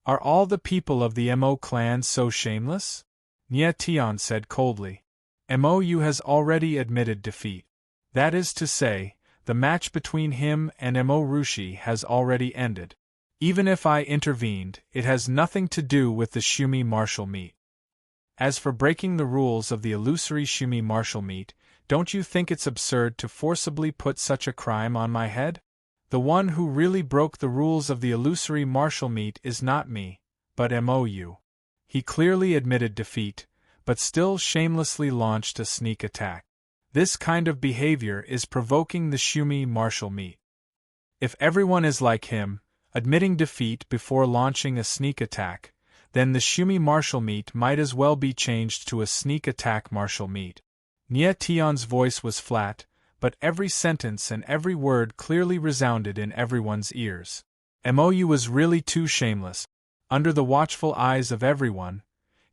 Are all the people of the Emo clan so shameless? Nye Tian said coldly. Emo has already admitted defeat. That is to say, the match between him and Emo Rushi has already ended. Even if I intervened, it has nothing to do with the Shumi martial meet. As for breaking the rules of the illusory Shumi martial meet, don't you think it's absurd to forcibly put such a crime on my head? The one who really broke the rules of the illusory martial meet is not me, but Mou. He clearly admitted defeat, but still shamelessly launched a sneak attack. This kind of behavior is provoking the Shumi martial meet. If everyone is like him, admitting defeat before launching a sneak attack, then the Shumi martial meet might as well be changed to a sneak attack martial meet. Nye Tian's voice was flat, but every sentence and every word clearly resounded in everyone's ears. Mou was really too shameless. Under the watchful eyes of everyone,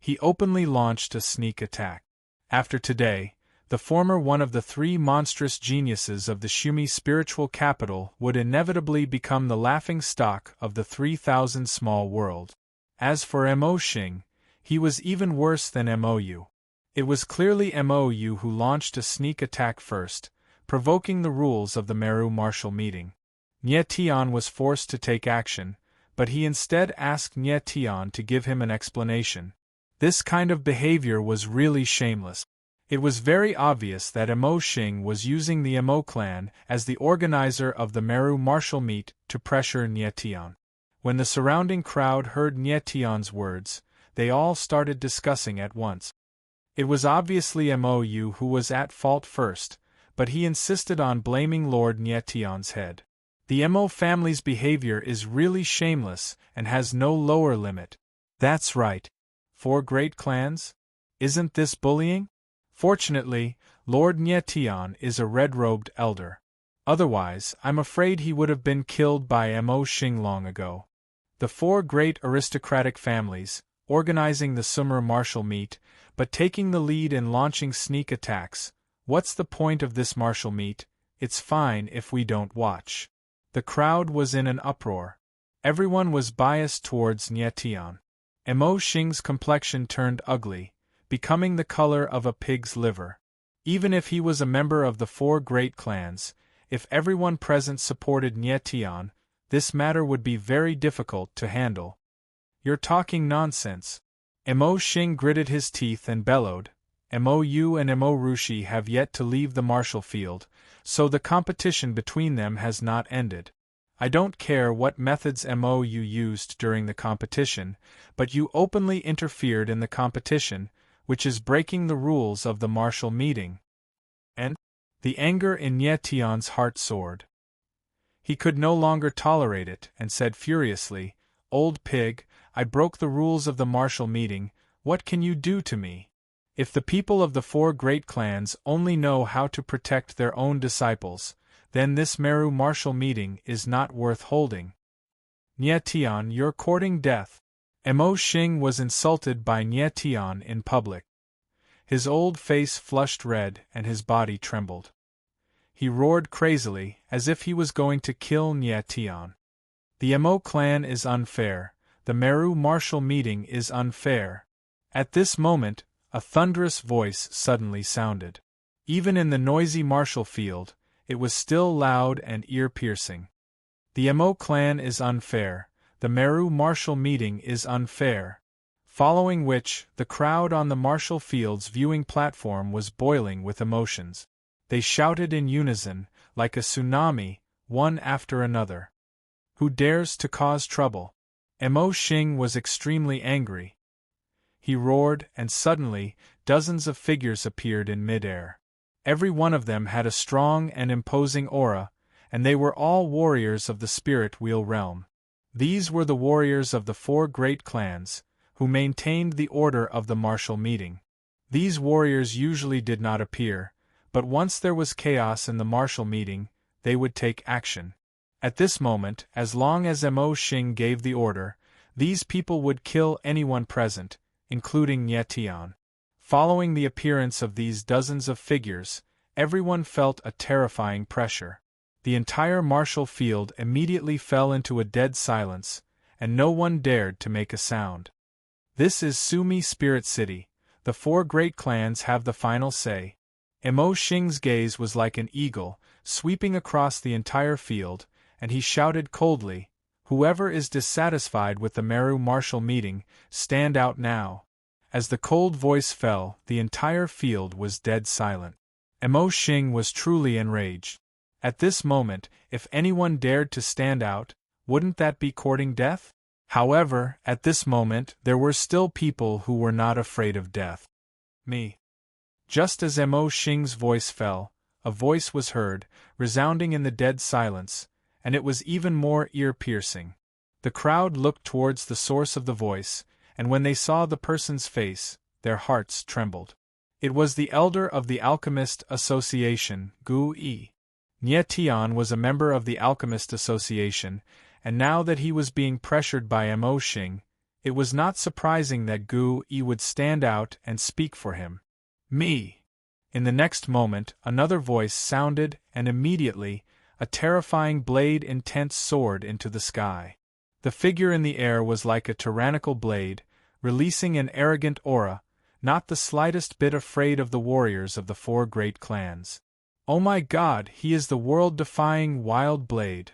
he openly launched a sneak attack. After today, the former one of the three monstrous geniuses of the Shumi spiritual capital would inevitably become the laughingstock of the 3,000 small world. As for Emo Xing, he was even worse than Mou. It was clearly Mou who launched a sneak attack first, provoking the rules of the Meru martial meeting. Nye Tian was forced to take action, but he instead asked Nye Tian to give him an explanation. This kind of behavior was really shameless. It was very obvious that Emo Xing was using the Emo clan as the organizer of the Meru martial meet to pressure Nye Tian. When the surrounding crowd heard Nye Tian's words, they all started discussing at once. It was obviously Mou who was at fault first, but he insisted on blaming Lord Nye Tian's head. The Emo family's behavior is really shameless and has no lower limit. That's right. 4 great clans? Isn't this bullying? Fortunately, Lord Nye Tian is a red-robed elder. Otherwise, I'm afraid he would have been killed by Emo Xing long ago. The 4 great aristocratic families, organizing the Summer martial meet, but taking the lead in launching sneak attacks. What's the point of this martial meet? It's fine if we don't watch. The crowd was in an uproar. Everyone was biased towards Nye Tian. Mo Xing's complexion turned ugly, becoming the color of a pig's liver. Even if he was a member of the four great clans, if everyone present supported Nye Tian, this matter would be very difficult to handle. You're talking nonsense. Mo Xing gritted his teeth and bellowed. Mo Yu and Mo Rushi have yet to leave the martial field, so the competition between them has not ended. I don't care what methods Mo Yu used during the competition, but you openly interfered in the competition, which is breaking the rules of the martial meeting. And the anger in Nye Tian's heart soared. He could no longer tolerate it and said furiously, "Old pig, I broke the rules of the martial meeting, what can you do to me? If the people of the four great clans only know how to protect their own disciples, then this Meru martial meeting is not worth holding. Nye Tian, you're courting death." Mo Xing was insulted by Nye Tian in public. His old face flushed red and his body trembled. He roared crazily, as if he was going to kill Nye Tian. The Mo clan is unfair, the Meru martial meeting is unfair. At this moment, a thunderous voice suddenly sounded. Even in the noisy martial field, it was still loud and ear-piercing. The Mo clan is unfair, the Meru martial meeting is unfair. Following which, the crowd on the martial field's viewing platform was boiling with emotions. They shouted in unison, like a tsunami, one after another. Who dares to cause trouble? Mo Xing was extremely angry. He roared, and suddenly, dozens of figures appeared in midair. Every one of them had a strong and imposing aura, and they were all warriors of the spirit wheel realm. These were the warriors of the four great clans, who maintained the order of the martial meeting. These warriors usually did not appear, but once there was chaos in the martial meeting, they would take action. At this moment, as long as Mo Xing gave the order, these people would kill anyone present, including Nye Tian. Following the appearance of these dozens of figures, everyone felt a terrifying pressure. The entire martial field immediately fell into a dead silence, and no one dared to make a sound. This is Sumi Spirit City. The four great clans have the final say. Mo Xing's gaze was like an eagle, sweeping across the entire field, and he shouted coldly, "Whoever is dissatisfied with the Meru martial meeting, stand out now." As the cold voice fell, the entire field was dead silent. Mo Xing was truly enraged. At this moment, if anyone dared to stand out, wouldn't that be courting death? However, at this moment, there were still people who were not afraid of death. Me. Just as Mo Xing's voice fell, a voice was heard, resounding in the dead silence, and it was even more ear-piercing. The crowd looked towards the source of the voice, and when they saw the person's face, their hearts trembled. It was the elder of the Alchemist Association, Gu Yi. Nye Tian was a member of the Alchemist Association, and now that he was being pressured by Mo Xing, it was not surprising that Gu Yi would stand out and speak for him. Me! In the next moment, another voice sounded, and immediately, a terrifying blade intent soared into the sky. The figure in the air was like a tyrannical blade, releasing an arrogant aura, not the slightest bit afraid of the warriors of the four great clans. "Oh my God, he is the world-defying wild blade!"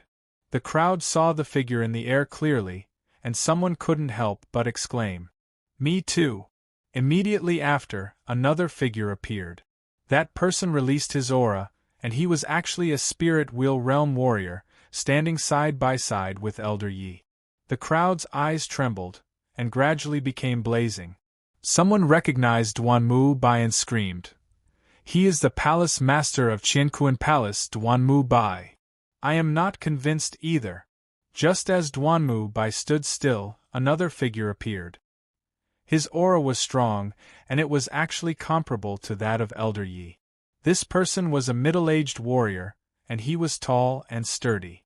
The crowd saw the figure in the air clearly, and someone couldn't help but exclaim, "Me too!" Immediately after, another figure appeared. That person released his aura, and he was actually a spirit wheel realm warrior, standing side by side with Elder Yi. The crowd's eyes trembled, and gradually became blazing. Someone recognized Duanmu Bai and screamed, "He is the palace master of Qianquan Palace, Duanmu Bai." I am not convinced either. Just as Duanmu Bai stood still, another figure appeared. His aura was strong, and it was actually comparable to that of Elder Yi. This person was a middle-aged warrior, and he was tall and sturdy.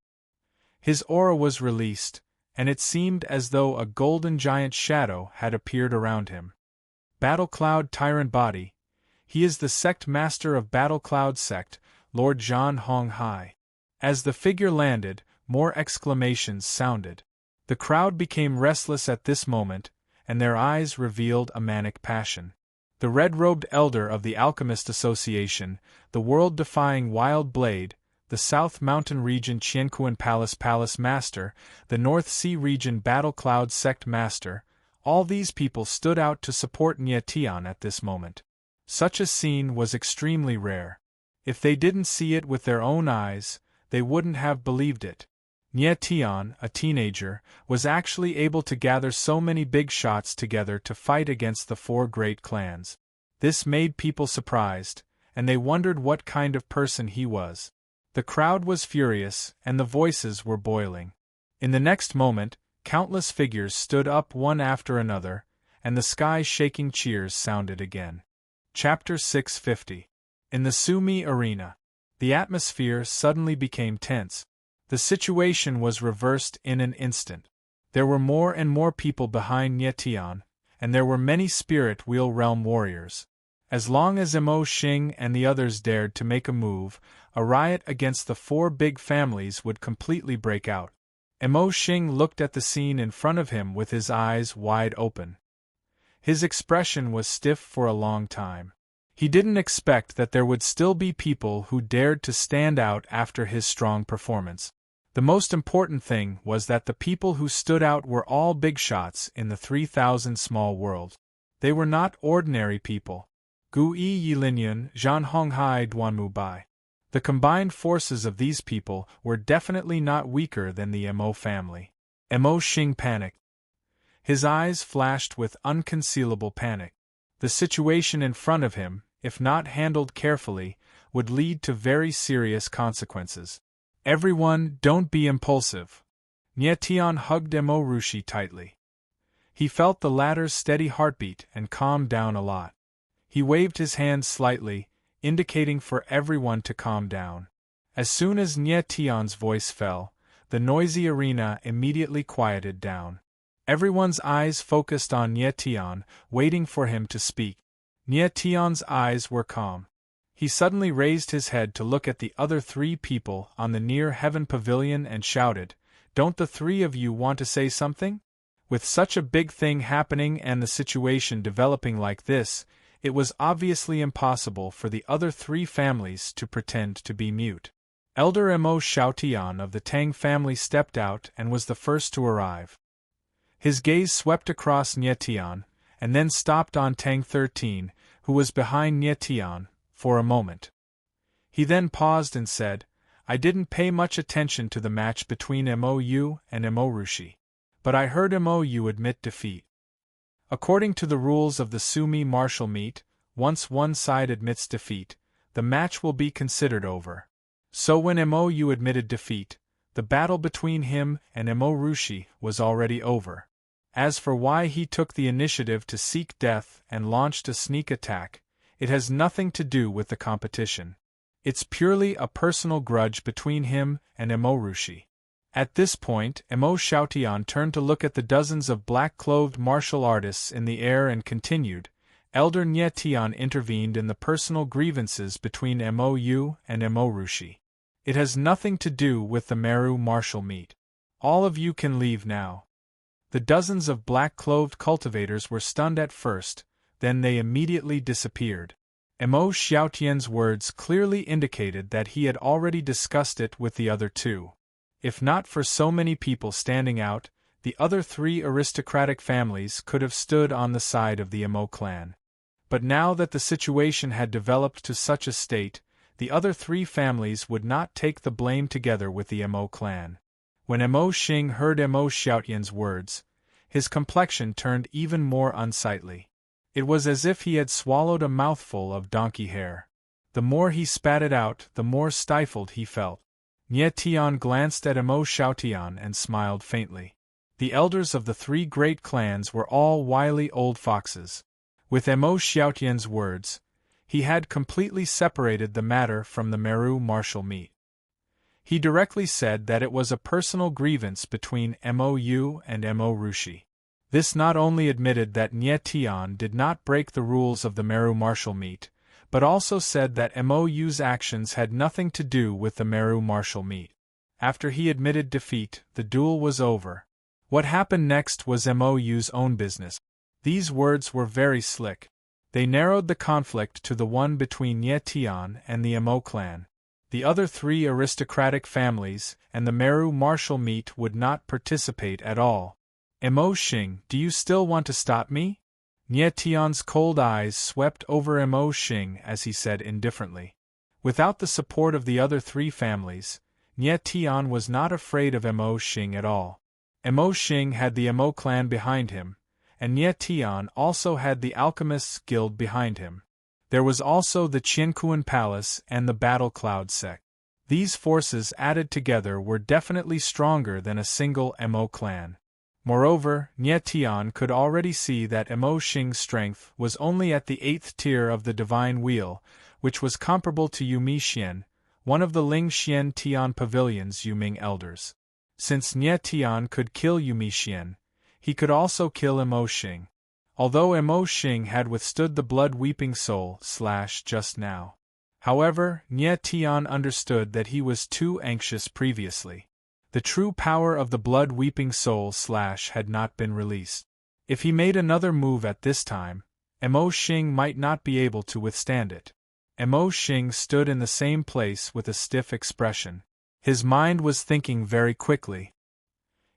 His aura was released, and it seemed as though a golden giant shadow had appeared around him. Battle Cloud Tyrant Body. He is the sect master of Battle Cloud Sect, Lord Zhan Hong Hai. As the figure landed, more exclamations sounded. The crowd became restless at this moment, and their eyes revealed a manic passion. The red-robed elder of the Alchemist Association, the world-defying Wild Blade, the South Mountain Region Qianquan Palace Master, the North Sea Region Battle Cloud Sect Master, all these people stood out to support Nie Tian at this moment. Such a scene was extremely rare. If they didn't see it with their own eyes, they wouldn't have believed it. Nie Tian, a teenager, was actually able to gather so many big shots together to fight against the 4 great clans. This made people surprised, and they wondered what kind of person he was. The crowd was furious, and the voices were boiling. In the next moment, countless figures stood up one after another, and the sky-shaking cheers sounded again. Chapter 650. In the Sumi Arena. The atmosphere suddenly became tense. The situation was reversed in an instant. There were more and more people behind Nie Tian, and there were many Spirit Wheel Realm warriors. As long as Mo Xing and the others dared to make a move, a riot against the 4 big families would completely break out. Mo Xing looked at the scene in front of him with his eyes wide open. His expression was stiff for a long time. He didn't expect that there would still be people who dared to stand out after his strong performance. The most important thing was that the people who stood out were all big shots in the 3,000 small world. They were not ordinary people. Gu Yi Yilinyun, Zhan Honghai Duanmu Bai. The combined forces of these people were definitely not weaker than the Mo family. Mo Xing panicked. His eyes flashed with unconcealable panic. The situation in front of him, if not handled carefully, would lead to very serious consequences. Everyone, don't be impulsive. Nie Tian hugged Mo Rushi tightly. He felt the latter's steady heartbeat and calmed down a lot. He waved his hand slightly, indicating for everyone to calm down. As soon as Nie Tian's voice fell, the noisy arena immediately quieted down. Everyone's eyes focused on Nie Tian, waiting for him to speak. Nie Tian's eyes were calm. He suddenly raised his head to look at the other 3 people on the near heaven pavilion and shouted, "Don't the 3 of you want to say something?" With such a big thing happening and the situation developing like this, it was obviously impossible for the other 3 families to pretend to be mute. Elder Mo Xiaotian of the Tang family stepped out and was the first to arrive. His gaze swept across Nie Tian, and then stopped on Tang 13, who was behind Nie Tian, for a moment. He then paused and said, "I didn't pay much attention to the match between Mo Yu and Mo Rushi. But I heard Mo Yu admit defeat. According to the rules of the Sumi martial meet, once one side admits defeat, the match will be considered over. So when Mo Yu admitted defeat, the battle between him and Mo Rushi was already over. As for why he took the initiative to seek death and launched a sneak attack, it has nothing to do with the competition. It's purely a personal grudge between him and Mo Rushi." At this point, Mo Xiaotian turned to look at the dozens of black-clothed martial artists in the air and continued, "Elder Nie Tian intervened in the personal grievances between Mo Yu and Mo Rushi. It has nothing to do with the Meru martial meet. All of you can leave now." The dozens of black-clothed cultivators were stunned at first, then they immediately disappeared. Mo Xiaotian's words clearly indicated that he had already discussed it with the other 2. If not for so many people standing out, the other 3 aristocratic families could have stood on the side of the Mo clan. But now that the situation had developed to such a state, the other 3 families would not take the blame together with the Mo clan. When Mo Xing heard Mo Xiaotian's words, his complexion turned even more unsightly. It was as if he had swallowed a mouthful of donkey hair. The more he spat it out, the more stifled he felt. Nie Tian glanced at Mo Xiaotian and smiled faintly. The elders of the 3 great clans were all wily old foxes. With Mo Xiaotian's words, he had completely separated the matter from the Meru martial meet. He directly said that it was a personal grievance between Mo Yu and Mo Rushi. This not only admitted that Nie Tian did not break the rules of the Meru martial meet, but also said that Mo Yu's actions had nothing to do with the Meru martial meet. After he admitted defeat, the duel was over. What happened next was Mo's own business. These words were very slick. They narrowed the conflict to the one between Nie Tian and the Mo clan. The other three aristocratic families and the Meru martial meet would not participate at all. Mo Xing, do you still want to stop me? Nie Tian's cold eyes swept over Mo Xing as he said indifferently. Without the support of the other three families, Nie Tian was not afraid of Mo Xing at all. Mo Xing had the Mo clan behind him, and Nie Tian also had the Alchemists' Guild behind him. There was also the Qianquan Palace and the Battle Cloud sect. These forces added together were definitely stronger than a single Mo clan. Moreover, Nie Tian could already see that Mo Xing's strength was only at the 8th tier of the Divine Wheel, which was comparable to Yu Mixian, one of the Ling Xian Tian Pavilion's Yuming elders. Since Nie Tian could kill Yu Mixian, he could also kill Mo Xing. Although Mo Xing had withstood the blood-weeping soul / just now. However, Nie Tian understood that he was too anxious previously. The true power of the blood-weeping soul / had not been released. If he made another move at this time, Mo Xing might not be able to withstand it. Mo Xing stood in the same place with a stiff expression. His mind was thinking very quickly.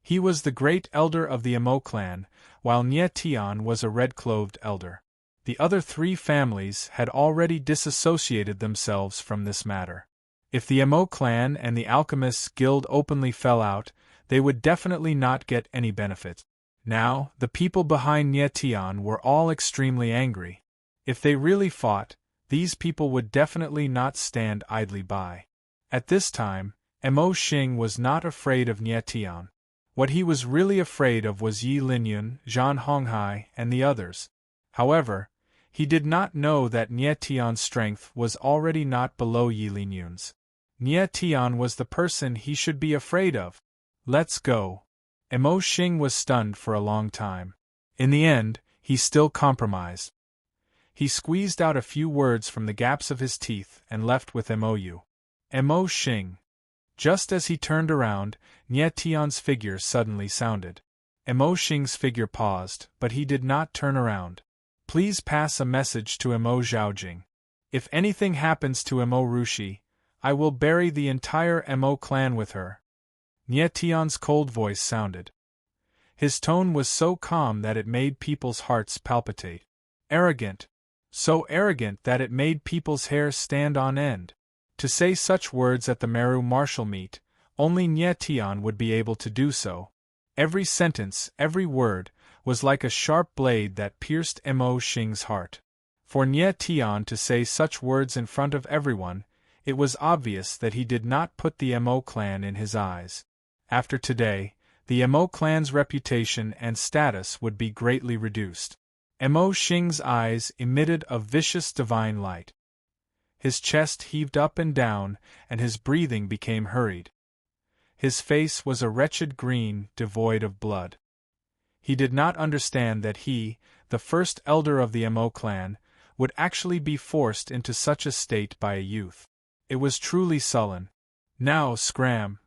He was the great elder of the Mo clan, while Nie Tian was a red-clothed elder. The other three families had already disassociated themselves from this matter. If the Mo clan and the Alchemists' Guild openly fell out, they would definitely not get any benefit. Now, the people behind Nie Tian were all extremely angry. If they really fought, these people would definitely not stand idly by. At this time, Mo Xing was not afraid of Nie Tian. What he was really afraid of was Yi Linyun, Zhan Honghai, and the others. However, he did not know that Nie Tian's strength was already not below Yi Linyun's. Nie Tian was the person he should be afraid of. Let's go. Mo Xing was stunned for a long time. In the end, he still compromised. He squeezed out a few words from the gaps of his teeth and left with Mo Xing. Just as he turned around, Nie Tian's figure suddenly sounded. Mo Xing's figure paused, but he did not turn around. Please pass a message to Mo Zhaojing. If anything happens to Mo Rushi, I will bury the entire Mo clan with her. Nie Tian's cold voice sounded. His tone was so calm that it made people's hearts palpitate. Arrogant. So arrogant that it made people's hair stand on end. To say such words at the Meru martial meet, only Nie Tian would be able to do so. Every sentence, every word, was like a sharp blade that pierced Mo Xing's heart. For Nie Tian to say such words in front of everyone, it was obvious that he did not put the Mo clan in his eyes. After today, the Mo clan's reputation and status would be greatly reduced. Mo Xing's eyes emitted a vicious divine light. His chest heaved up and down, and his breathing became hurried. His face was a wretched green, devoid of blood. He did not understand that he, the first elder of the Mo clan, would actually be forced into such a state by a youth. It was truly sullen. Now scram!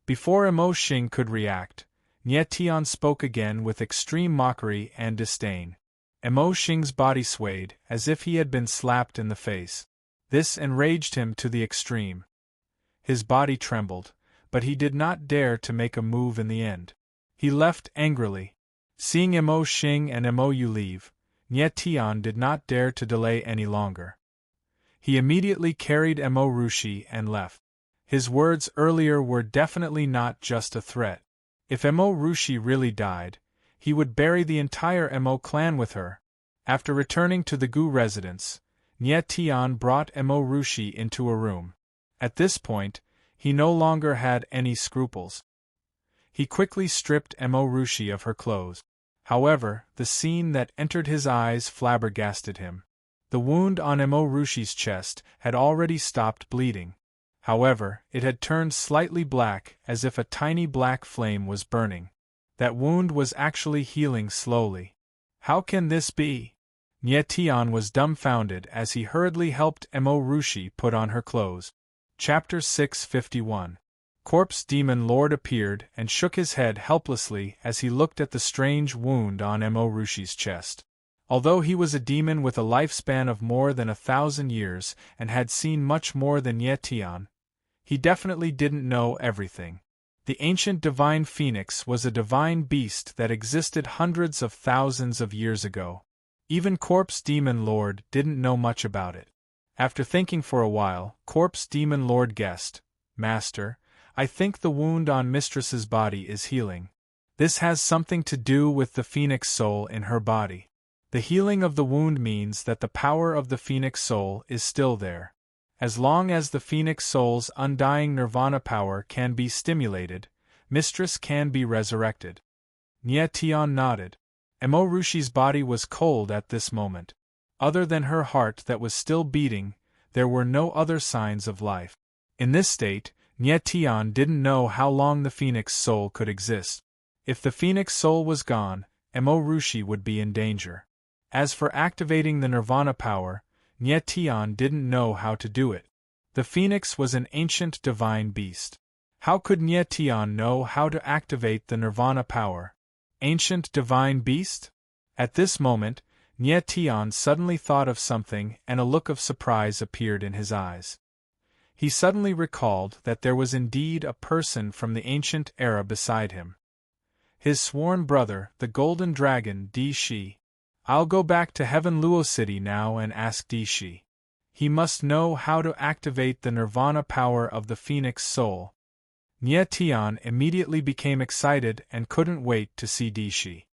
Before Mo Xing could react, Nie Tian spoke again with extreme mockery and disdain. Mo Xing's body swayed, as if he had been slapped in the face. This enraged him to the extreme. His body trembled, but he did not dare to make a move in the end. He left angrily. Seeing Mo Xing and Mo Yu leave, Nie Tian did not dare to delay any longer. He immediately carried Mo Rushi and left. His words earlier were definitely not just a threat. If Mo Rushi really died, he would bury the entire Mo clan with her. After returning to the Gu residence, Nie Tian brought Mo Rushi into a room. At this point, he no longer had any scruples. He quickly stripped Mo Rushi of her clothes. However, the scene that entered his eyes flabbergasted him. The wound on Mo Rushi's chest had already stopped bleeding. However, it had turned slightly black, as if a tiny black flame was burning. That wound was actually healing slowly. How can this be? Nie Tian was dumbfounded as he hurriedly helped Mo Rushi put on her clothes. Chapter 651. Corpse Demon Lord appeared and shook his head helplessly as he looked at the strange wound on Rushi's chest. Although he was a demon with a lifespan of more than 1,000 years and had seen much more than Tian, he definitely didn't know everything. The ancient divine phoenix was a divine beast that existed hundreds of thousands of years ago. Even Corpse Demon Lord didn't know much about it. After thinking for a while, Corpse Demon Lord guessed, "Master, I think the wound on Mistress's body is healing. This has something to do with the phoenix soul in her body. The healing of the wound means that the power of the phoenix soul is still there. As long as the phoenix soul's undying nirvana power can be stimulated, Mistress can be resurrected." Tian nodded. Rushi's body was cold at this moment. Other than her heart that was still beating, there were no other signs of life. In this state, Tian didn't know how long the phoenix soul could exist. If the phoenix soul was gone, Rushi would be in danger. As for activating the nirvana power, Tian didn't know how to do it. The phoenix was an ancient divine beast. How could Tian know how to activate the nirvana power? Ancient divine beast? At this moment, Tian suddenly thought of something and a look of surprise appeared in his eyes. He suddenly recalled that there was indeed a person from the ancient era beside him. His sworn brother, the golden dragon Di Shi. "I'll go back to Heaven Luo City now and ask Di Shi. He must know how to activate the nirvana power of the phoenix soul." Tian immediately became excited and couldn't wait to see Di Shi.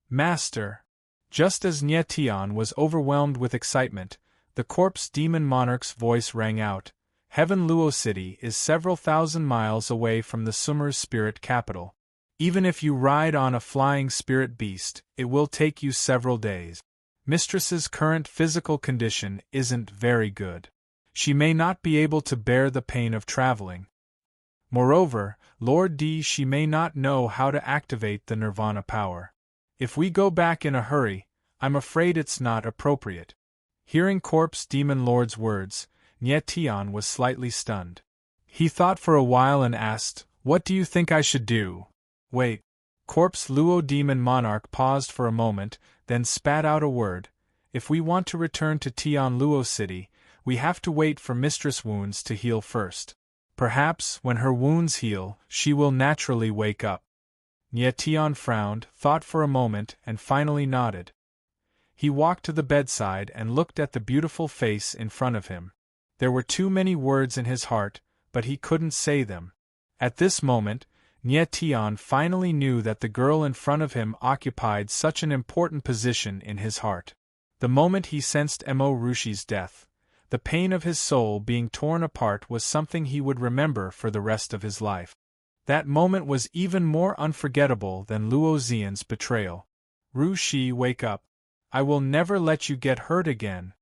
"Master!" Just as Tian was overwhelmed with excitement, the Corpse Demon Monarch's voice rang out. "Heaven Luo City is several thousand miles away from the Sumer's spirit capital. Even if you ride on a flying spirit beast, it will take you several days. Mistress's current physical condition isn't very good. She may not be able to bear the pain of traveling. Moreover, Lord Di Shi may not know how to activate the nirvana power. If we go back in a hurry, I'm afraid it's not appropriate." Hearing Corpse Demon Lord's words, Tian was slightly stunned. He thought for a while and asked, "What do you think I should do?" "Wait." Corpse Luo Demon Monarch paused for a moment, then spat out a word. "If we want to return to Tian Luo City, we have to wait for Mistress' wounds to heal first. Perhaps, when her wounds heal, she will naturally wake up." Tian frowned, thought for a moment, and finally nodded. He walked to the bedside and looked at the beautiful face in front of him. There were too many words in his heart, but he couldn't say them. At this moment, Tian finally knew that the girl in front of him occupied such an important position in his heart. The moment he sensed Rushi's death, the pain of his soul being torn apart was something he would remember for the rest of his life. That moment was even more unforgettable than Luo Xian's betrayal. "Rushi, wake up. I will never let you get hurt again."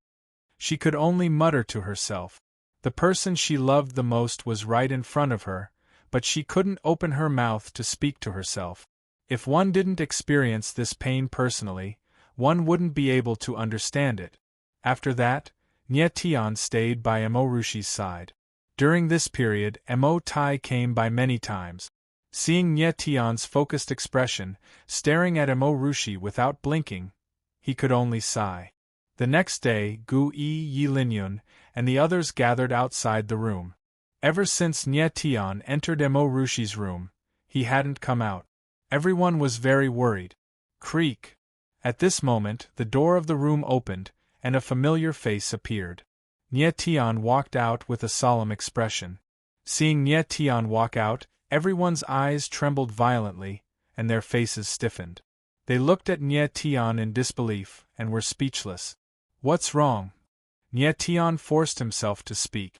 She could only mutter to herself. The person she loved the most was right in front of her, but she couldn't open her mouth to speak to herself. If one didn't experience this pain personally, one wouldn't be able to understand it. After that, Tian stayed by Rushi's side. During this period, Tai came by many times. Seeing Tian's focused expression, staring at Rushi without blinking, he could only sigh. The next day, Gu Yi Linyun and the others gathered outside the room. Ever since Tian entered Rushi's room, he hadn't come out. Everyone was very worried. Creak! At this moment, the door of the room opened, and a familiar face appeared. Tian walked out with a solemn expression. Seeing Tian walk out, everyone's eyes trembled violently, and their faces stiffened. They looked at Tian in disbelief, and were speechless. "What's wrong?" Tian forced himself to speak.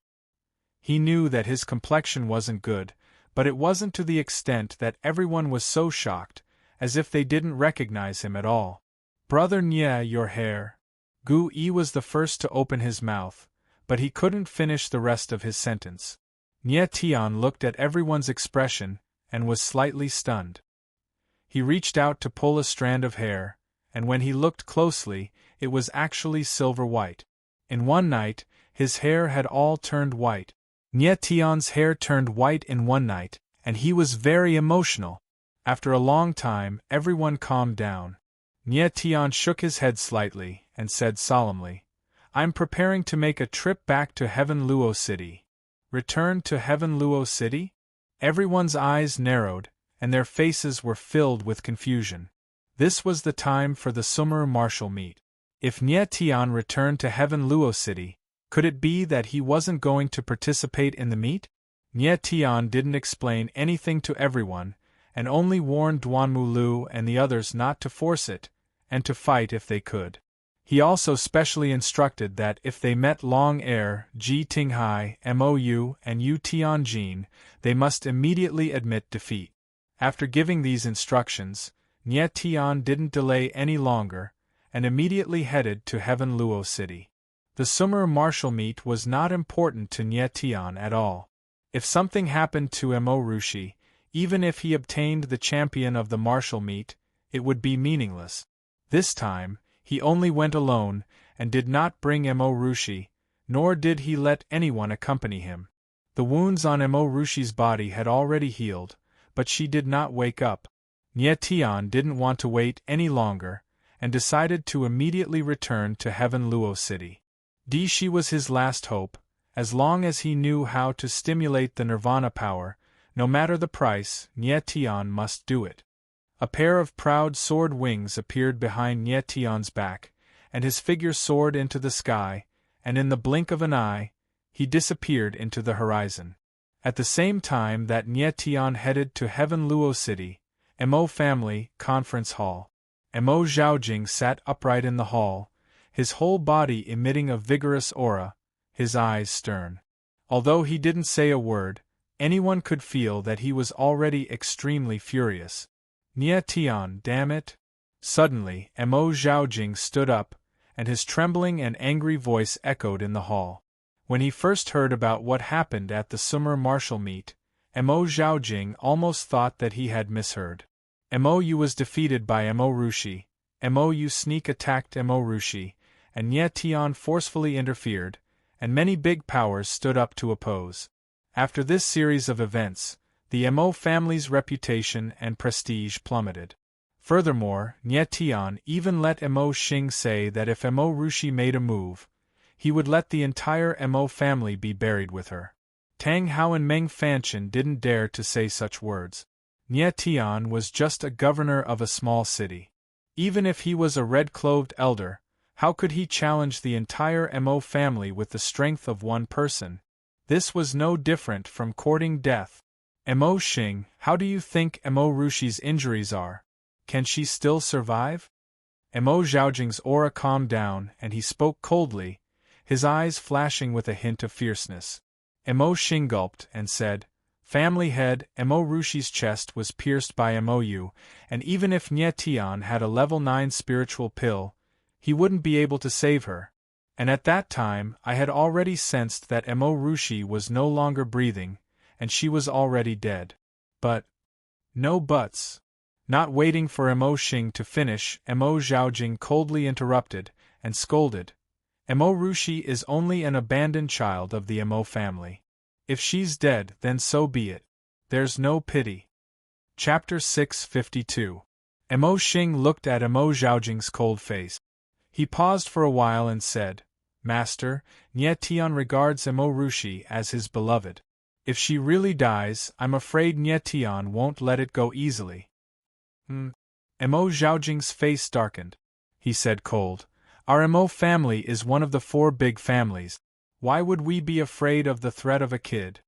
He knew that his complexion wasn't good, but it wasn't to the extent that everyone was so shocked, as if they didn't recognize him at all. "Brother your hair." Gu Yi was the first to open his mouth, but he couldn't finish the rest of his sentence. Tian looked at everyone's expression, and was slightly stunned. He reached out to pull a strand of hair, and when he looked closely, it was actually silver white. In one night, his hair had all turned white. Tian's hair turned white in one night, and he was very emotional. After a long time, everyone calmed down. Nye Tian shook his head slightly and said solemnly, "I'm preparing to make a trip back to Heaven Luo City." Return to Heaven Luo City? Everyone's eyes narrowed, and their faces were filled with confusion. This was the time for the summer martial meet. If Nye Tian returned to Heaven Luo City, could it be that he wasn't going to participate in the meet? Nye Tian didn't explain anything to everyone, and only warned Duanmu Lu and the others not to force it, and to fight if they could. He also specially instructed that if they met Long Air, Ji Tinghai, Mou, and Yu Tianjin, they must immediately admit defeat. After giving these instructions, Nye Tian didn't delay any longer, and immediately headed to Heaven Luo City. The summer martial meet was not important to Nye Tian at all. If something happened to Mo Rushi, even if he obtained the champion of the martial meet, it would be meaningless. This time, he only went alone, and did not bring Mo Rushi, nor did he let anyone accompany him. The wounds on Mo Rushi's body had already healed, but she did not wake up. Nye Tian didn't want to wait any longer, and decided to immediately return to Heaven Luo City. She was his last hope. As long as he knew how to stimulate the nirvana power, no matter the price, Nye Tian must do it. A pair of proud sword wings appeared behind Nye Tian's back, and his figure soared into the sky, and in the blink of an eye, he disappeared into the horizon. At the same time that Nye Tian headed to Heaven Luo City, Mo family conference hall. Mo Zhaojing sat upright in the hall, his whole body emitting a vigorous aura, his eyes stern. Although he didn't say a word, anyone could feel that he was already extremely furious. Nye Tian, damn it! Suddenly, Mo Zhaojing stood up, and his trembling and angry voice echoed in the hall. When he first heard about what happened at the summer martial meet, Mo Zhaojing almost thought that he had misheard. Mou was defeated by Mo Rushi, Mou sneak attacked Mo Rushi, and Nye Tian forcefully interfered, and many big powers stood up to oppose. After this series of events, the Mo family's reputation and prestige plummeted. Furthermore, Nye Tian even let Mo Xing say that if Mo Rushi made a move, he would let the entire Mo family be buried with her. Tang Hao and Meng Fanchen didn't dare to say such words. Nye Tian was just a governor of a small city. Even if he was a red-clothed elder, how could he challenge the entire Mo family with the strength of one person? This was no different from courting death. Mo Xing, how do you think Mo Rushi's injuries are? Can she still survive? Mo Zhaojing's aura calmed down and he spoke coldly, his eyes flashing with a hint of fierceness. Mo Xing gulped and said, "Family head, Mo Rushi's chest was pierced by Mou, and even if Nye Tian had a level 9 spiritual pill, he wouldn't be able to save her. And at that time I had already sensed that Mo Rushi was no longer breathing, and she was already dead. But... no buts." Not waiting for Mo Xing to finish, Mo Zhaojing coldly interrupted, and scolded. Mo Rushi is only an abandoned child of the Mo family. If she's dead, then so be it. There's no pity. Chapter 652. Mo Xing looked at Mo Zhaojing's cold face. He paused for a while and said, "Master, Nye Tian regards Mo Rushi as his beloved. If she really dies, I'm afraid Nye Tian won't let it go easily." Mo Zhaojing's face darkened. He said cold, "Our Mo family is one of the 4 big families. Why would we be afraid of the threat of a kid?"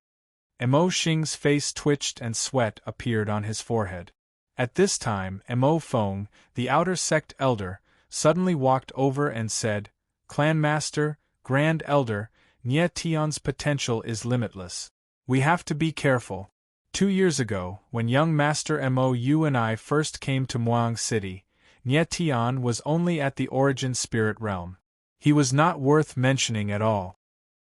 Mo Xing's face twitched and sweat appeared on his forehead. At this time, Mo Feng, the outer sect elder, suddenly walked over and said, "Clan Master, Grand Elder, Nye Tian's potential is limitless. We have to be careful. 2 years ago, when young Master Mo Yu and I first came to Muang City, Nye Tian was only at the origin spirit realm. He was not worth mentioning at all.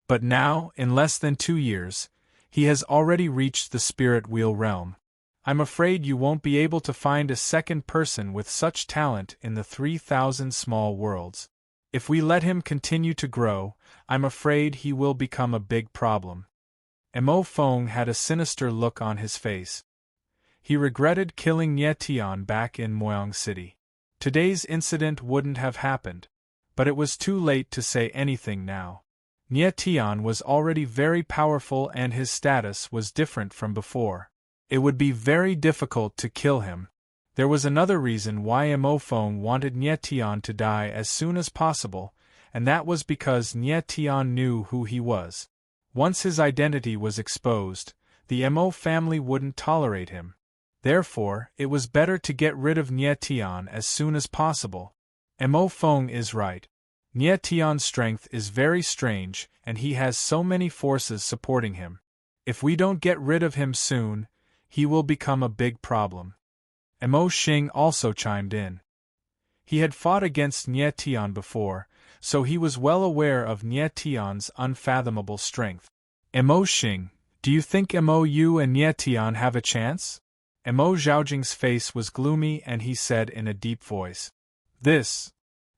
But now, in less than 2 years, he has already reached the spirit wheel realm. I'm afraid you won't be able to find a second person with such talent in the 3,000 small worlds. If we let him continue to grow, I'm afraid he will become a big problem." Mo Fong had a sinister look on his face. He regretted killing Nie Tian back in Moyang City. Today's incident wouldn't have happened, but it was too late to say anything now. Nie Tian was already very powerful and his status was different from before. It would be very difficult to kill him. There was another reason why Mo Fong wanted Nie Tian to die as soon as possible, and that was because Nie Tian knew who he was. Once his identity was exposed, the Mo family wouldn't tolerate him. Therefore, it was better to get rid of Nie Tian as soon as possible. Mo Fong is right. Nie Tian's strength is very strange, and he has so many forces supporting him. If we don't get rid of him soon, he will become a big problem. Mo Xing also chimed in. He had fought against Nie Tian before, so he was well aware of Nie Tian's unfathomable strength. Mo Xing, do you think Mo Yu and Nie Tian have a chance? Mo Zhaojing's face was gloomy and he said in a deep voice. This.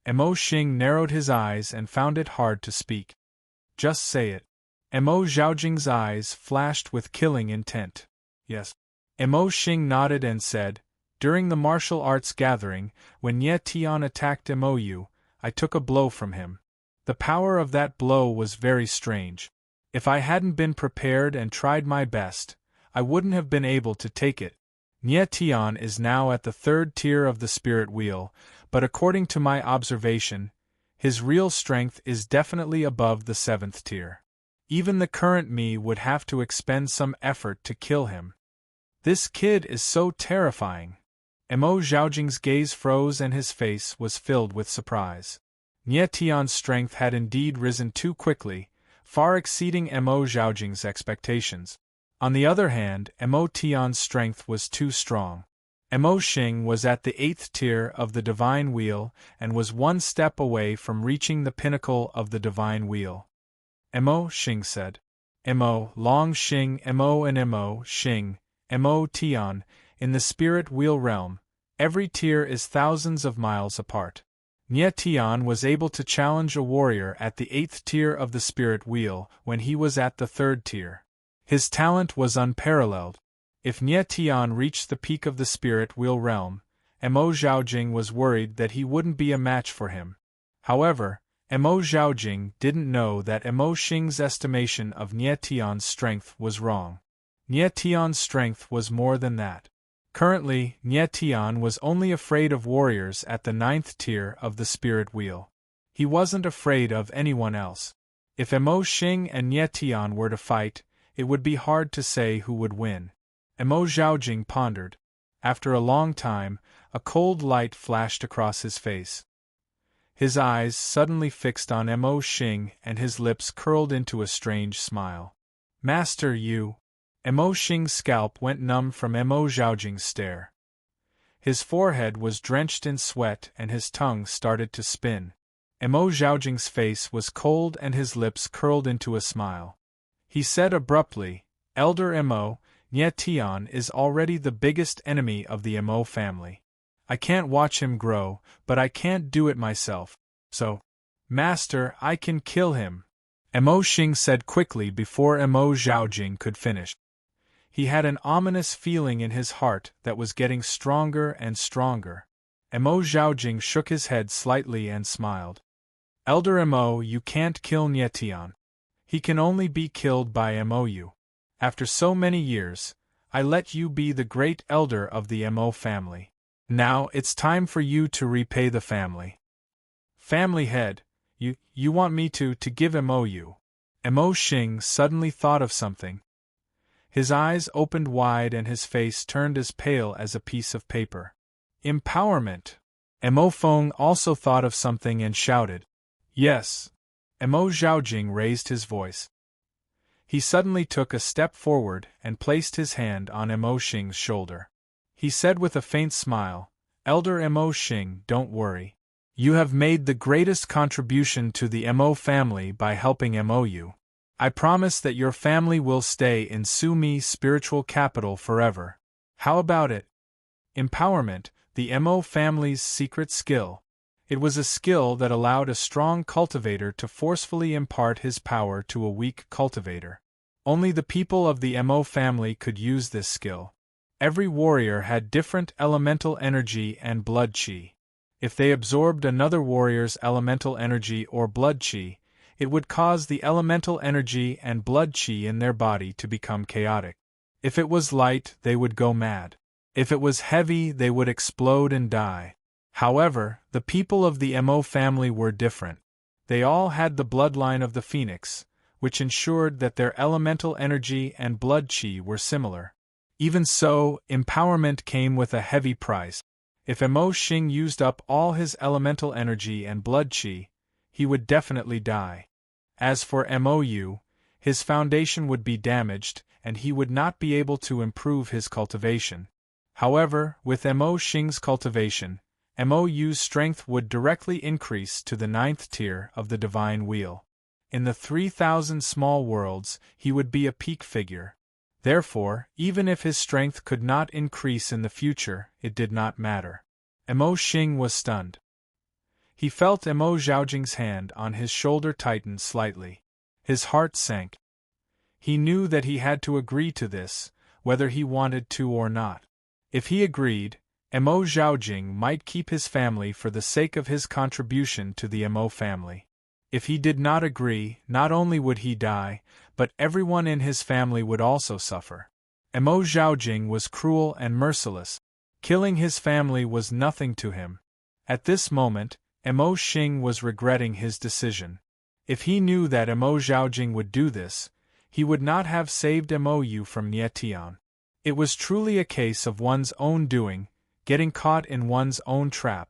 Mo Xing narrowed his eyes and found it hard to speak. Just say it. Mo Zhaojing's eyes flashed with killing intent. Yes. Mo Xing nodded and said, during the martial arts gathering, when Nie Tian attacked Mo Yu, I took a blow from him. The power of that blow was very strange. If I hadn't been prepared and tried my best, I wouldn't have been able to take it. Nie Tian is now at the 3rd tier of the spirit wheel, but according to my observation, his real strength is definitely above the 7th tier. Even the current me would have to expend some effort to kill him. This kid is so terrifying. Mo Zhaojing's gaze froze and his face was filled with surprise. Nie Tian's strength had indeed risen too quickly, far exceeding Mo Zhaojing's expectations. On the other hand, Mo Tian's strength was too strong. Mo Xing was at the 8th tier of the Divine Wheel and was one step away from reaching the pinnacle of the Divine Wheel. Mo Xing said. Mo Long Xing Mo and Mo Xing, Mo Tian, in the Spirit Wheel realm, every tier is thousands of miles apart. Nie Tian was able to challenge a warrior at the 8th tier of the Spirit Wheel when he was at the 3rd tier. His talent was unparalleled. If Nie Tian reached the peak of the Spirit Wheel realm, Mo Zhaojing was worried that he wouldn't be a match for him. However, Mo Zhaojing didn't know that Mo Xing's estimation of Nie Tian's strength was wrong. Nie Tian's strength was more than that. Currently, Nie Tian was only afraid of warriors at the 9th tier of the Spirit Wheel. He wasn't afraid of anyone else. If Mo Xing and Nie Tian were to fight, it would be hard to say who would win. Mo Zhaojing pondered. After a long time, a cold light flashed across his face. His eyes suddenly fixed on Mo Xing and his lips curled into a strange smile. Master Yu. Mo Xing's scalp went numb from Mo Zhaojing's stare. His forehead was drenched in sweat and his tongue started to spin. Mo Zhaojing's face was cold and his lips curled into a smile. He said abruptly, Elder Mo, Nie Tian is already the biggest enemy of the Mo family. I can't watch him grow, but I can't do it myself. So, Master, I can kill him. Mo Xing said quickly before Mo Zhaojing could finish. He had an ominous feeling in his heart that was getting stronger and stronger. Mo Zhaojing shook his head slightly and smiled. Elder Mo, you can't kill Nie Tian. He can only be killed by Mo Yu. After so many years, I let you be the great elder of the Mo family. Now it's time for you to repay the family. Family head, you want me to give Mo Yu? Mo Xing suddenly thought of something. His eyes opened wide and his face turned as pale as a piece of paper. Empowerment! Mo Fong also thought of something and shouted. Yes! Mo Zhaojing raised his voice. He suddenly took a step forward and placed his hand on Mo Xing's shoulder. He said with a faint smile, Elder Mo Xing, don't worry. You have made the greatest contribution to the Mo family by helping Mo Yu. I promise that your family will stay in Sumi spiritual capital forever. How about it? Empowerment, the Mo family's secret skill. It was a skill that allowed a strong cultivator to forcefully impart his power to a weak cultivator. Only the people of the Mo family could use this skill. Every warrior had different elemental energy and blood chi. If they absorbed another warrior's elemental energy or blood chi, it would cause the elemental energy and blood chi in their body to become chaotic. If it was light, they would go mad. If it was heavy, they would explode and die. However, the people of the Mo family were different. They all had the bloodline of the phoenix, which ensured that their elemental energy and blood chi were similar. Even so, empowerment came with a heavy price. If Mo Xing used up all his elemental energy and blood chi, he would definitely die. As for Mou, his foundation would be damaged, and he would not be able to improve his cultivation. However, with Mo Xing's cultivation, Mou's strength would directly increase to the 9th tier of the divine wheel. In the 3,000 small worlds, he would be a peak figure. Therefore, even if his strength could not increase in the future, it did not matter. Mo Xing was stunned. He felt Mo Zhaojing's hand on his shoulder tighten slightly. His heart sank. He knew that he had to agree to this, whether he wanted to or not. If he agreed, Mo Zhaojing might keep his family for the sake of his contribution to the Mo family. If he did not agree, not only would he die, but everyone in his family would also suffer. Mo Zhaojing was cruel and merciless. Killing his family was nothing to him. At this moment, Mo Xing was regretting his decision. If he knew that Mo Zhaojing would do this, he would not have saved Mou from Nie Tian. It was truly a case of one's own doing, getting caught in one's own trap.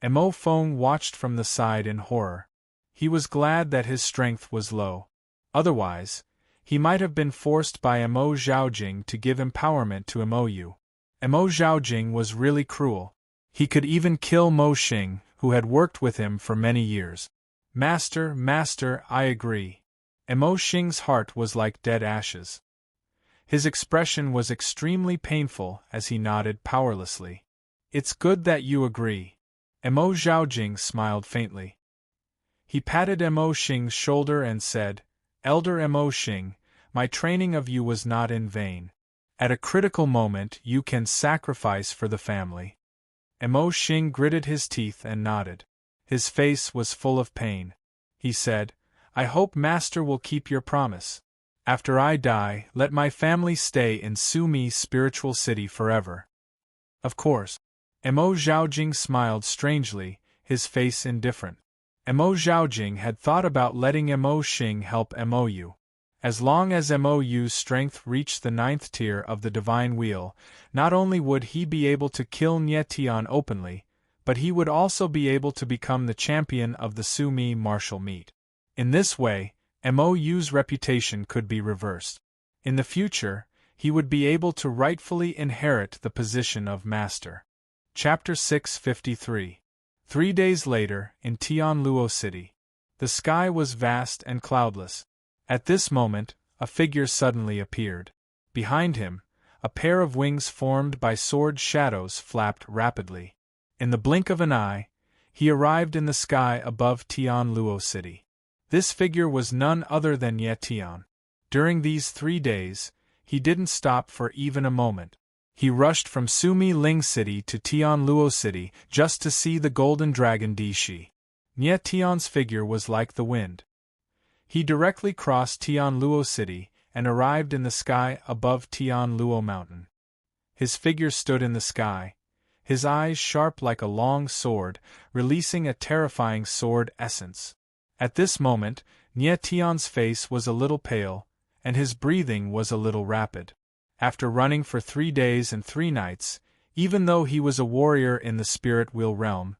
Mo Feng watched from the side in horror. He was glad that his strength was low. Otherwise, he might have been forced by Mo Zhaojing to give empowerment to Mou. Mo Zhaojing was really cruel. He could even kill Mo Xing, who had worked with him for many years. Master, I agree. Mo Xing's heart was like dead ashes. His expression was extremely painful as he nodded powerlessly. It's good that you agree. Mo Zhaojing smiled faintly. He patted Mo Xing's shoulder and said, Elder Mo Xing, my training of you was not in vain. At a critical moment you can sacrifice for the family. Mo Xing gritted his teeth and nodded. His face was full of pain. He said, I hope Master will keep your promise. After I die, let my family stay in Sumi Spiritual City forever. Of course. Mo Zhaojing smiled strangely, his face indifferent. Mo Zhaojing had thought about letting Mo Xing help Mou. As long as Mou's strength reached the 9th tier of the Divine Wheel, not only would he be able to kill Nie Tian openly, but he would also be able to become the champion of the Sumi martial meet. In this way, Mou's reputation could be reversed. In the future, he would be able to rightfully inherit the position of master. Chapter 653. 3 days later, in Tianluo City. The sky was vast and cloudless. At this moment, a figure suddenly appeared. Behind him, a pair of wings formed by sword shadows flapped rapidly. In the blink of an eye, he arrived in the sky above Tianluo City. This figure was none other than Ye Tian. During these 3 days, he didn't stop for even a moment. He rushed from Sumi Ling City to Tianluo City just to see the golden dragon Dishi. Nye Tian's figure was like the wind. He directly crossed Tianluo City and arrived in the sky above Tianluo Mountain. His figure stood in the sky, his eyes sharp like a long sword, releasing a terrifying sword essence. At this moment, Nye Tian's face was a little pale, and his breathing was a little rapid. After running for 3 days and 3 nights, even though he was a warrior in the spirit wheel realm,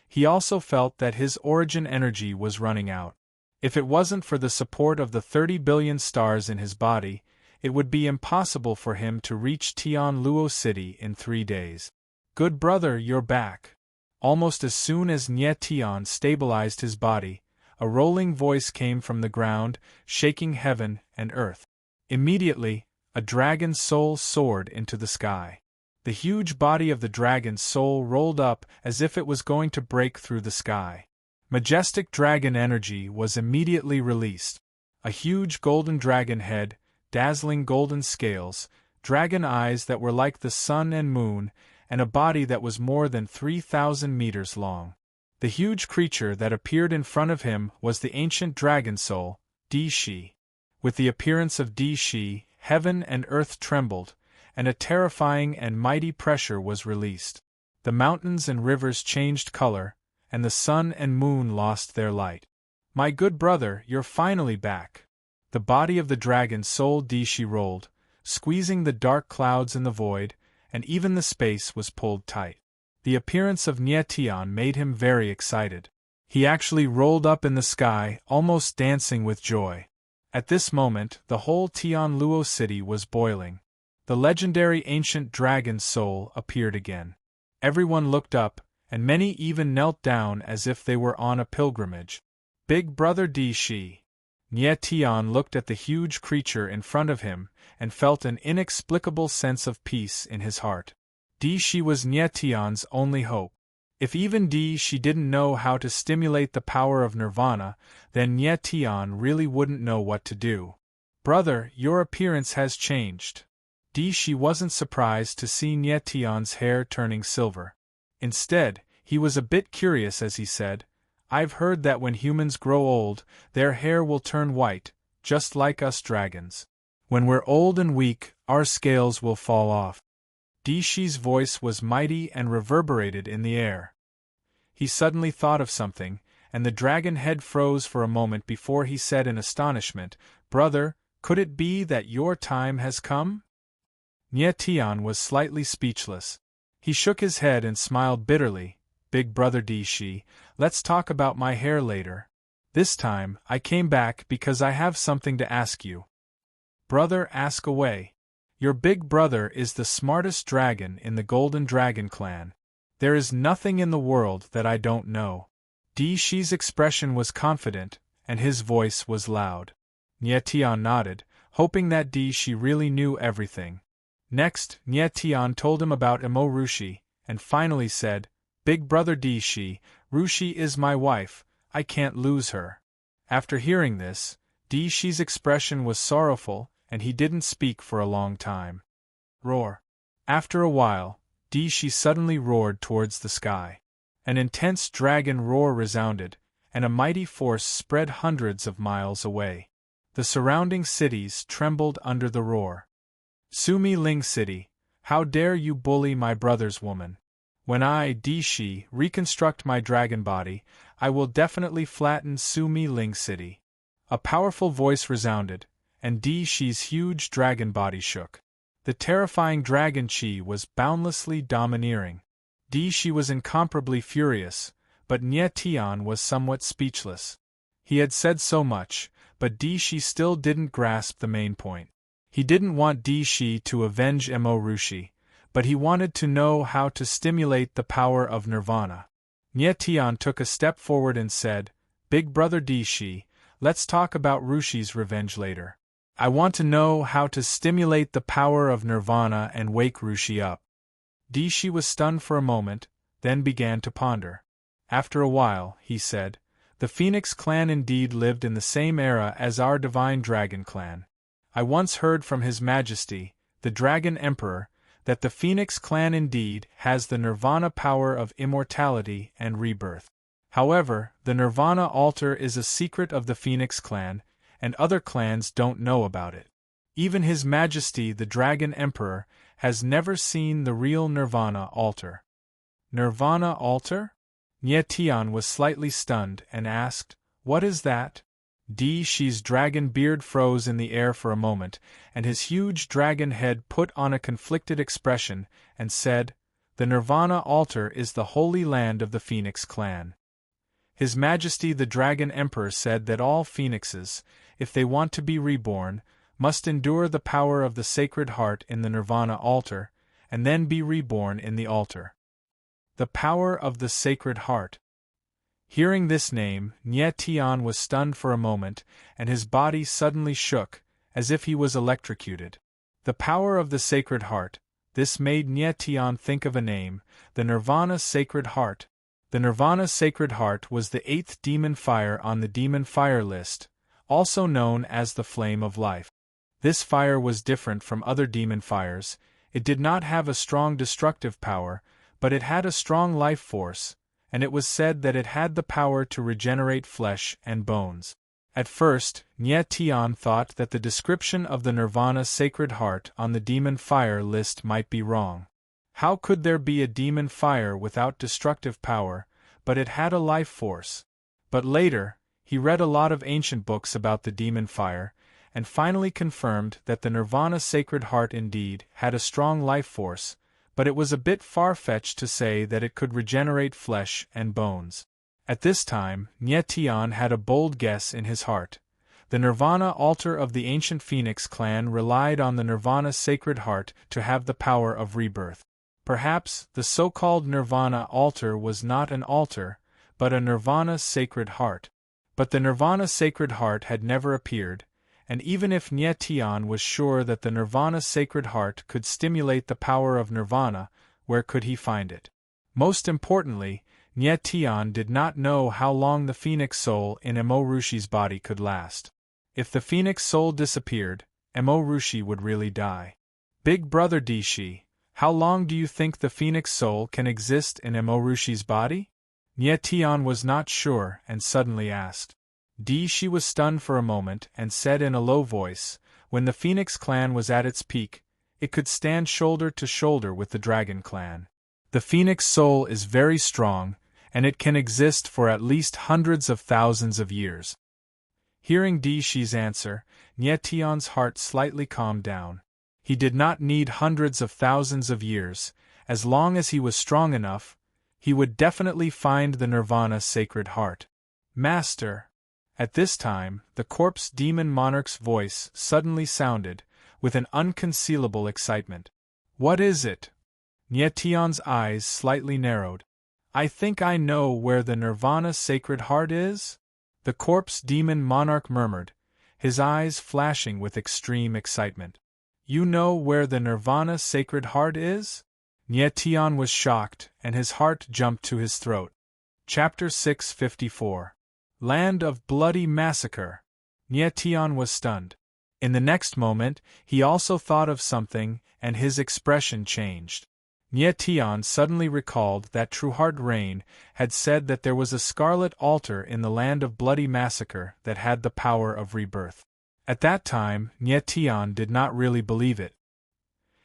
he also felt that his origin energy was running out. If it wasn't for the support of the 30 billion stars in his body, it would be impossible for him to reach Tianluo City in 3 days. Good brother, you're back. Almost as soon as Nye Tian stabilized his body, a rolling voice came from the ground, shaking heaven and earth. Immediately, a dragon's soul soared into the sky. The huge body of the dragon's soul rolled up as if it was going to break through the sky. Majestic dragon energy was immediately released. A huge golden dragon head, dazzling golden scales, dragon eyes that were like the sun and moon, and a body that was more than 3,000 meters long. The huge creature that appeared in front of him was the ancient dragon soul, Di-Shi. With the appearance of Di-Shi, heaven and earth trembled, and a terrifying and mighty pressure was released. The mountains and rivers changed color, and the sun and moon lost their light. "My good brother, you're finally back." The body of the dragon soul Di-Shi rolled, squeezing the dark clouds in the void, and even the space was pulled tight. The appearance of Nie Tian made him very excited. He actually rolled up in the sky, almost dancing with joy. At this moment, the whole Tian Luo city was boiling. The legendary ancient dragon soul appeared again. Everyone looked up, and many even knelt down as if they were on a pilgrimage. "Big brother Di-Shi." Nie Tian looked at the huge creature in front of him, and felt an inexplicable sense of peace in his heart. Di-Shi was Nie Tian's only hope. If even Di-Shi didn't know how to stimulate the power of nirvana, then Nie Tian really wouldn't know what to do. "Brother, your appearance has changed." Di-Shi wasn't surprised to see Nie Tian's hair turning silver. Instead, he was a bit curious as he said, "I've heard that when humans grow old, their hair will turn white, just like us dragons. When we're old and weak, our scales will fall off." Di-Shi's voice was mighty and reverberated in the air. He suddenly thought of something, and the dragon head froze for a moment before he said in astonishment, "Brother, could it be that your time has come?" Nie Tian was slightly speechless. He shook his head and smiled bitterly. "Big brother Di-Shi, let's talk about my hair later. This time, I came back because I have something to ask you." "Brother, ask away. Your big brother is the smartest dragon in the Golden Dragon clan. There is nothing in the world that I don't know." Di-Shi's expression was confident, and his voice was loud. Nie Tian nodded, hoping that Di-Shi really knew everything. Next, Nie Tian told him about Emo Rushi, and finally said, "Big brother Di-Shi, Rushi is my wife, I can't lose her." After hearing this, Di-Shi's expression was sorrowful, and he didn't speak for a long time. Roar. After a while, Di-Shi suddenly roared towards the sky. An intense dragon roar resounded, and a mighty force spread hundreds of miles away. The surrounding cities trembled under the roar. "Sumi Ling City, how dare you bully my brother's woman? When I, Di-Shi, reconstruct my dragon body, I will definitely flatten Sumi Ling City." A powerful voice resounded, and Di-Shi's huge dragon body shook. The terrifying dragon chi was boundlessly domineering. Di-Shi was incomparably furious, but Nie Tian was somewhat speechless. He had said so much, but Di-Shi still didn't grasp the main point. He didn't want Di-Shi to avenge Emo Rushi, but he wanted to know how to stimulate the power of nirvana. Nie Tian took a step forward and said, "Big brother Di-Shi, let's talk about Rushi's revenge later. I want to know how to stimulate the power of nirvana and wake Rushi up." Di-Shi was stunned for a moment, then began to ponder. After a while, he said, "The Phoenix clan indeed lived in the same era as our divine dragon clan. I once heard from His Majesty, the Dragon Emperor, that the Phoenix clan indeed has the nirvana power of immortality and rebirth. However, the nirvana altar is a secret of the Phoenix clan, and other clans don't know about it. Even His Majesty the Dragon Emperor has never seen the real nirvana altar." "Nirvana altar?" Nie Tian was slightly stunned and asked, "What is that?" Di-Shi's dragon beard froze in the air for a moment, and his huge dragon head put on a conflicted expression, and said, "The Nirvana altar is the holy land of the Phoenix clan. His Majesty the Dragon Emperor said that all phoenixes, if they want to be reborn, must endure the power of the Sacred Heart in the Nirvana altar, and then be reborn in the altar." The power of the Sacred Heart. Hearing this name, Nie Tian was stunned for a moment, and his body suddenly shook, as if he was electrocuted. The power of the Sacred Heart, this made Nie Tian think of a name, the Nirvana Sacred Heart. The Nirvana Sacred Heart was the 8th demon fire on the demon fire list, also known as the Flame of Life. This fire was different from other demon fires. It did not have a strong destructive power, but it had a strong life force, and it was said that it had the power to regenerate flesh and bones. At first, Nye Tian thought that the description of the Nirvana Sacred Heart on the demon fire list might be wrong. How could there be a demon fire without destructive power, but it had a life force? But later, he read a lot of ancient books about the demon fire, and finally confirmed that the Nirvana Sacred Heart indeed had a strong life force, but it was a bit far-fetched to say that it could regenerate flesh and bones. At this time, Nye Tian had a bold guess in his heart. The Nirvana altar of the ancient Phoenix clan relied on the Nirvana Sacred Heart to have the power of rebirth. Perhaps the so-called Nirvana altar was not an altar, but a Nirvana Sacred Heart. But the Nirvana Sacred Heart had never appeared, and even if Nye Tian was sure that the Nirvana Sacred Heart could stimulate the power of Nirvana, where could he find it? Most importantly, Nye Tian did not know how long the Phoenix soul in Emo Rushi's body could last. If the Phoenix soul disappeared, Emo Rushi would really die. Big Brother Dishi, how long do you think the Phoenix soul can exist in Emo Rushi's body? Nye Tian was not sure and suddenly asked. Dishi was stunned for a moment and said in a low voice, when the Phoenix clan was at its peak, it could stand shoulder to shoulder with the Dragon clan. The Phoenix soul is very strong, and it can exist for at least hundreds of thousands of years. Hearing Dishi's answer, Nye Tian's heart slightly calmed down. He did not need hundreds of thousands of years. As long as he was strong enough, he would definitely find the Nirvana Sacred Heart. Master! At this time, the corpse demon monarch's voice suddenly sounded, with an unconcealable excitement. What is it? Nye Tian's eyes slightly narrowed. I think I know where the Nirvana Sacred Heart is? The corpse demon monarch murmured, his eyes flashing with extreme excitement. You know where the Nirvana Sacred Heart is? Nye Tian was shocked, and his heart jumped to his throat. Chapter 654. Land of Bloody Massacre. Nye Tian was stunned. In the next moment, he also thought of something, and his expression changed. Nye Tian suddenly recalled that True Heart Rain had said that there was a scarlet altar in the Land of Bloody Massacre that had the power of rebirth. At that time, Nye Tian did not really believe it.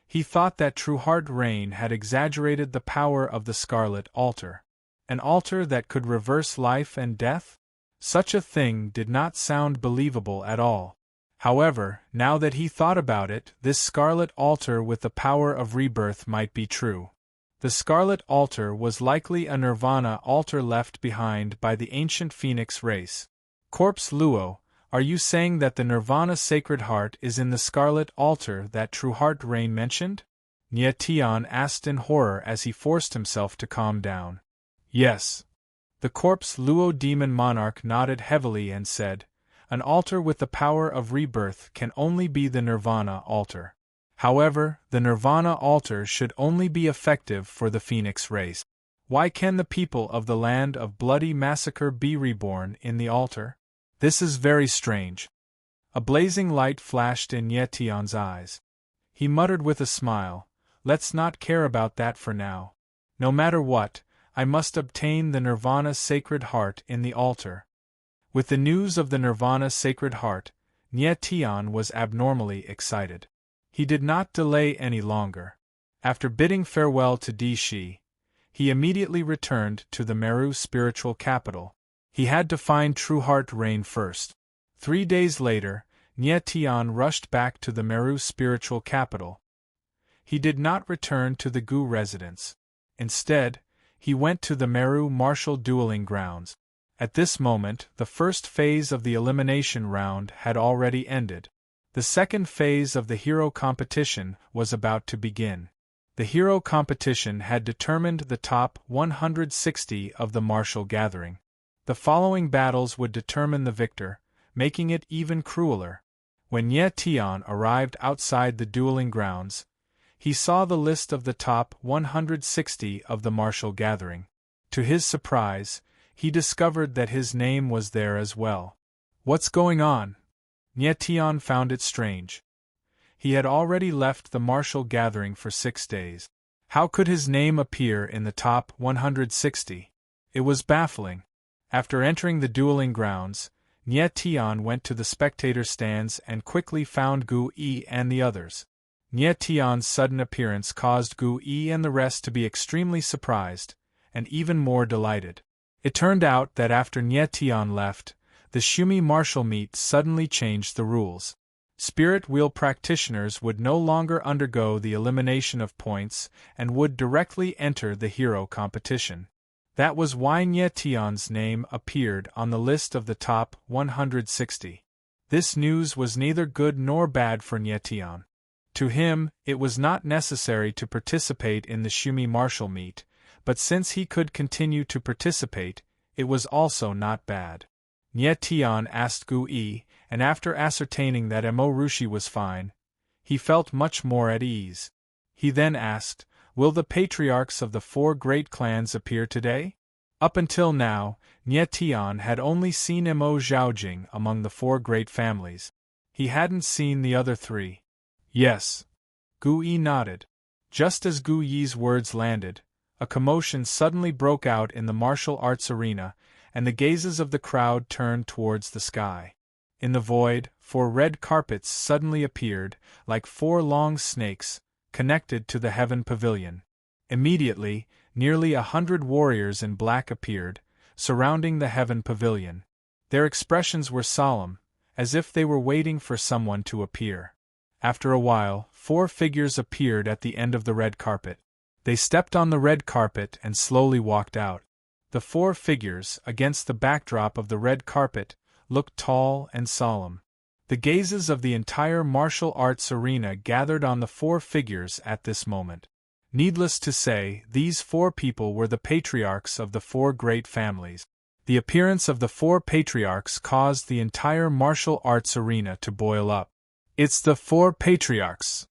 He thought that True Heart Rain had exaggerated the power of the scarlet altar. An altar that could reverse life and death? Such a thing did not sound believable at all. However, now that he thought about it, this scarlet altar with the power of rebirth might be true. The scarlet altar was likely a Nirvana altar left behind by the ancient Phoenix race. Corpse Luo, are you saying that the Nirvana Sacred Heart is in the scarlet altar that True Heart Rain mentioned? Nye Tian asked in horror as he forced himself to calm down. Yes. The corpse Luo demon monarch nodded heavily and said, an altar with the power of rebirth can only be the Nirvana altar. However, the Nirvana altar should only be effective for the Phoenix race. Why can the people of the Land of Bloody Massacre be reborn in the altar? This is very strange. A blazing light flashed in Nye Tian's eyes. He muttered with a smile, let's not care about that for now. No matter what, I must obtain the Nirvana Sacred Heart in the altar. With the news of the Nirvana Sacred Heart, Nye Tian was abnormally excited. He did not delay any longer. After bidding farewell to Dishi, he immediately returned to the Meru spiritual capital. He had to find True Heart Rain first. 3 days later, Nye Tian rushed back to the Meru spiritual capital. He did not return to the Gu residence. Instead, he went to the Meru martial dueling grounds. At this moment, the first phase of the elimination round had already ended. The second phase of the hero competition was about to begin. The hero competition had determined the top 160 of the martial gathering. The following battles would determine the victor, making it even crueler. When Nye Tian arrived outside the dueling grounds, he saw the list of the top 160 of the martial gathering. To his surprise, he discovered that his name was there as well. What's going on? Nye Tian found it strange. He had already left the martial gathering for 6 days. How could his name appear in the top 160? It was baffling. After entering the dueling grounds, Nie Tian went to the spectator stands and quickly found Gu Yi and the others. Nie Tian's sudden appearance caused Gu Yi and the rest to be extremely surprised, and even more delighted. It turned out that after Nie Tian left, the Shumi martial meet suddenly changed the rules. Spirit wheel practitioners would no longer undergo the elimination of points and would directly enter the hero competition. That was why Nie Tian's name appeared on the list of the top 160. This news was neither good nor bad for Nie Tian. To him, it was not necessary to participate in the Shumi martial meet, but since he could continue to participate, it was also not bad. Nie Tian asked Gu Yi, and after ascertaining that Mo Rushi was fine, he felt much more at ease. He then asked, "Will the patriarchs of the 4 great clans appear today?" Up until now, Nie Tian had only seen Mo Zhaojing among the 4 great families. He hadn't seen the other 3. Yes. Gu Yi nodded. Just as Gu Yi's words landed, a commotion suddenly broke out in the martial arts arena, and the gazes of the crowd turned towards the sky. In the void, 4 red carpets suddenly appeared, like 4 long snakes, connected to the heaven pavilion. Immediately, nearly 100 warriors in black appeared, surrounding the heaven pavilion. Their expressions were solemn, as if they were waiting for someone to appear. After a while, 4 figures appeared at the end of the red carpet. They stepped on the red carpet and slowly walked out. The 4 figures, against the backdrop of the red carpet, looked tall and solemn. The gazes of the entire martial arts arena gathered on the 4 figures at this moment. Needless to say, these 4 people were the patriarchs of the 4 great families. The appearance of the 4 patriarchs caused the entire martial arts arena to boil up. It's the 4 patriarchs.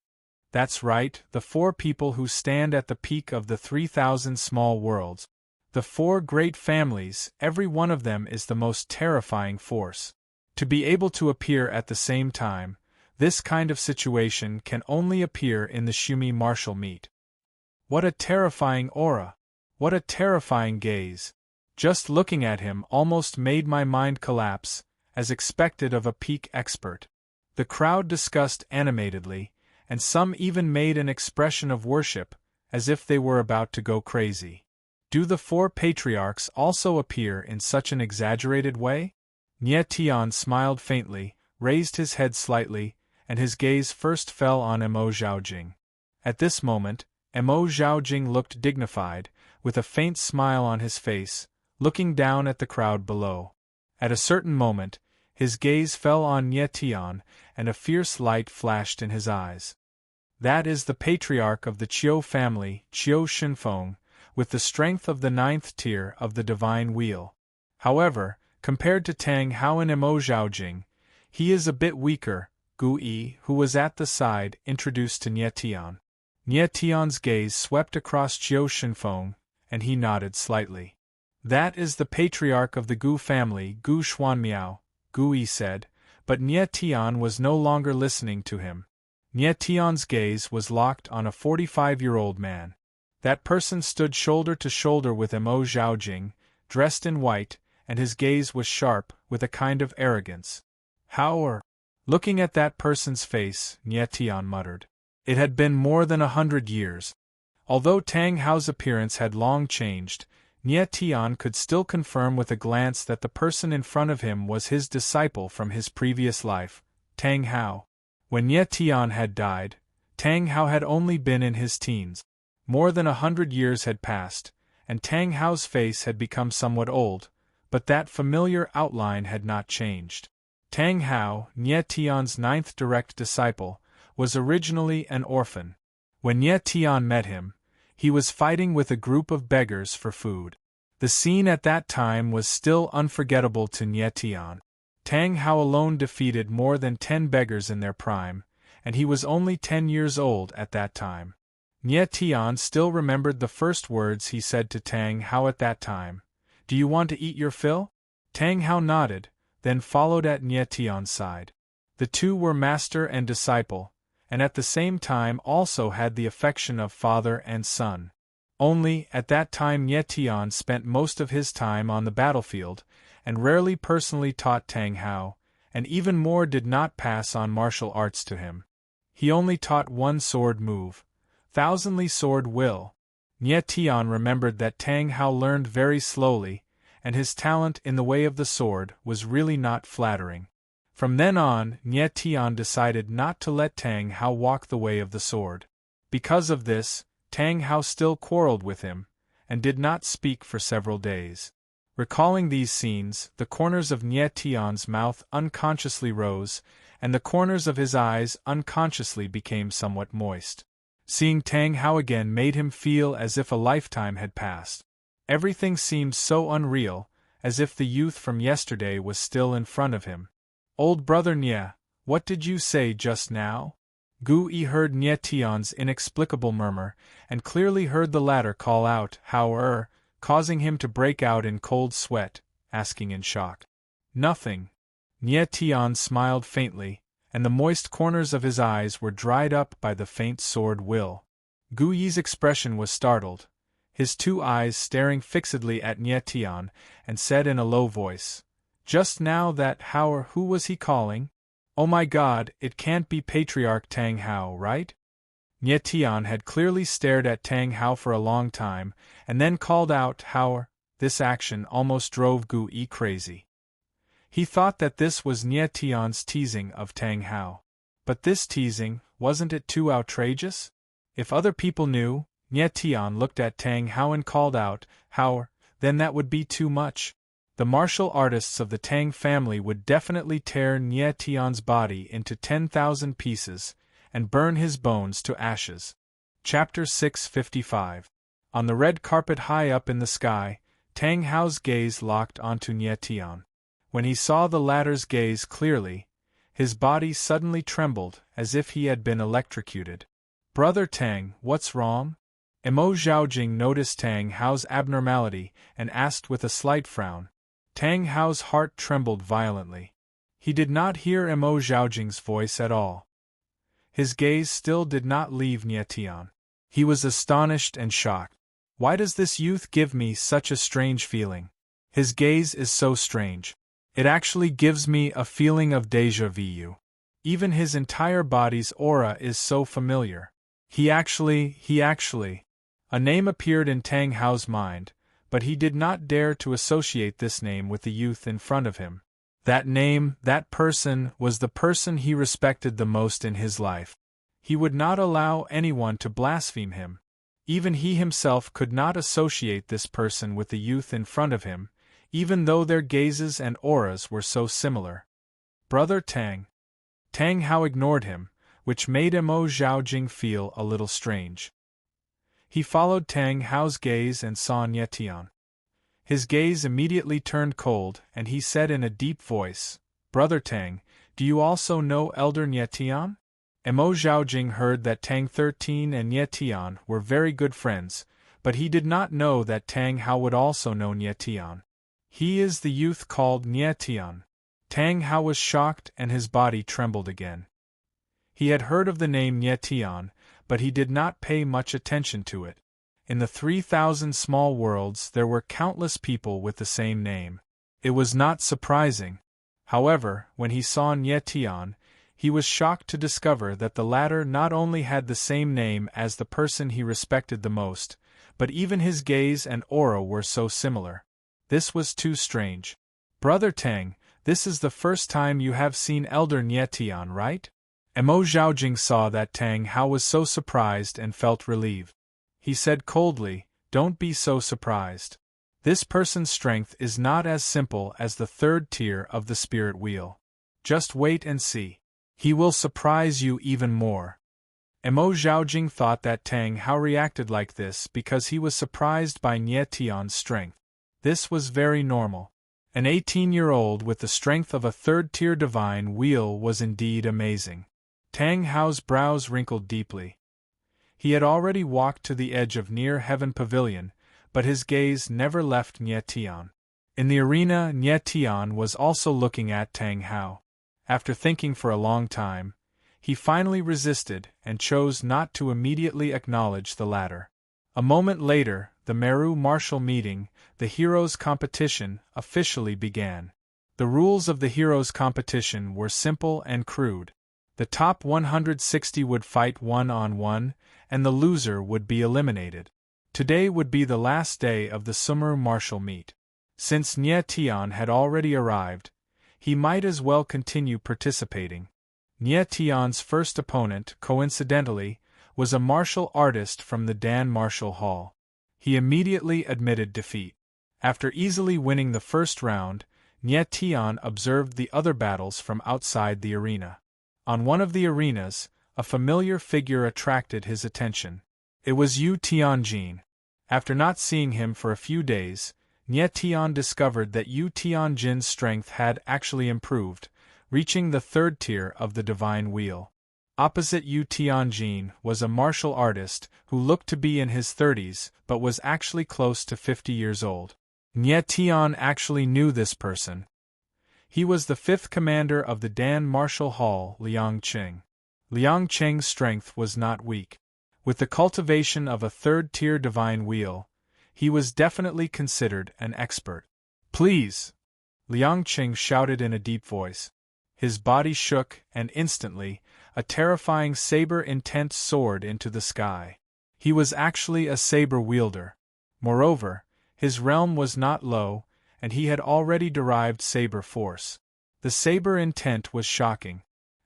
That's right, the 4 people who stand at the peak of the 3,000 small worlds. The 4 great families, every one of them is the most terrifying force. To be able to appear at the same time, this kind of situation can only appear in the Shumi martial meet. What a terrifying aura! What a terrifying gaze! Just looking at him almost made my mind collapse, as expected of a peak expert. The crowd discussed animatedly, and some even made an expression of worship, as if they were about to go crazy. Do the 4 patriarchs also appear in such an exaggerated way? Nie Tian smiled faintly, raised his head slightly, and his gaze first fell on Mo Zhaojing. At this moment, Mo Zhaojing looked dignified, with a faint smile on his face, looking down at the crowd below. At a certain moment, his gaze fell on Nie Tian, and a fierce light flashed in his eyes. That is the patriarch of the Qiu family, Qiu Shinfeng, with the strength of the 9th tier of the divine wheel. However, compared to Tang Hao and Mo Zhaojing, he is a bit weaker. Gu Yi, who was at the side, introduced to Nie Tian. Nie Tian's gaze swept across Qiu Shinfeng, and he nodded slightly. That is the patriarch of the Gu family, Gu Xuanmiao, Gu Yi said, but Nie Tian was no longer listening to him. Nie Tian's gaze was locked on a 45-year-old man. That person stood shoulder to shoulder with Mo Zhaojing, dressed in white, and his gaze was sharp, with a kind of arrogance. How? Looking at that person's face, Nie Tian muttered. It had been more than 100 years. Although Tang Hao's appearance had long changed, Nie Tian could still confirm with a glance that the person in front of him was his disciple from his previous life, Tang Hao. When Nie Tian had died, Tang Hao had only been in his teens. More than 100 years had passed, and Tang Hao's face had become somewhat old, but that familiar outline had not changed. Tang Hao, Nie Tian's 9th direct disciple, was originally an orphan. When Nie Tian met him, he was fighting with a group of beggars for food. The scene at that time was still unforgettable to Nie Tian. Tang Hao alone defeated more than 10 beggars in their prime, and he was only 10 years old at that time. Nie Tian still remembered the first words he said to Tang Hao at that time. Do you want to eat your fill? Tang Hao nodded, then followed at Nie Tian's side. The two were master and disciple, and at the same time also had the affection of father and son. Only, at that time Nye Tian spent most of his time on the battlefield, and rarely personally taught Tang Hao, and even more did not pass on martial arts to him. He only taught one sword move, thousandly sword will. Nye Tian remembered that Tang Hao learned very slowly, and his talent in the way of the sword was really not flattering. From then on, Nye Tian decided not to let Tang Hao walk the way of the sword. Because of this, Tang Hao still quarreled with him, and did not speak for several days. Recalling these scenes, the corners of Nye Tian's mouth unconsciously rose, and the corners of his eyes unconsciously became somewhat moist. Seeing Tang Hao again made him feel as if a lifetime had passed. Everything seemed so unreal, as if the youth from yesterday was still in front of him. "Old brother Nye, what did you say just now?" Gu Yi heard Nye Tian's inexplicable murmur, and clearly heard the latter call out, "How causing him to break out in cold sweat, asking in shock. "Nothing." Nye Tian smiled faintly, and the moist corners of his eyes were dried up by the faint sword will. Gu Yi's expression was startled, his two eyes staring fixedly at Nye Tian, and said in a low voice, "Just now that who was he calling? Oh my God, it can't be Patriarch Tang Hao, right?" Nye Tian had clearly stared at Tang Hao for a long time, and then called out, "How?" This action almost drove Gu Yi crazy. He thought that this was Nye Tian's teasing of Tang Hao. But this teasing, wasn't it too outrageous? If other people knew, Nye Tian looked at Tang Hao and called out, "How?" Then that would be too much. The martial artists of the Tang family would definitely tear Nye Tian's body into 10,000 pieces, and burn his bones to ashes. Chapter 655. On the red carpet high up in the sky, Tang Hao's gaze locked onto Nye Tian. When he saw the latter's gaze clearly, his body suddenly trembled as if he had been electrocuted. "Brother Tang, what's wrong?" Emo Zhaojing noticed Tang Hao's abnormality and asked with a slight frown. Tang Hao's heart trembled violently. He did not hear Emo Zhaojing's voice at all. His gaze still did not leave Nye Tian. He was astonished and shocked. Why does this youth give me such a strange feeling? His gaze is so strange. It actually gives me a feeling of déjà vu. Even his entire body's aura is so familiar. He actually. A name appeared in Tang Hao's mind, but he did not dare to associate this name with the youth in front of him. That name, that person, was the person he respected the most in his life. He would not allow anyone to blaspheme him. Even he himself could not associate this person with the youth in front of him, even though their gazes and auras were so similar. "Brother Tang." Tang Hao ignored him, which made Emo Zhaojing feel a little strange. He followed Tang Hao's gaze and saw Nye Tian. His gaze immediately turned cold, and he said in a deep voice, "Brother Tang, do you also know Elder Nye Tian?" Emo Zhaojing heard that Tang 13 and Nye Tian were very good friends, but he did not know that Tang Hao would also know Nye Tian. "He is the youth called Nye Tian." Tang Hao was shocked and his body trembled again. He had heard of the name Nye Tian, but he did not pay much attention to it. In the 3,000 small worlds there were countless people with the same name. It was not surprising. However, when he saw Nye Tian, he was shocked to discover that the latter not only had the same name as the person he respected the most, but even his gaze and aura were so similar. This was too strange. "Brother Tang, this is the first time you have seen Elder Nye Tian, right?" Emo Zhaojing saw that Tang Hao was so surprised and felt relieved. He said coldly, "Don't be so surprised. This person's strength is not as simple as the third tier of the spirit wheel. Just wait and see. He will surprise you even more." Emo Zhaojing thought that Tang Hao reacted like this because he was surprised by Nye Tian's strength. This was very normal. An 18-year-old with the strength of a third-tier divine wheel was indeed amazing. Tang Hao's brows wrinkled deeply. He had already walked to the edge of Near Heaven Pavilion, but his gaze never left Nye Tian. In the arena, Nye Tian was also looking at Tang Hao. After thinking for a long time, he finally resisted and chose not to immediately acknowledge the latter. A moment later, the Meru martial meeting, the heroes' competition, officially began. The rules of the heroes' competition were simple and crude. The top 160 would fight one-on-one, and the loser would be eliminated. Today would be the last day of the Sumeru martial meet. Since Nye Tian had already arrived, he might as well continue participating. Nye Tian's first opponent, coincidentally, was a martial artist from the Dan Martial Hall. He immediately admitted defeat. After easily winning the first round, Nye Tian observed the other battles from outside the arena. On one of the arenas, a familiar figure attracted his attention. It was Yu Tianjin. After not seeing him for a few days, Nye Tian discovered that Yu Tianjin's strength had actually improved, reaching the third tier of the Divine Wheel. Opposite Yu Tianjin was a martial artist who looked to be in his 30s but was actually close to 50 years old. Nye Tian actually knew this person. He was the fifth commander of the Dan Martial Hall, Liang Qing. Liang Qing's strength was not weak. With the cultivation of a third-tier Divine Wheel, he was definitely considered an expert. "Please!" Liang Qing shouted in a deep voice. His body shook, and instantly, a terrifying saber-intent soared into the sky. He was actually a saber wielder. Moreover, his realm was not low, and he had already derived saber force. The saber intent was shocking.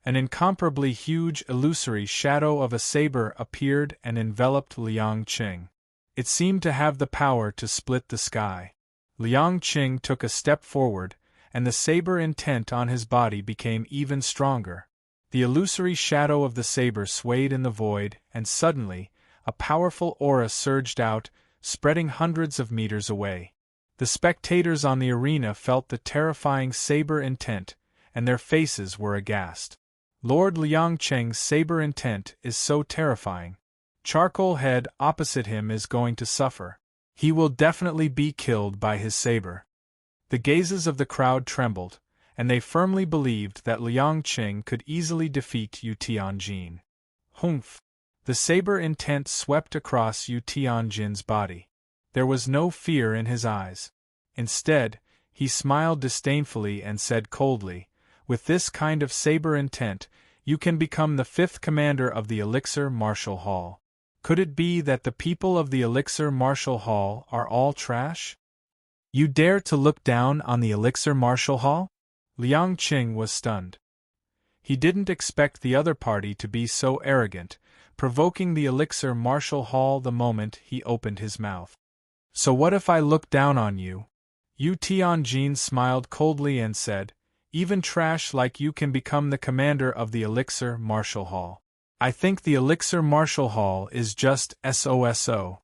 An incomparably huge illusory shadow of a saber appeared and enveloped Liang Qing. It seemed to have the power to split the sky. Liang Qing took a step forward, and the saber intent on his body became even stronger. The illusory shadow of the saber swayed in the void, and suddenly, a powerful aura surged out, spreading hundreds of meters away. The spectators on the arena felt the terrifying saber intent, and their faces were aghast. Lord Liang Qing's saber intent is so terrifying. Charcoal Head opposite him is going to suffer. He will definitely be killed by his saber. The gazes of the crowd trembled, and they firmly believed that Liang Qing could easily defeat Yu Tianjin. Humph! The saber intent swept across Yu Tianjin's body. There was no fear in his eyes. Instead, he smiled disdainfully and said coldly, "With this kind of saber intent, you can become the fifth commander of the Elixir Martial Hall. Could it be that the people of the Elixir Martial Hall are all trash? You dare to look down on the Elixir Martial Hall?" Liang Qing was stunned. He didn't expect the other party to be so arrogant, provoking the Elixir Martial Hall the moment he opened his mouth. "So what if I look down on you?" Yu Tianjin smiled coldly and said, "Even trash like you can become the commander of the Elixir Martial Hall. I think the Elixir Martial Hall is just SOSO.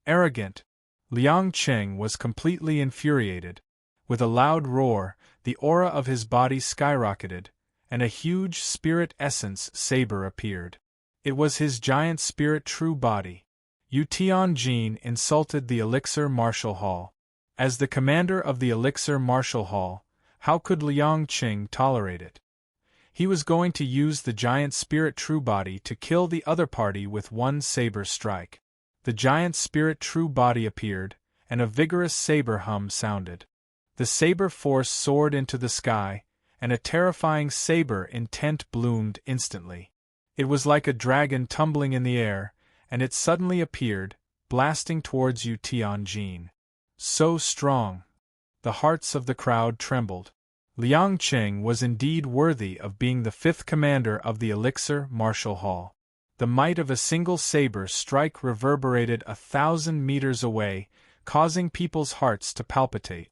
Arrogant." Liang Qing was completely infuriated. With a loud roar, the aura of his body skyrocketed, and a huge spirit essence saber appeared. It was his giant spirit true body. Yu Tianjin insulted the Elixir Martial Hall. As the commander of the Elixir Martial Hall, how could Liang Qing tolerate it? He was going to use the giant spirit true body to kill the other party with one saber strike. The giant spirit true body appeared, and a vigorous saber hum sounded. The saber force soared into the sky, and a terrifying saber intent bloomed instantly. It was like a dragon tumbling in the air, and it suddenly appeared, blasting towards Yu Tianjin. So strong! The hearts of the crowd trembled. Liang Qing was indeed worthy of being the fifth commander of the Elixir Martial Hall. The might of a single saber strike reverberated 1,000 meters away, causing people's hearts to palpitate.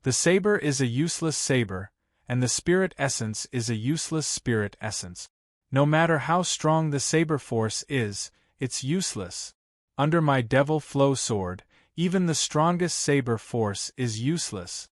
The saber is a useless saber, and the spirit essence is a useless spirit essence. No matter how strong the saber force is, it's useless. Under my Devil Flow sword, even the strongest saber force is useless.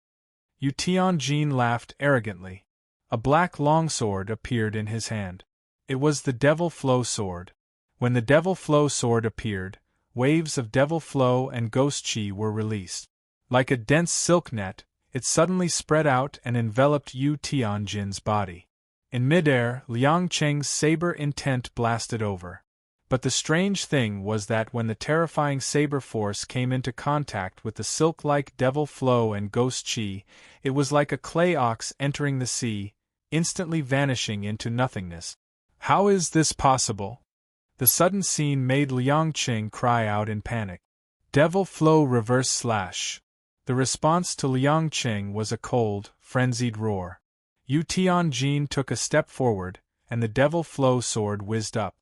Yu Tianjin laughed arrogantly. A black longsword appeared in his hand. It was the Devil Flow sword. When the Devil Flow sword appeared, waves of Devil Flow and Ghost Chi were released. Like a dense silk net, it suddenly spread out and enveloped Yu Tianjin's body. In midair, Liang Cheng's saber intent blasted over. But the strange thing was that when the terrifying saber force came into contact with the silk-like devil flow and ghost chi, it was like a clay ox entering the sea, instantly vanishing into nothingness. How is this possible? The sudden scene made Liang Cheng cry out in panic. Devil flow reverse slash. The response to Liang Cheng was a cold, frenzied roar. Yu Tianjin took a step forward, and the devil flow sword whizzed up.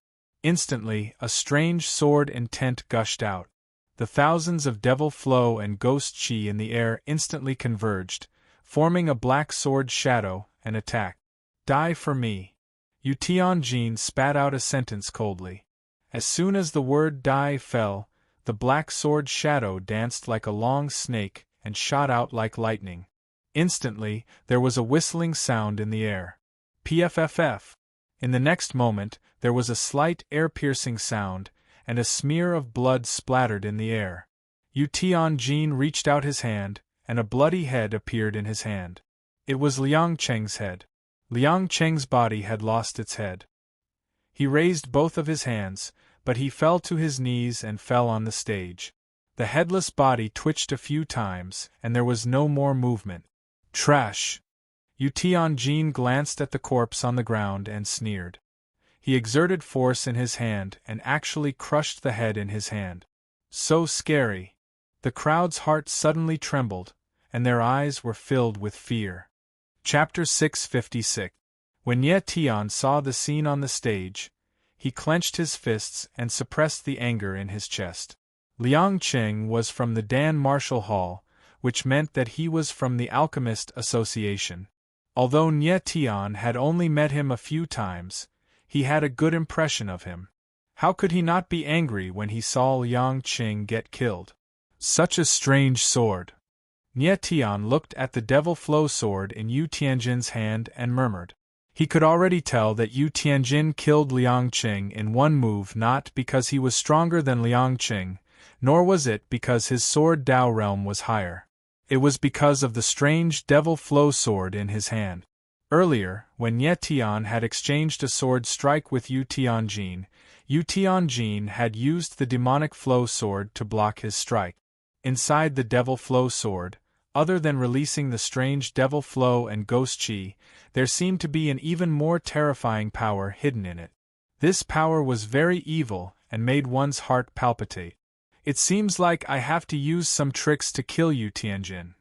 Instantly, a strange sword intent gushed out. The thousands of devil flow and ghost chi in the air instantly converged, forming a black sword shadow, and attacked. Die for me. Yu Tianjin spat out a sentence coldly. As soon as the word die fell, the black sword shadow danced like a long snake and shot out like lightning. Instantly, there was a whistling sound in the air. Pfff. In the next moment, there was a slight air-piercing sound, and a smear of blood splattered in the air. Yu Tianjin reached out his hand, and a bloody head appeared in his hand. It was Liang Cheng's head. Liang Cheng's body had lost its head. He raised both of his hands, but he fell to his knees and fell on the stage. The headless body twitched a few times, and there was no more movement. Trash! Yu Tianjin glanced at the corpse on the ground and sneered. He exerted force in his hand and actually crushed the head in his hand. So scary! The crowd's heart suddenly trembled, and their eyes were filled with fear. Chapter 656. When Ye Tian saw the scene on the stage, he clenched his fists and suppressed the anger in his chest. Liang Cheng was from the Dan Martial Hall, which meant that he was from the Alchemist Association. Although Nye Tian had only met him a few times, he had a good impression of him. How could he not be angry when he saw Liang Cheng get killed? Such a strange sword. Nye Tian looked at the devil flow sword in Yu Tianjin's hand and murmured. He could already tell that Yu Tianjin killed Liang Cheng in one move, not because he was stronger than Liang Cheng, nor was it because his sword Dao realm was higher. It was because of the strange devil flow sword in his hand. Earlier, when Ye Tian had exchanged a sword strike with Yu Tianjin had used the demonic flow sword to block his strike. Inside the devil flow sword, other than releasing the strange devil flow and ghost chi, there seemed to be an even more terrifying power hidden in it. This power was very evil and made one's heart palpitate. It seems like I have to use some tricks to kill you, Tianjin.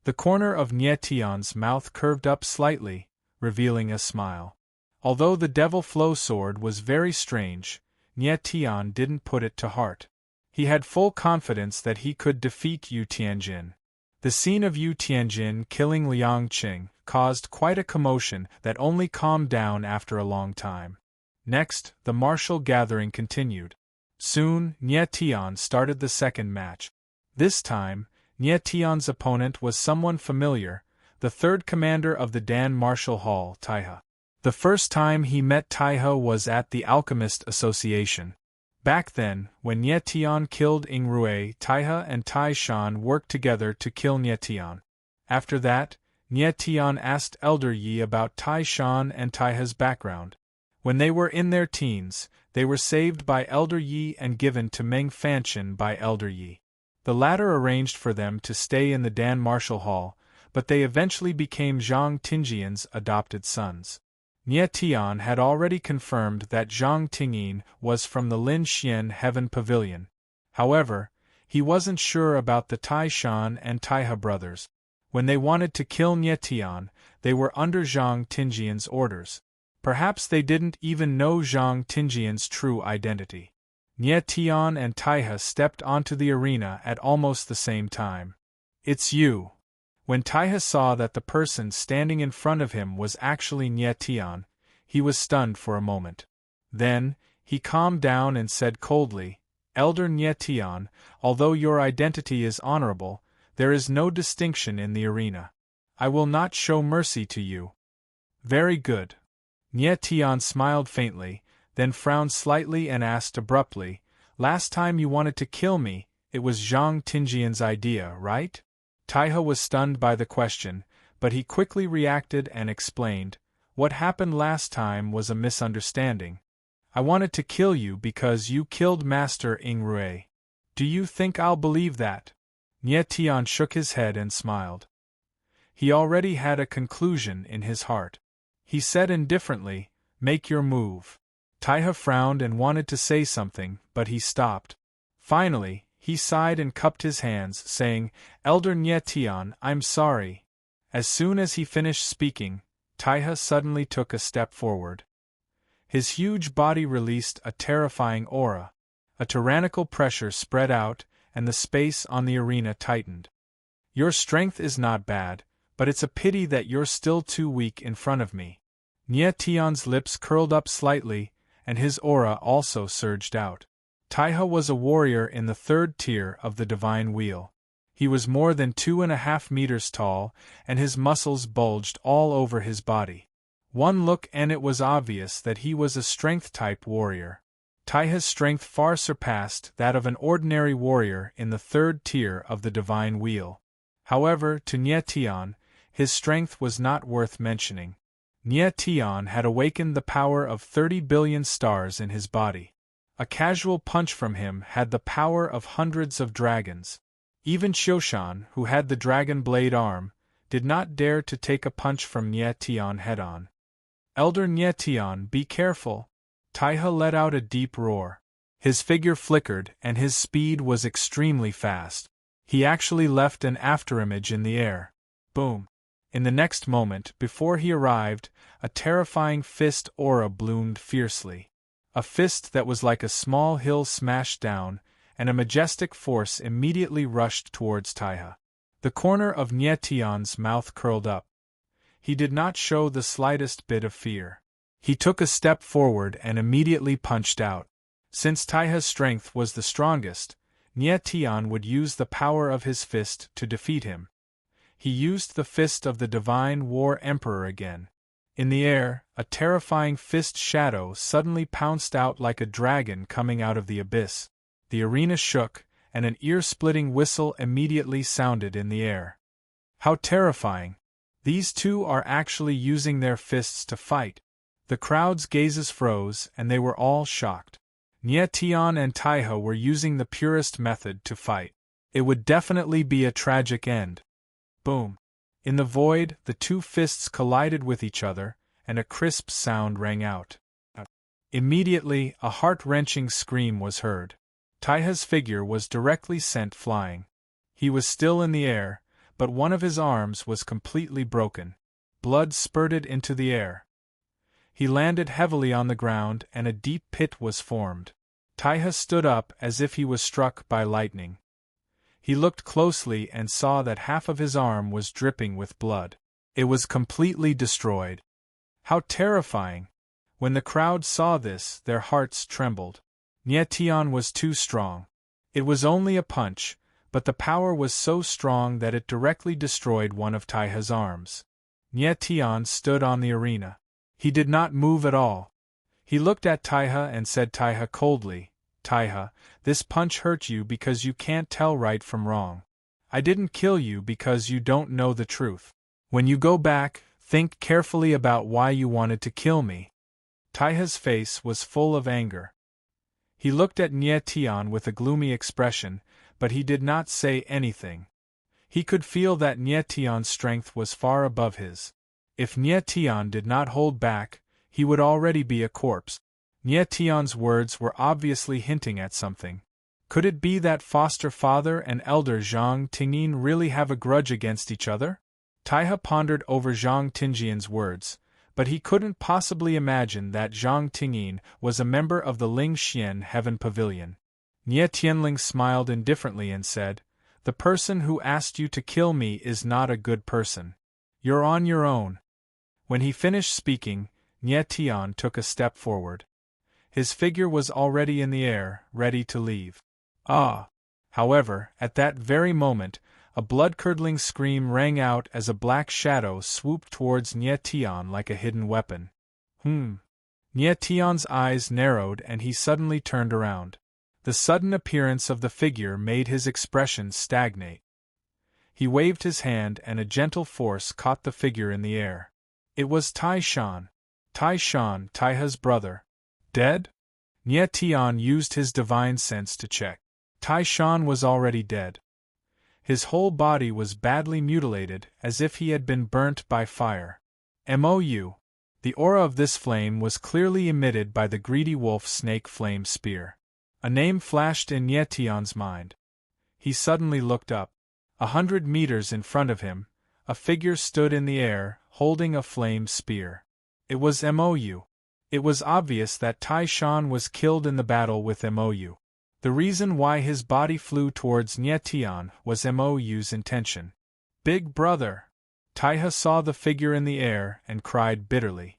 The corner of Nye Tian's mouth curved up slightly, revealing a smile. Although the devil flow sword was very strange, Nye Tian didn't put it to heart. He had full confidence that he could defeat Yu Tianjin. The scene of Yu Tianjin killing Liang Cheng caused quite a commotion that only calmed down after a long time. Next, the martial gathering continued. Soon, Nye Tian started the second match. This time, Nye Tian's opponent was someone familiar, the third commander of the Dan Martial Hall, Taihe. The first time he met Taihe was at the Alchemist Association. Back then, when Nye Tian killed Ing Rui, Taihe and Tai Shan worked together to kill Nye Tian. After that, Nye Tian asked Elder Yi about Tai Shan and Taihe's background. When they were in their teens, they were saved by Elder Yi and given to Meng Fanchen by Elder Yi. The latter arranged for them to stay in the Dan Martial Hall, but they eventually became Zhang Tingyian's adopted sons. Nye Tian had already confirmed that Zhang Tingyin was from the Lin Xian Heaven Pavilion. However, he wasn't sure about the Tai Shan and Taihe brothers. When they wanted to kill Nye Tian, they were under Zhang Tingyian's orders. Perhaps they didn't even know Zhang Tingyian's true identity. Nye Tian and Taihe stepped onto the arena at almost the same time. It's you. When Taihe saw that the person standing in front of him was actually Nye Tian, he was stunned for a moment. Then, he calmed down and said coldly, Elder Nye Tian, although your identity is honorable, there is no distinction in the arena. I will not show mercy to you. Very good. Nye Tian smiled faintly, then frowned slightly and asked abruptly, Last time you wanted to kill me, it was Zhang Tingyian's idea, right? Taihe was stunned by the question, but he quickly reacted and explained, What happened last time was a misunderstanding. I wanted to kill you because you killed Master Ingrué. Do you think I'll believe that? Nie Tian shook his head and smiled. He already had a conclusion in his heart. He said indifferently, "Make your move." Taiha frowned and wanted to say something, but he stopped. Finally, he sighed and cupped his hands, saying, "Elder Nie Tian, I'm sorry." As soon as he finished speaking, Taiha suddenly took a step forward. His huge body released a terrifying aura. A tyrannical pressure spread out, and the space on the arena tightened. "Your strength is not bad, but it's a pity that you're still too weak in front of me." Nie Tian's lips curled up slightly, and his aura also surged out. Taiha was a warrior in the 3rd tier of the Divine Wheel. He was more than 2.5 meters tall, and his muscles bulged all over his body. One look and it was obvious that he was a strength-type warrior. Taiha's strength far surpassed that of an ordinary warrior in the 3rd tier of the Divine Wheel. However, to Nie Tian, his strength was not worth mentioning. Nie Tian had awakened the power of 30 billion stars in his body. A casual punch from him had the power of hundreds of dragons. Even Xiushan, who had the dragon blade arm, did not dare to take a punch from Nie Tian head-on. "Elder Nie Tian, be careful!" Taiha let out a deep roar. His figure flickered and his speed was extremely fast. He actually left an afterimage in the air. Boom! In the next moment, before he arrived, a terrifying fist aura bloomed fiercely. A fist that was like a small hill smashed down, and a majestic force immediately rushed towards Taiha. The corner of Nie Tian's mouth curled up. He did not show the slightest bit of fear. He took a step forward and immediately punched out. Since Taiha's strength was the strongest, Nie Tian would use the power of his fist to defeat him. He used the fist of the Divine War Emperor again. In the air, a terrifying fist shadow suddenly pounced out like a dragon coming out of the abyss. The arena shook, and an ear-splitting whistle immediately sounded in the air. How terrifying! These two are actually using their fists to fight. The crowd's gazes froze, and they were all shocked. Nie Tian and Taiha were using the purest method to fight. It would definitely be a tragic end. Boom! In the void, the two fists collided with each other, and a crisp sound rang out. Immediately, a heart-wrenching scream was heard. Taiha's figure was directly sent flying. He was still in the air, but one of his arms was completely broken. Blood spurted into the air. He landed heavily on the ground and a deep pit was formed. Taiha stood up as if he was struck by lightning. He looked closely and saw that half of his arm was dripping with blood. It was completely destroyed. How terrifying! When the crowd saw this, their hearts trembled. Nie Tian was too strong. It was only a punch, but the power was so strong that it directly destroyed one of Taiha's arms. Nie Tian stood on the arena. He did not move at all. He looked at Taiha and said Taiha coldly, "Taiha, this punch hurt you because you can't tell right from wrong. I didn't kill you because you don't know the truth. When you go back, think carefully about why you wanted to kill me." Taiha's face was full of anger. He looked at Nie Tian with a gloomy expression, but he did not say anything. He could feel that Nie Tian's strength was far above his. If Nie Tian did not hold back, he would already be a corpse. Nie Tian's words were obviously hinting at something. Could it be that foster father and elder Zhang Tingyin really have a grudge against each other? Taiha pondered over Zhang Tingyian's words, but he couldn't possibly imagine that Zhang Tingyin was a member of the Ling Xian Heaven Pavilion. Nie Tianling smiled indifferently and said, "The person who asked you to kill me is not a good person. You're on your own." When he finished speaking, Nie Tian took a step forward. His figure was already in the air, ready to leave. However, at that very moment, a blood-curdling scream rang out as a black shadow swooped towards Nie Tian like a hidden weapon. Nie Tian's eyes narrowed and he suddenly turned around. The sudden appearance of the figure made his expression stagnate. He waved his hand and a gentle force caught the figure in the air. It was Tai Shan. Tai Shan, Taiha's brother. Dead? Nie Tian used his divine sense to check. Tai Shan was already dead. His whole body was badly mutilated, as if he had been burnt by fire. Mou. The aura of this flame was clearly emitted by the greedy wolf snake flame spear. A name flashed in Nie Tian's mind. He suddenly looked up. 100 meters in front of him, a figure stood in the air, holding a flame spear. It was Mou. It was obvious that Tai Shan was killed in the battle with Mou. The reason why his body flew towards Nie Tian was Mou's intention. Big brother! Taiha saw the figure in the air and cried bitterly.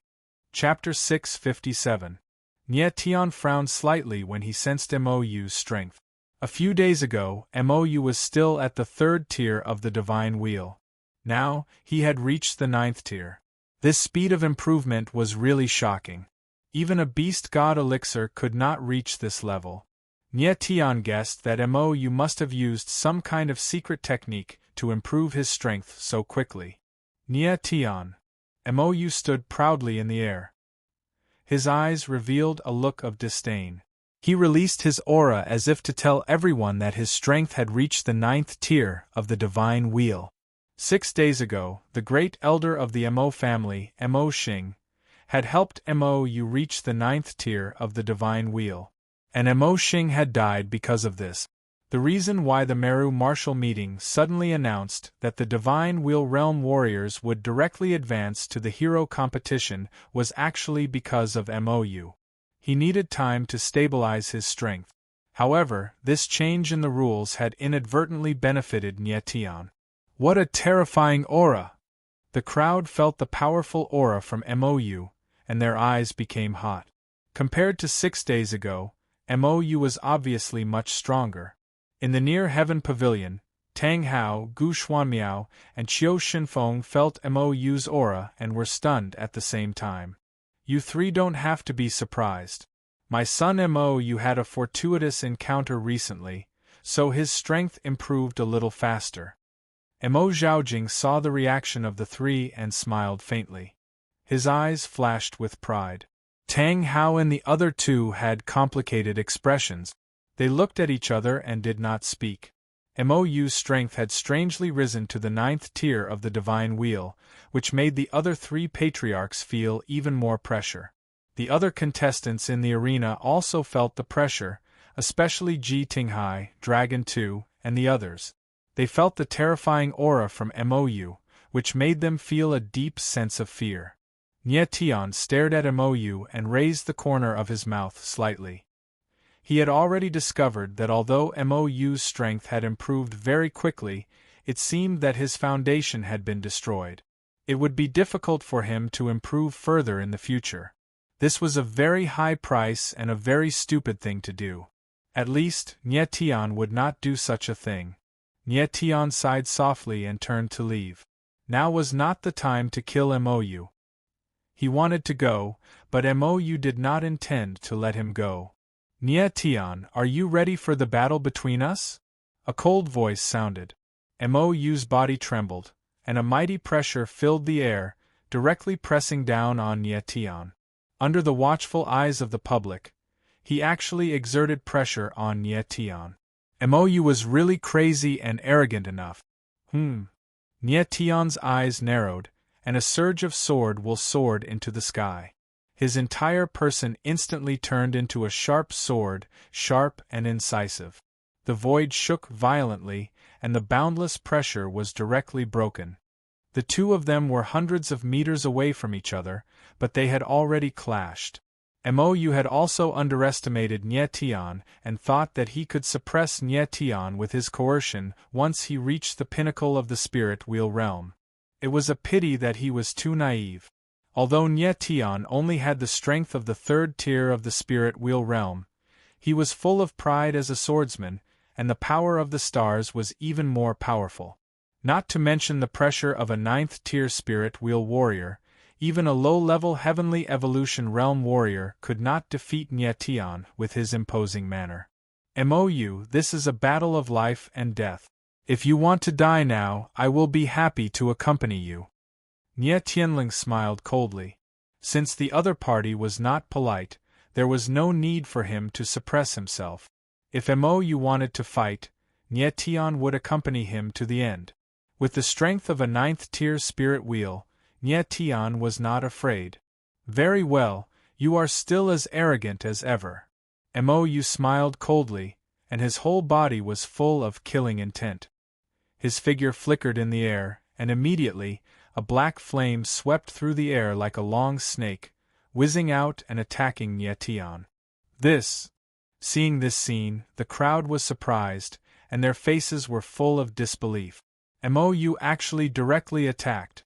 Chapter 657. Nie Tian frowned slightly when he sensed Mou's strength. A few days ago, Mou was still at the 3rd tier of the divine wheel. Now, he had reached the 9th tier. This speed of improvement was really shocking. Even a beast god elixir could not reach this level. Nie Tian guessed that Mou must have used some kind of secret technique to improve his strength so quickly. Nie Tian. Mou stood proudly in the air. His eyes revealed a look of disdain. He released his aura as if to tell everyone that his strength had reached the 9th tier of the divine wheel. 6 days ago, the great elder of the Mo family, Mo Xing, had helped Mou reach the 9th tier of the divine wheel. And Mo Xing had died because of this. The reason why the Meru martial meeting suddenly announced that the Divine Wheel Realm warriors would directly advance to the hero competition was actually because of Mou. He needed time to stabilize his strength. However, this change in the rules had inadvertently benefited Nie Tian. What a terrifying aura! The crowd felt the powerful aura from Mou, and their eyes became hot. Compared to 6 days ago, Mou was obviously much stronger. In the near heaven pavilion, Tang Hao, Gu Xuanmiao, and Qiu Shinfeng felt Mou's aura and were stunned at the same time. You 3 don't have to be surprised. My son Mou had a fortuitous encounter recently, so his strength improved a little faster. Mo Zhaojing saw the reaction of the 3 and smiled faintly. His eyes flashed with pride. Tang Hao and the other 2 had complicated expressions. They looked at each other and did not speak. Mou's strength had strangely risen to the 9th tier of the divine wheel, which made the other 3 patriarchs feel even more pressure. The other contestants in the arena also felt the pressure, especially Ji Tinghai, Dragon 2, and the others. They felt the terrifying aura from Mou, which made them feel a deep sense of fear. Nie Tian stared at Mou and raised the corner of his mouth slightly. He had already discovered that although Mou's strength had improved very quickly, it seemed that his foundation had been destroyed. It would be difficult for him to improve further in the future. This was a very high price and a very stupid thing to do. At least, Nie Tian would not do such a thing. Nie Tian sighed softly and turned to leave. Now was not the time to kill Mou. He wanted to go, but Mou did not intend to let him go. Nie Tian, are you ready for the battle between us? A cold voice sounded. Mou's body trembled, and a mighty pressure filled the air, directly pressing down on Nie Tian. Under the watchful eyes of the public, he actually exerted pressure on Nie Tian. Mou was really crazy and arrogant enough. Nie Tian's eyes narrowed, and a surge of sword soared into the sky. His entire person instantly turned into a sharp sword, sharp and incisive. The void shook violently, and the boundless pressure was directly broken. The 2 of them were hundreds of meters away from each other, but they had already clashed. Mou had also underestimated Nie Tian and thought that he could suppress Nie Tian with his coercion once he reached the pinnacle of the spirit wheel realm. It was a pity that he was too naive. Although Nie Tian only had the strength of the 3rd tier of the spirit wheel realm, he was full of pride as a swordsman, and the power of the stars was even more powerful. Not to mention the pressure of a 9th tier spirit wheel warrior, even a low-level heavenly evolution realm warrior could not defeat Nie Tian with his imposing manner. Mou, this is a battle of life and death. If you want to die now, I will be happy to accompany you. Nie Tianling smiled coldly. Since the other party was not polite, there was no need for him to suppress himself. If Mo Yu wanted to fight, Nie Tian would accompany him to the end. With the strength of a 9th-tier spirit wheel, Nie Tian was not afraid. Very well, you are still as arrogant as ever. Mo Yu smiled coldly, and his whole body was full of killing intent. His figure flickered in the air, and immediately, a black flame swept through the air like a long snake, whizzing out and attacking Nie Tian. Seeing this scene, the crowd was surprised, and their faces were full of disbelief. Mo Yu actually directly attacked.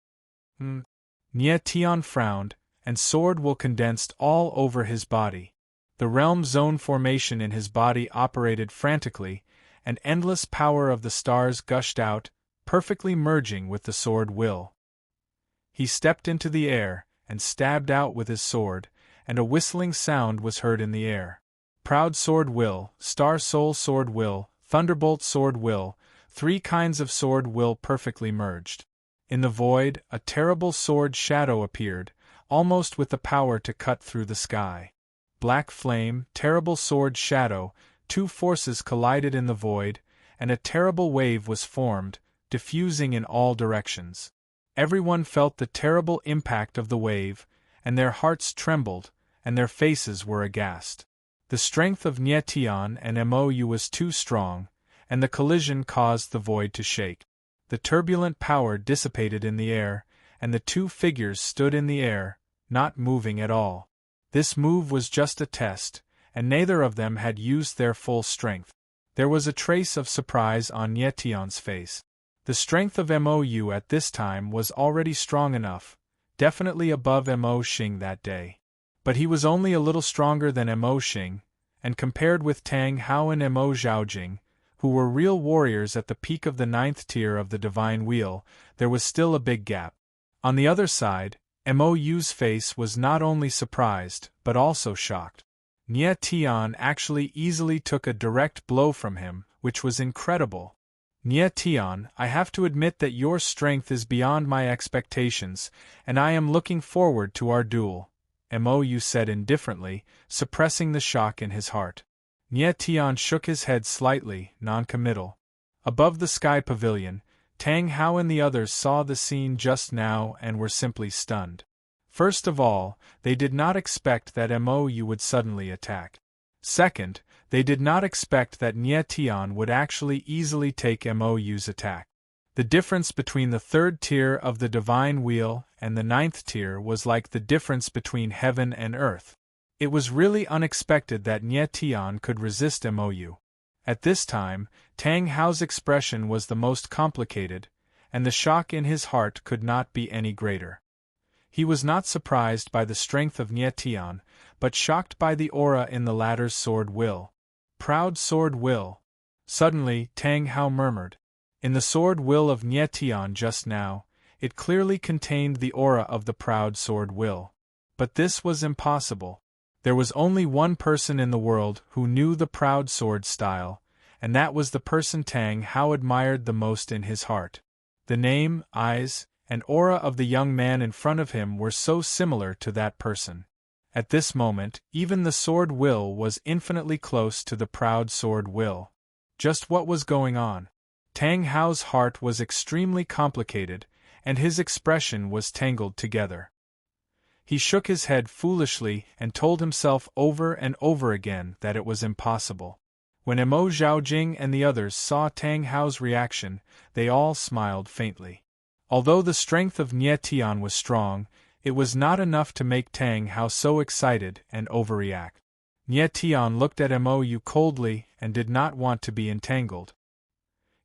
Nie Tian frowned, and sword will condensed all over his body. The realm zone formation in his body operated frantically, and endless power of the stars gushed out, perfectly merging with the sword will. He stepped into the air, and stabbed out with his sword, and a whistling sound was heard in the air. Proud sword will, star soul sword will, thunderbolt sword will, 3 kinds of sword will perfectly merged. In the void, a terrible sword shadow appeared, almost with the power to cut through the sky. Black flame, terrible sword shadow, 2 forces collided in the void, and a terrible wave was formed, diffusing in all directions. Everyone felt the terrible impact of the wave, and their hearts trembled, and their faces were aghast. The strength of Nie Tian and Mo Yu was too strong, and the collision caused the void to shake. The turbulent power dissipated in the air, and the 2 figures stood in the air, not moving at all. This move was just a test, and neither of them had used their full strength. There was a trace of surprise on Nie Tian's face. The strength of Mo Yu at this time was already strong enough, definitely above Mo Xing that day. But he was only a little stronger than Mo Xing, and compared with Tang Hao and Mo Zhaojing, who were real warriors at the peak of the 9th tier of the Divine Wheel, there was still a big gap. On the other side, Mo Yu's face was not only surprised, but also shocked. Nie Tian actually easily took a direct blow from him, which was incredible. Nie Tian, I have to admit that your strength is beyond my expectations, and I am looking forward to our duel, Mo Yu said indifferently, suppressing the shock in his heart. Nie Tian shook his head slightly, non-committal. Above the sky pavilion, Tang Hao and the others saw the scene just now and were simply stunned. First of all, they did not expect that Mo Yu would suddenly attack. Second, they did not expect that Nie Tian would actually easily take Mo Yu's attack. The difference between the 3rd tier of the Divine Wheel and the 9th tier was like the difference between heaven and earth. It was really unexpected that Nie Tian could resist Mo Yu. At this time, Tang Hao's expression was the most complicated, and the shock in his heart could not be any greater. He was not surprised by the strength of Nie Tian, but shocked by the aura in the latter's sword will. Proud sword will. Suddenly, Tang Hao murmured. In the sword will of Nie Tian just now, it clearly contained the aura of the proud sword will. But this was impossible. There was only one person in the world who knew the proud sword style, and that was the person Tang Hao admired the most in his heart. The name, eyes, and aura of the young man in front of him were so similar to that person. At this moment, even the sword will was infinitely close to the proud sword will. Just what was going on? Tang Hao's heart was extremely complicated, and his expression was tangled together. He shook his head foolishly and told himself over and over again that it was impossible. When Mo Zhaojing and the others saw Tang Hao's reaction, they all smiled faintly. Although the strength of Nie Tian was strong, it was not enough to make Tang Hao so excited and overreact. Nie Tian looked at Mo Yu coldly and did not want to be entangled.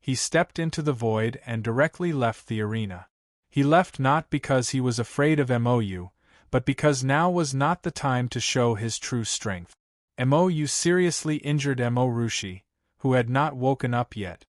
He stepped into the void and directly left the arena. He left not because he was afraid of Mo Yu, but because now was not the time to show his true strength. Mo Yu seriously injured Mo Rushi, who had not woken up yet.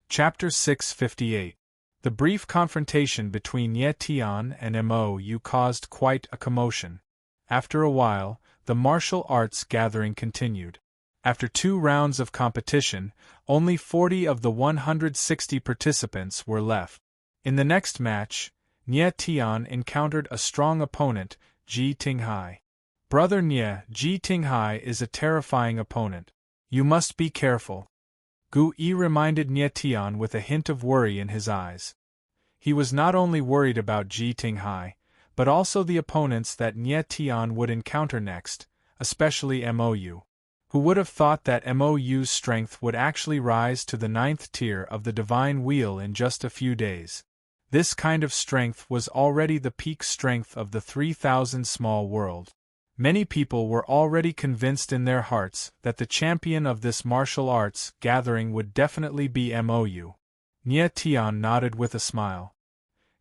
Chapter 658. The brief confrontation between Nie Tian and Mo Yu caused quite a commotion. After a while, the martial arts gathering continued. After 2 rounds of competition, only 40 of the 160 participants were left. In the next match, Nie Tian encountered a strong opponent, Ji Tinghai. Brother Nie, Ji Tinghai is a terrifying opponent. You must be careful. Gu Yi reminded Nie Tian with a hint of worry in his eyes. He was not only worried about Ji Tinghai, but also the opponents that Nie Tian would encounter next, especially Mou. Who would have thought that Mou's strength would actually rise to the 9th tier of the Divine Wheel in just a few days? This kind of strength was already the peak strength of the 3000 small world. Many people were already convinced in their hearts that the champion of this martial arts gathering would definitely be Mou. Nie Tian nodded with a smile.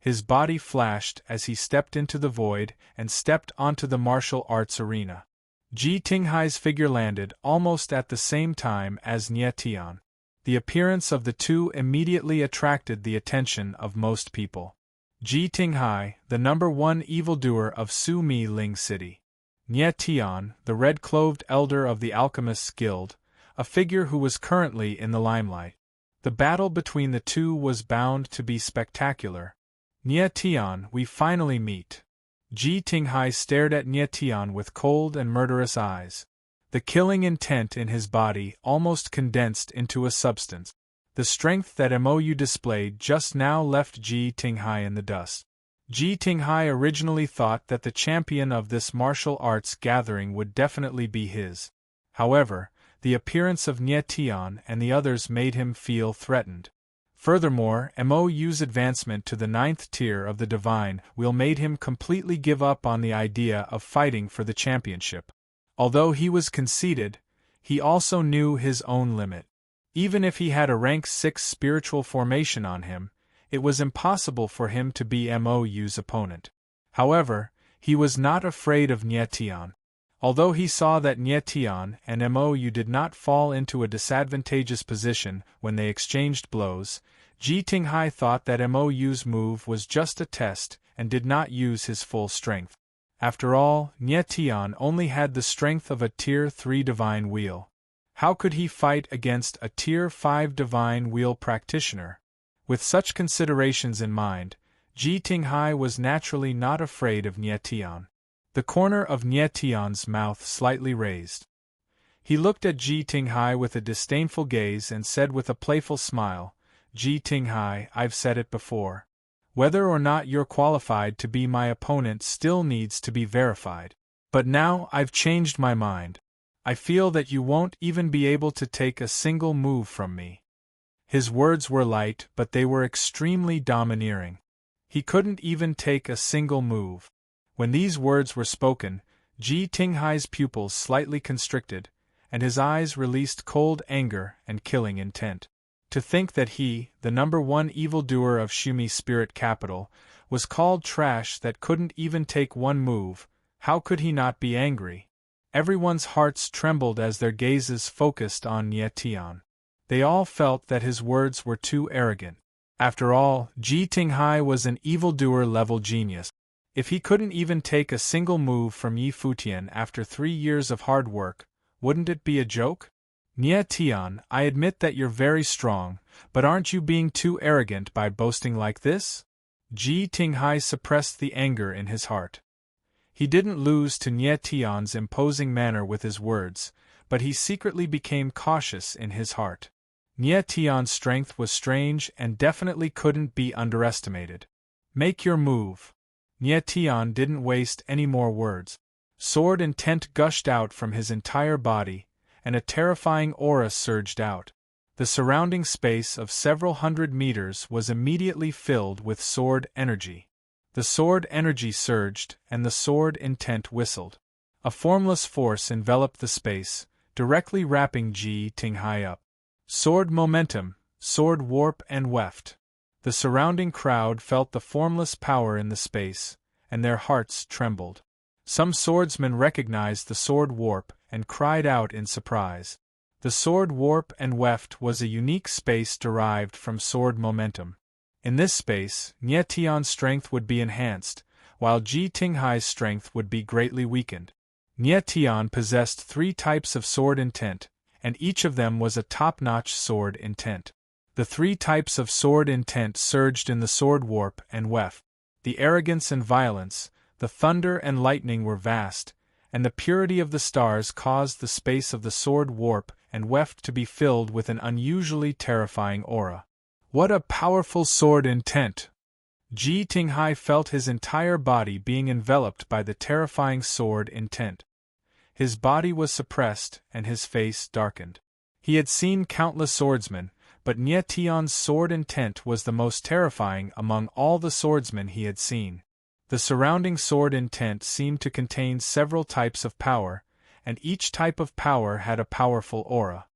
His body flashed as he stepped into the void and stepped onto the martial arts arena. Ji Tinghai's figure landed almost at the same time as Nie Tian. The appearance of the two immediately attracted the attention of most people. Ji Tinghai, the #1 evildoer of Su Mi Ling City. Nie Tian, the red-cloved elder of the Alchemists Guild, a figure who was currently in the limelight. The battle between the two was bound to be spectacular. Nie Tian, we finally meet. Ji Tinghai stared at Nie Tian with cold and murderous eyes. The killing intent in his body almost condensed into a substance. The strength that Mou displayed just now left Ji Tinghai in the dust. Ji Tinghai originally thought that the champion of this martial arts gathering would definitely be his. However, the appearance of Nie Tian and the others made him feel threatened. Furthermore, Mou's advancement to the 9th tier of the Divine Wheel made him completely give up on the idea of fighting for the championship. Although he was conceited, he also knew his own limit. Even if he had a rank 6 spiritual formation on him, it was impossible for him to be Mou's opponent. However, he was not afraid of Nie Tian. Although he saw that Nie Tian and Mou did not fall into a disadvantageous position when they exchanged blows, Ji Tinghai thought that Mou's move was just a test and did not use his full strength. After all, Nie Tian only had the strength of a Tier 3 Divine Wheel. How could he fight against a Tier 5 Divine Wheel practitioner? With such considerations in mind, Ji Tinghai was naturally not afraid of Nie Tian. The corner of Nie Tian's mouth slightly raised. He looked at Ji Tinghai with a disdainful gaze and said with a playful smile, Ji Tinghai, I've said it before. Whether or not you're qualified to be my opponent still needs to be verified. But now I've changed my mind. I feel that you won't even be able to take a single move from me. His words were light, but they were extremely domineering. He couldn't even take a single move. When these words were spoken, Ji Tinghai's pupils slightly constricted, and his eyes released cold anger and killing intent. To think that he, the #1 evildoer of Shumi Spirit Capital, was called trash that couldn't even take one move, how could he not be angry? Everyone's hearts trembled as their gazes focused on Nie Tian. They all felt that his words were too arrogant. After all, Ji Tinghai was an evildoer-level genius. If he couldn't even take a single move from Yi Futian after 3 years of hard work, wouldn't it be a joke? Nie Tian, I admit that you're very strong, but aren't you being too arrogant by boasting like this? Ji Tinghai suppressed the anger in his heart. He didn't lose to Nie Tian's imposing manner with his words, but he secretly became cautious in his heart. Nie Tian's strength was strange and definitely couldn't be underestimated. Make your move. Nie Tian didn't waste any more words. Sword intent gushed out from his entire body, and a terrifying aura surged out. The surrounding space of several hundred meters was immediately filled with sword energy. The sword energy surged, and the sword intent whistled. A formless force enveloped the space, directly wrapping Ji Tinghai up. Sword momentum, sword warp and weft. The surrounding crowd felt the formless power in the space, and their hearts trembled. Some swordsmen recognized the sword warp and cried out in surprise. The sword warp and weft was a unique space derived from sword momentum. In this space, Nie Tian's strength would be enhanced, while Ji Tinghai's strength would be greatly weakened. Nie Tian possessed 3 types of sword intent, and each of them was a top-notch sword intent. The 3 types of sword intent surged in the sword warp and weft. The arrogance and violence, the thunder and lightning were vast, and the purity of the stars caused the space of the sword warp and weft to be filled with an unusually terrifying aura. What a powerful sword intent! Ji Tinghai felt his entire body being enveloped by the terrifying sword intent. His body was suppressed and his face darkened. He had seen countless swordsmen, but Nie Tian's sword intent was the most terrifying among all the swordsmen he had seen. The surrounding sword intent seemed to contain several types of power, and each type of power had a powerful aura.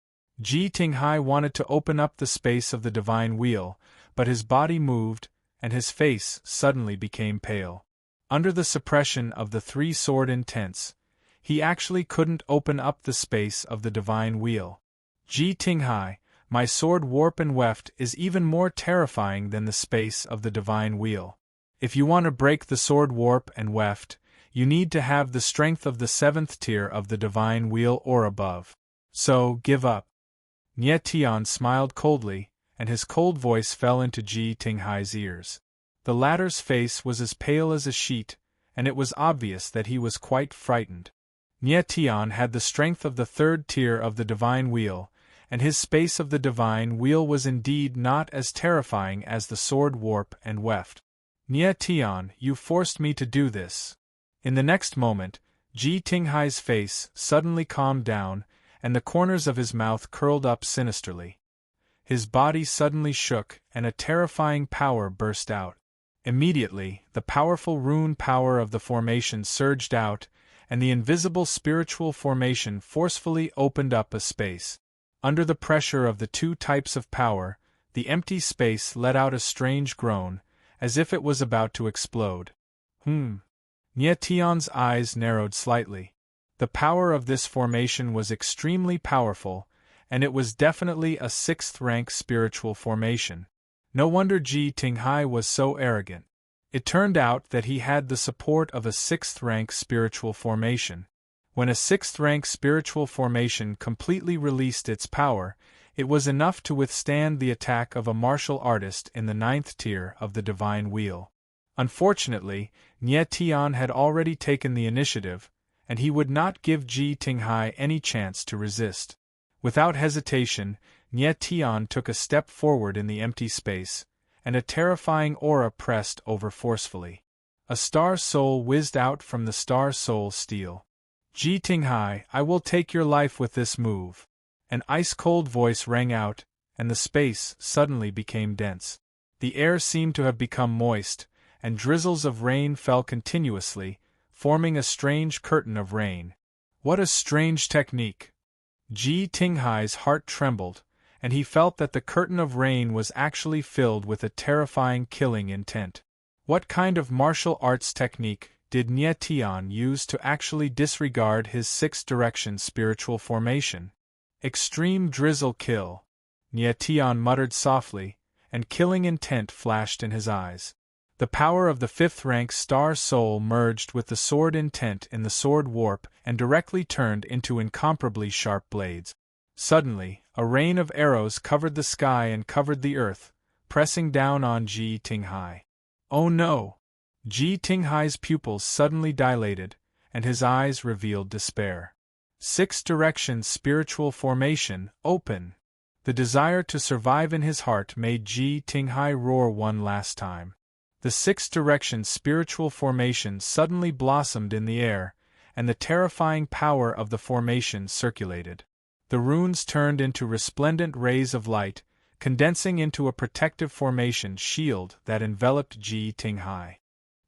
Ji Tinghai wanted to open up the space of the divine wheel, but his body moved, and his face suddenly became pale. Under the suppression of the three sword intents, he actually couldn't open up the space of the divine wheel. Ji Tinghai, my sword warp and weft is even more terrifying than the space of the divine wheel. If you want to break the sword warp and weft, you need to have the strength of the 7th tier of the divine wheel or above. So, give up. Nie Tian smiled coldly, and his cold voice fell into Ji Tinghai's ears. The latter's face was as pale as a sheet, and it was obvious that he was quite frightened. Nie Tian had the strength of the 3rd tier of the divine wheel, and his space of the divine wheel was indeed not as terrifying as the sword warp and weft. Nie Tian, you forced me to do this. In the next moment, Ji Tinghai's face suddenly calmed down, and the corners of his mouth curled up sinisterly. His body suddenly shook, and a terrifying power burst out. Immediately, the powerful rune power of the formation surged out, and the invisible spiritual formation forcefully opened up a space. Under the pressure of the two types of power, the empty space let out a strange groan, as if it was about to explode. Nie Tian's eyes narrowed slightly. The power of this formation was extremely powerful, and it was definitely a 6th-rank spiritual formation. No wonder Ji Tinghai was so arrogant. It turned out that he had the support of a 6th-rank spiritual formation. When a 6th-rank spiritual formation completely released its power, it was enough to withstand the attack of a martial artist in the 9th tier of the divine wheel. Unfortunately, Nie Tian had already taken the initiative, and he would not give Ji Tinghai any chance to resist. Without hesitation, Nie Tian took a step forward in the empty space, and a terrifying aura pressed over forcefully. A star soul whizzed out from the star soul steel. Ji Tinghai, I will take your life with this move. An ice-cold voice rang out, and the space suddenly became dense. The air seemed to have become moist, and drizzles of rain fell continuously, forming a strange curtain of rain. What a strange technique! Ji Tinghai's heart trembled, and he felt that the curtain of rain was actually filled with a terrifying killing intent. What kind of martial arts technique did Nie Tian use to actually disregard his 6th direction spiritual formation? Extreme drizzle kill. Nie Tian muttered softly, and killing intent flashed in his eyes. The power of the 5th-rank star soul merged with the sword intent in the sword warp and directly turned into incomparably sharp blades. Suddenly, a rain of arrows covered the sky and covered the earth, pressing down on Ji Tinghai. Oh no! Ji Tinghai's pupils suddenly dilated, and his eyes revealed despair. 6th direction spiritual formation, open! The desire to survive in his heart made Ji Tinghai roar one last time. The 6th direction spiritual formation suddenly blossomed in the air, and the terrifying power of the formation circulated. The runes turned into resplendent rays of light, condensing into a protective formation shield that enveloped Ji Tinghai.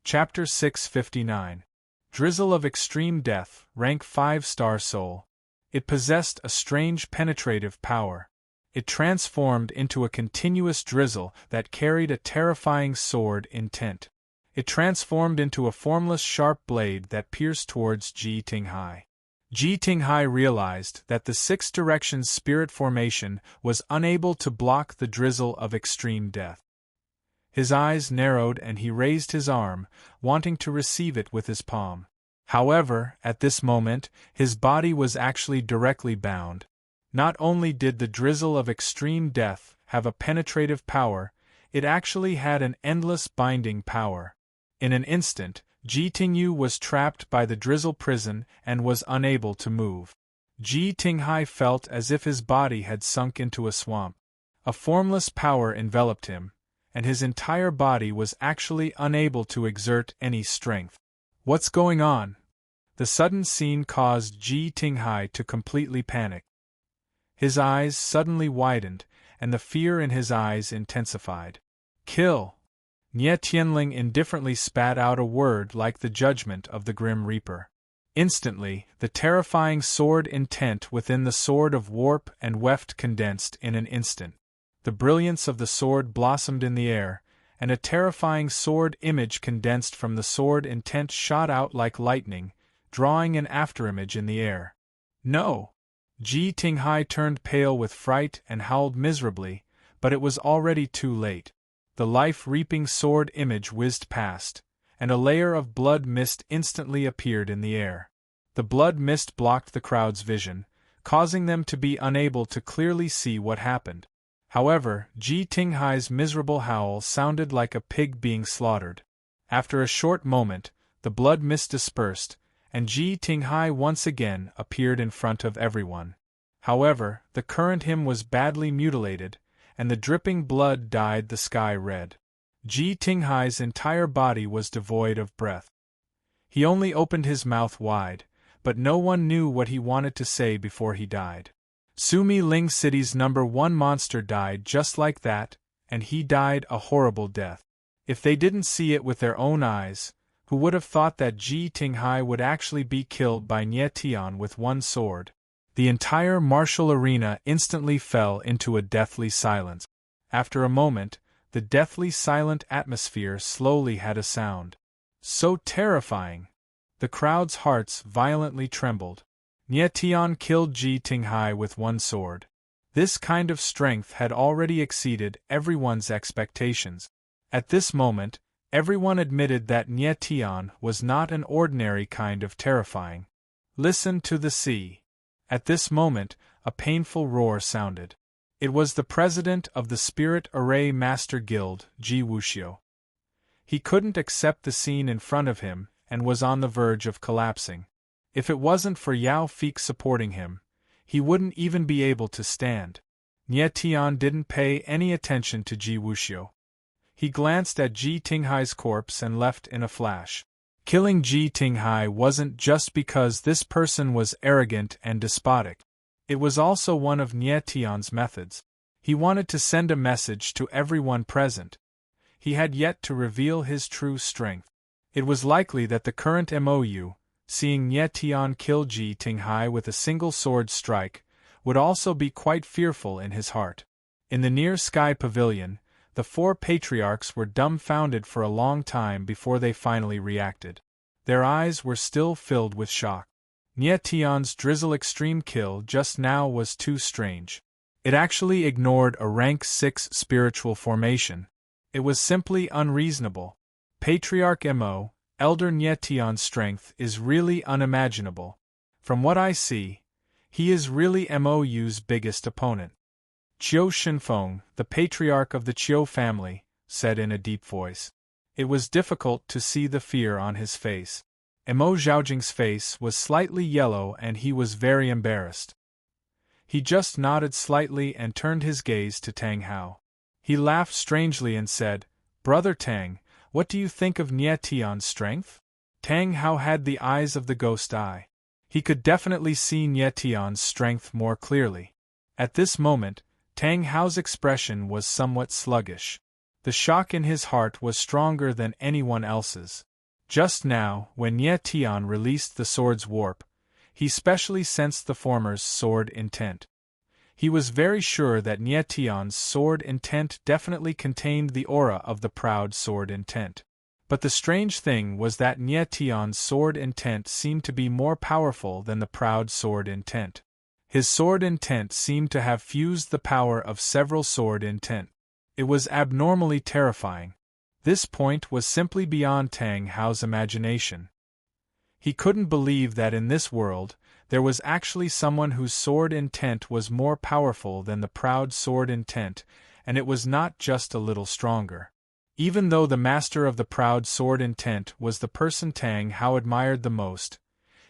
Chapter 659. Drizzle of Extreme Death, Rank 5 Star Soul. It possessed a strange penetrative power. It transformed into a continuous drizzle that carried a terrifying sword intent. It transformed into a formless sharp blade that pierced towards Ji Tinghai. Ji Tinghai realized that the 6th direction spirit formation was unable to block the drizzle of extreme death. His eyes narrowed and he raised his arm, wanting to receive it with his palm. However, at this moment, his body was actually directly bound. Not only did the drizzle of extreme death have a penetrative power, it actually had an endless binding power. In an instant, Ji Tingyu was trapped by the drizzle prison and was unable to move. Ji Tinghai felt as if his body had sunk into a swamp. A formless power enveloped him, and his entire body was actually unable to exert any strength. What's going on? The sudden scene caused Ji Tinghai to completely panic. His eyes suddenly widened, and the fear in his eyes intensified. Kill! Nie Tianling indifferently spat out a word like the judgment of the Grim Reaper. Instantly, the terrifying sword intent within the sword of warp and weft condensed in an instant. The brilliance of the sword blossomed in the air, and a terrifying sword image condensed from the sword intent shot out like lightning, drawing an afterimage in the air. No! Ji Tinghai turned pale with fright and howled miserably, but it was already too late. The life-reaping sword image whizzed past, and a layer of blood mist instantly appeared in the air. The blood mist blocked the crowd's vision, causing them to be unable to clearly see what happened. However, Ji Tinghai's miserable howl sounded like a pig being slaughtered. After a short moment, the blood mist dispersed, and Ji Tinghai once again appeared in front of everyone. However, the current him was badly mutilated, and the dripping blood dyed the sky red. Ji Tinghai's entire body was devoid of breath. He only opened his mouth wide, but no one knew what he wanted to say before he died. Sumi Ling City's #1 monster died just like that, and he died a horrible death. If they didn't see it with their own eyes, who would have thought that Ji Tinghai would actually be killed by Nie Tian with one sword? The entire martial arena instantly fell into a deathly silence. After a moment, the deathly silent atmosphere slowly had a sound. So terrifying! The crowd's hearts violently trembled. Nie Tian killed Ji Tinghai with one sword. This kind of strength had already exceeded everyone's expectations. At this moment, everyone admitted that Nie Tian was not an ordinary kind of terrifying. Listen to the sea. At this moment, a painful roar sounded. It was the president of the Spirit Array Master Guild, Ji Wuxiu. He couldn't accept the scene in front of him and was on the verge of collapsing. If it wasn't for Yao Feiq supporting him, he wouldn't even be able to stand. Nie Tian didn't pay any attention to Ji Wuxiu. He glanced at Ji Tinghai's corpse and left in a flash. Killing Ji Tinghai wasn't just because this person was arrogant and despotic. It was also one of Nie Tian's methods. He wanted to send a message to everyone present. He had yet to reveal his true strength. It was likely that the current MOU, seeing Nie Tian kill Ji Tinghai with a single sword strike, would also be quite fearful in his heart. In the near sky pavilion, the four patriarchs were dumbfounded for a long time before they finally reacted. Their eyes were still filled with shock. Nie Tian's drizzle extreme kill just now was too strange. It actually ignored a rank 6 spiritual formation. It was simply unreasonable. Patriarch Mo, Elder Nie Tian's strength is really unimaginable. From what I see, he is really MOU's biggest opponent. Qiu Shinfeng, the patriarch of the Qiu family, said in a deep voice. It was difficult to see the fear on his face. Mo Zhaojing's face was slightly yellow and he was very embarrassed. He just nodded slightly and turned his gaze to Tang Hao. He laughed strangely and said, "Brother Tang, what do you think of Nie Tian's strength?" Tang Hao had the eyes of the ghost eye. He could definitely see Nie Tian's strength more clearly. At this moment, Tang Hao's expression was somewhat sluggish. The shock in his heart was stronger than anyone else's. Just now, when Nie Tian released the sword's warp, he specially sensed the former's sword intent. He was very sure that Nie Tian's sword intent definitely contained the aura of the proud sword intent. But the strange thing was that Nie Tian's sword intent seemed to be more powerful than the proud sword intent. His sword intent seemed to have fused the power of several sword intent. It was abnormally terrifying. This point was simply beyond Tang Hao's imagination. He couldn't believe that in this world, there was actually someone whose sword intent was more powerful than the proud sword intent, and it was not just a little stronger. Even though the master of the proud sword intent was the person Tang Hao admired the most,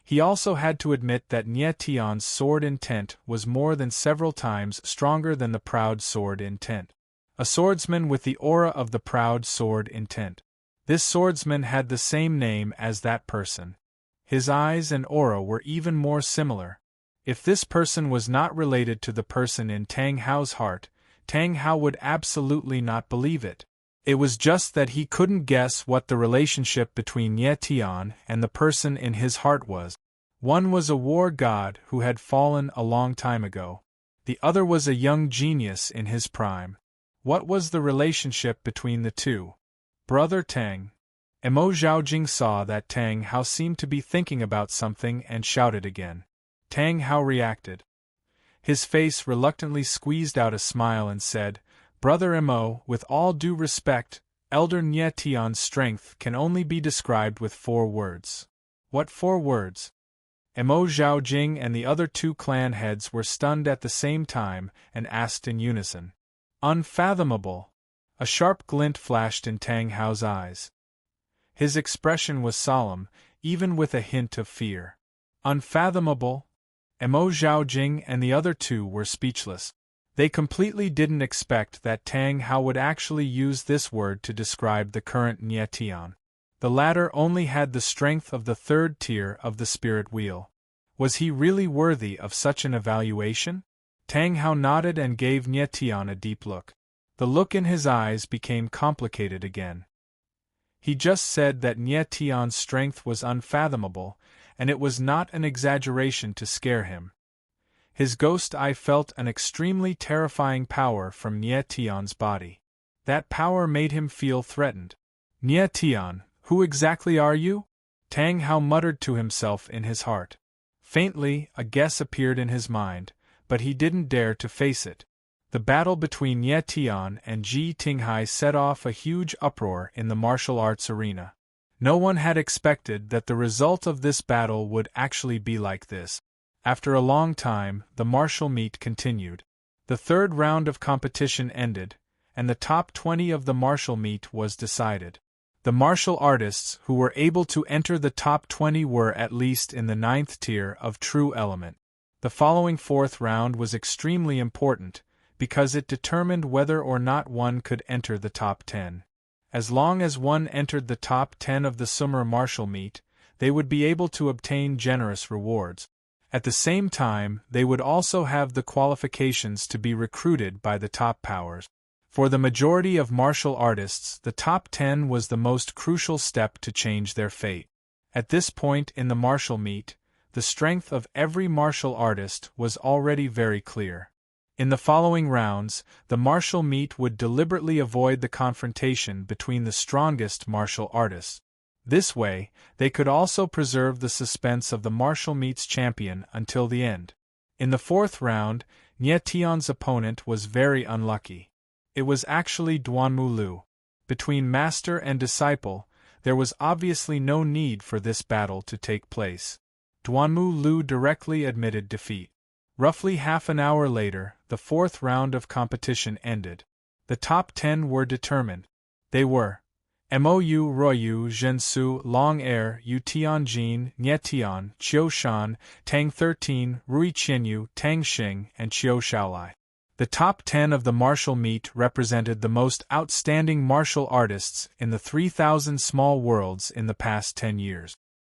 he also had to admit that Nie Tian's sword intent was more than several times stronger than the proud sword intent. A swordsman with the aura of the proud sword intent. This swordsman had the same name as that person. His eyes and aura were even more similar. If this person was not related to the person in Tang Hao's heart, Tang Hao would absolutely not believe it. It was just that he couldn't guess what the relationship between Nie Tian and the person in his heart was. One was a war god who had fallen a long time ago. The other was a young genius in his prime. What was the relationship between the two? Brother Tang. Mo Zhaojing saw that Tang Hao seemed to be thinking about something and shouted again. Tang Hao reacted. His face reluctantly squeezed out a smile and said, Brother Mo, with all due respect, Elder Nie Tian's strength can only be described with 4 words. What 4 words? Mo Zhaojing and the other 2 clan heads were stunned at the same time and asked in unison. Unfathomable! A sharp glint flashed in Tang Hao's eyes. His expression was solemn, even with a hint of fear. Unfathomable? Mo Zhaojing and the other 2 were speechless. They completely didn't expect that Tang Hao would actually use this word to describe the current Nie Tian. The latter only had the strength of the 3rd tier of the spirit wheel. Was he really worthy of such an evaluation? Tang Hao nodded and gave Nie Tian a deep look. The look in his eyes became complicated again. He just said that Nie Tian's strength was unfathomable, and it was not an exaggeration to scare him. His ghost eye felt an extremely terrifying power from Nie Tian's body. That power made him feel threatened. Nie Tian, who exactly are you? Tang Hao muttered to himself in his heart. Faintly, a guess appeared in his mind, but he didn't dare to face it. The battle between Nie Tian and Ji Tinghai set off a huge uproar in the martial arts arena. No one had expected that the result of this battle would actually be like this. After a long time, the martial meet continued. The 3rd round of competition ended, and the top 20 of the martial meet was decided. The martial artists who were able to enter the top 20 were at least in the 9th tier of true element. The following 4th round was extremely important, because it determined whether or not one could enter the top 10. As long as one entered the top 10 of the summer martial meet, they would be able to obtain generous rewards. At the same time, they would also have the qualifications to be recruited by the top powers. For the majority of martial artists, the top 10 was the most crucial step to change their fate. At this point in the martial meet, the strength of every martial artist was already very clear. In the following rounds, the martial meet would deliberately avoid the confrontation between the strongest martial artists. This way, they could also preserve the suspense of the martial meet's champion until the end. In the 4th round, Nie Tian's opponent was very unlucky. It was actually Duanmu Lu. Between master and disciple, there was obviously no need for this battle to take place. Duanmu Lu directly admitted defeat. Roughly half an hour later, the 4th round of competition ended. The top 10 were determined. They were Mou Royu Zhensu Long Air Yu Tianjin Nie Tian Qiu Shan Tang 13 Rui Qianyu Tang Xing and Qiu Shaolai. The top 10 of the martial meet represented the most outstanding martial artists in the 3,000 small worlds in the past 10 years.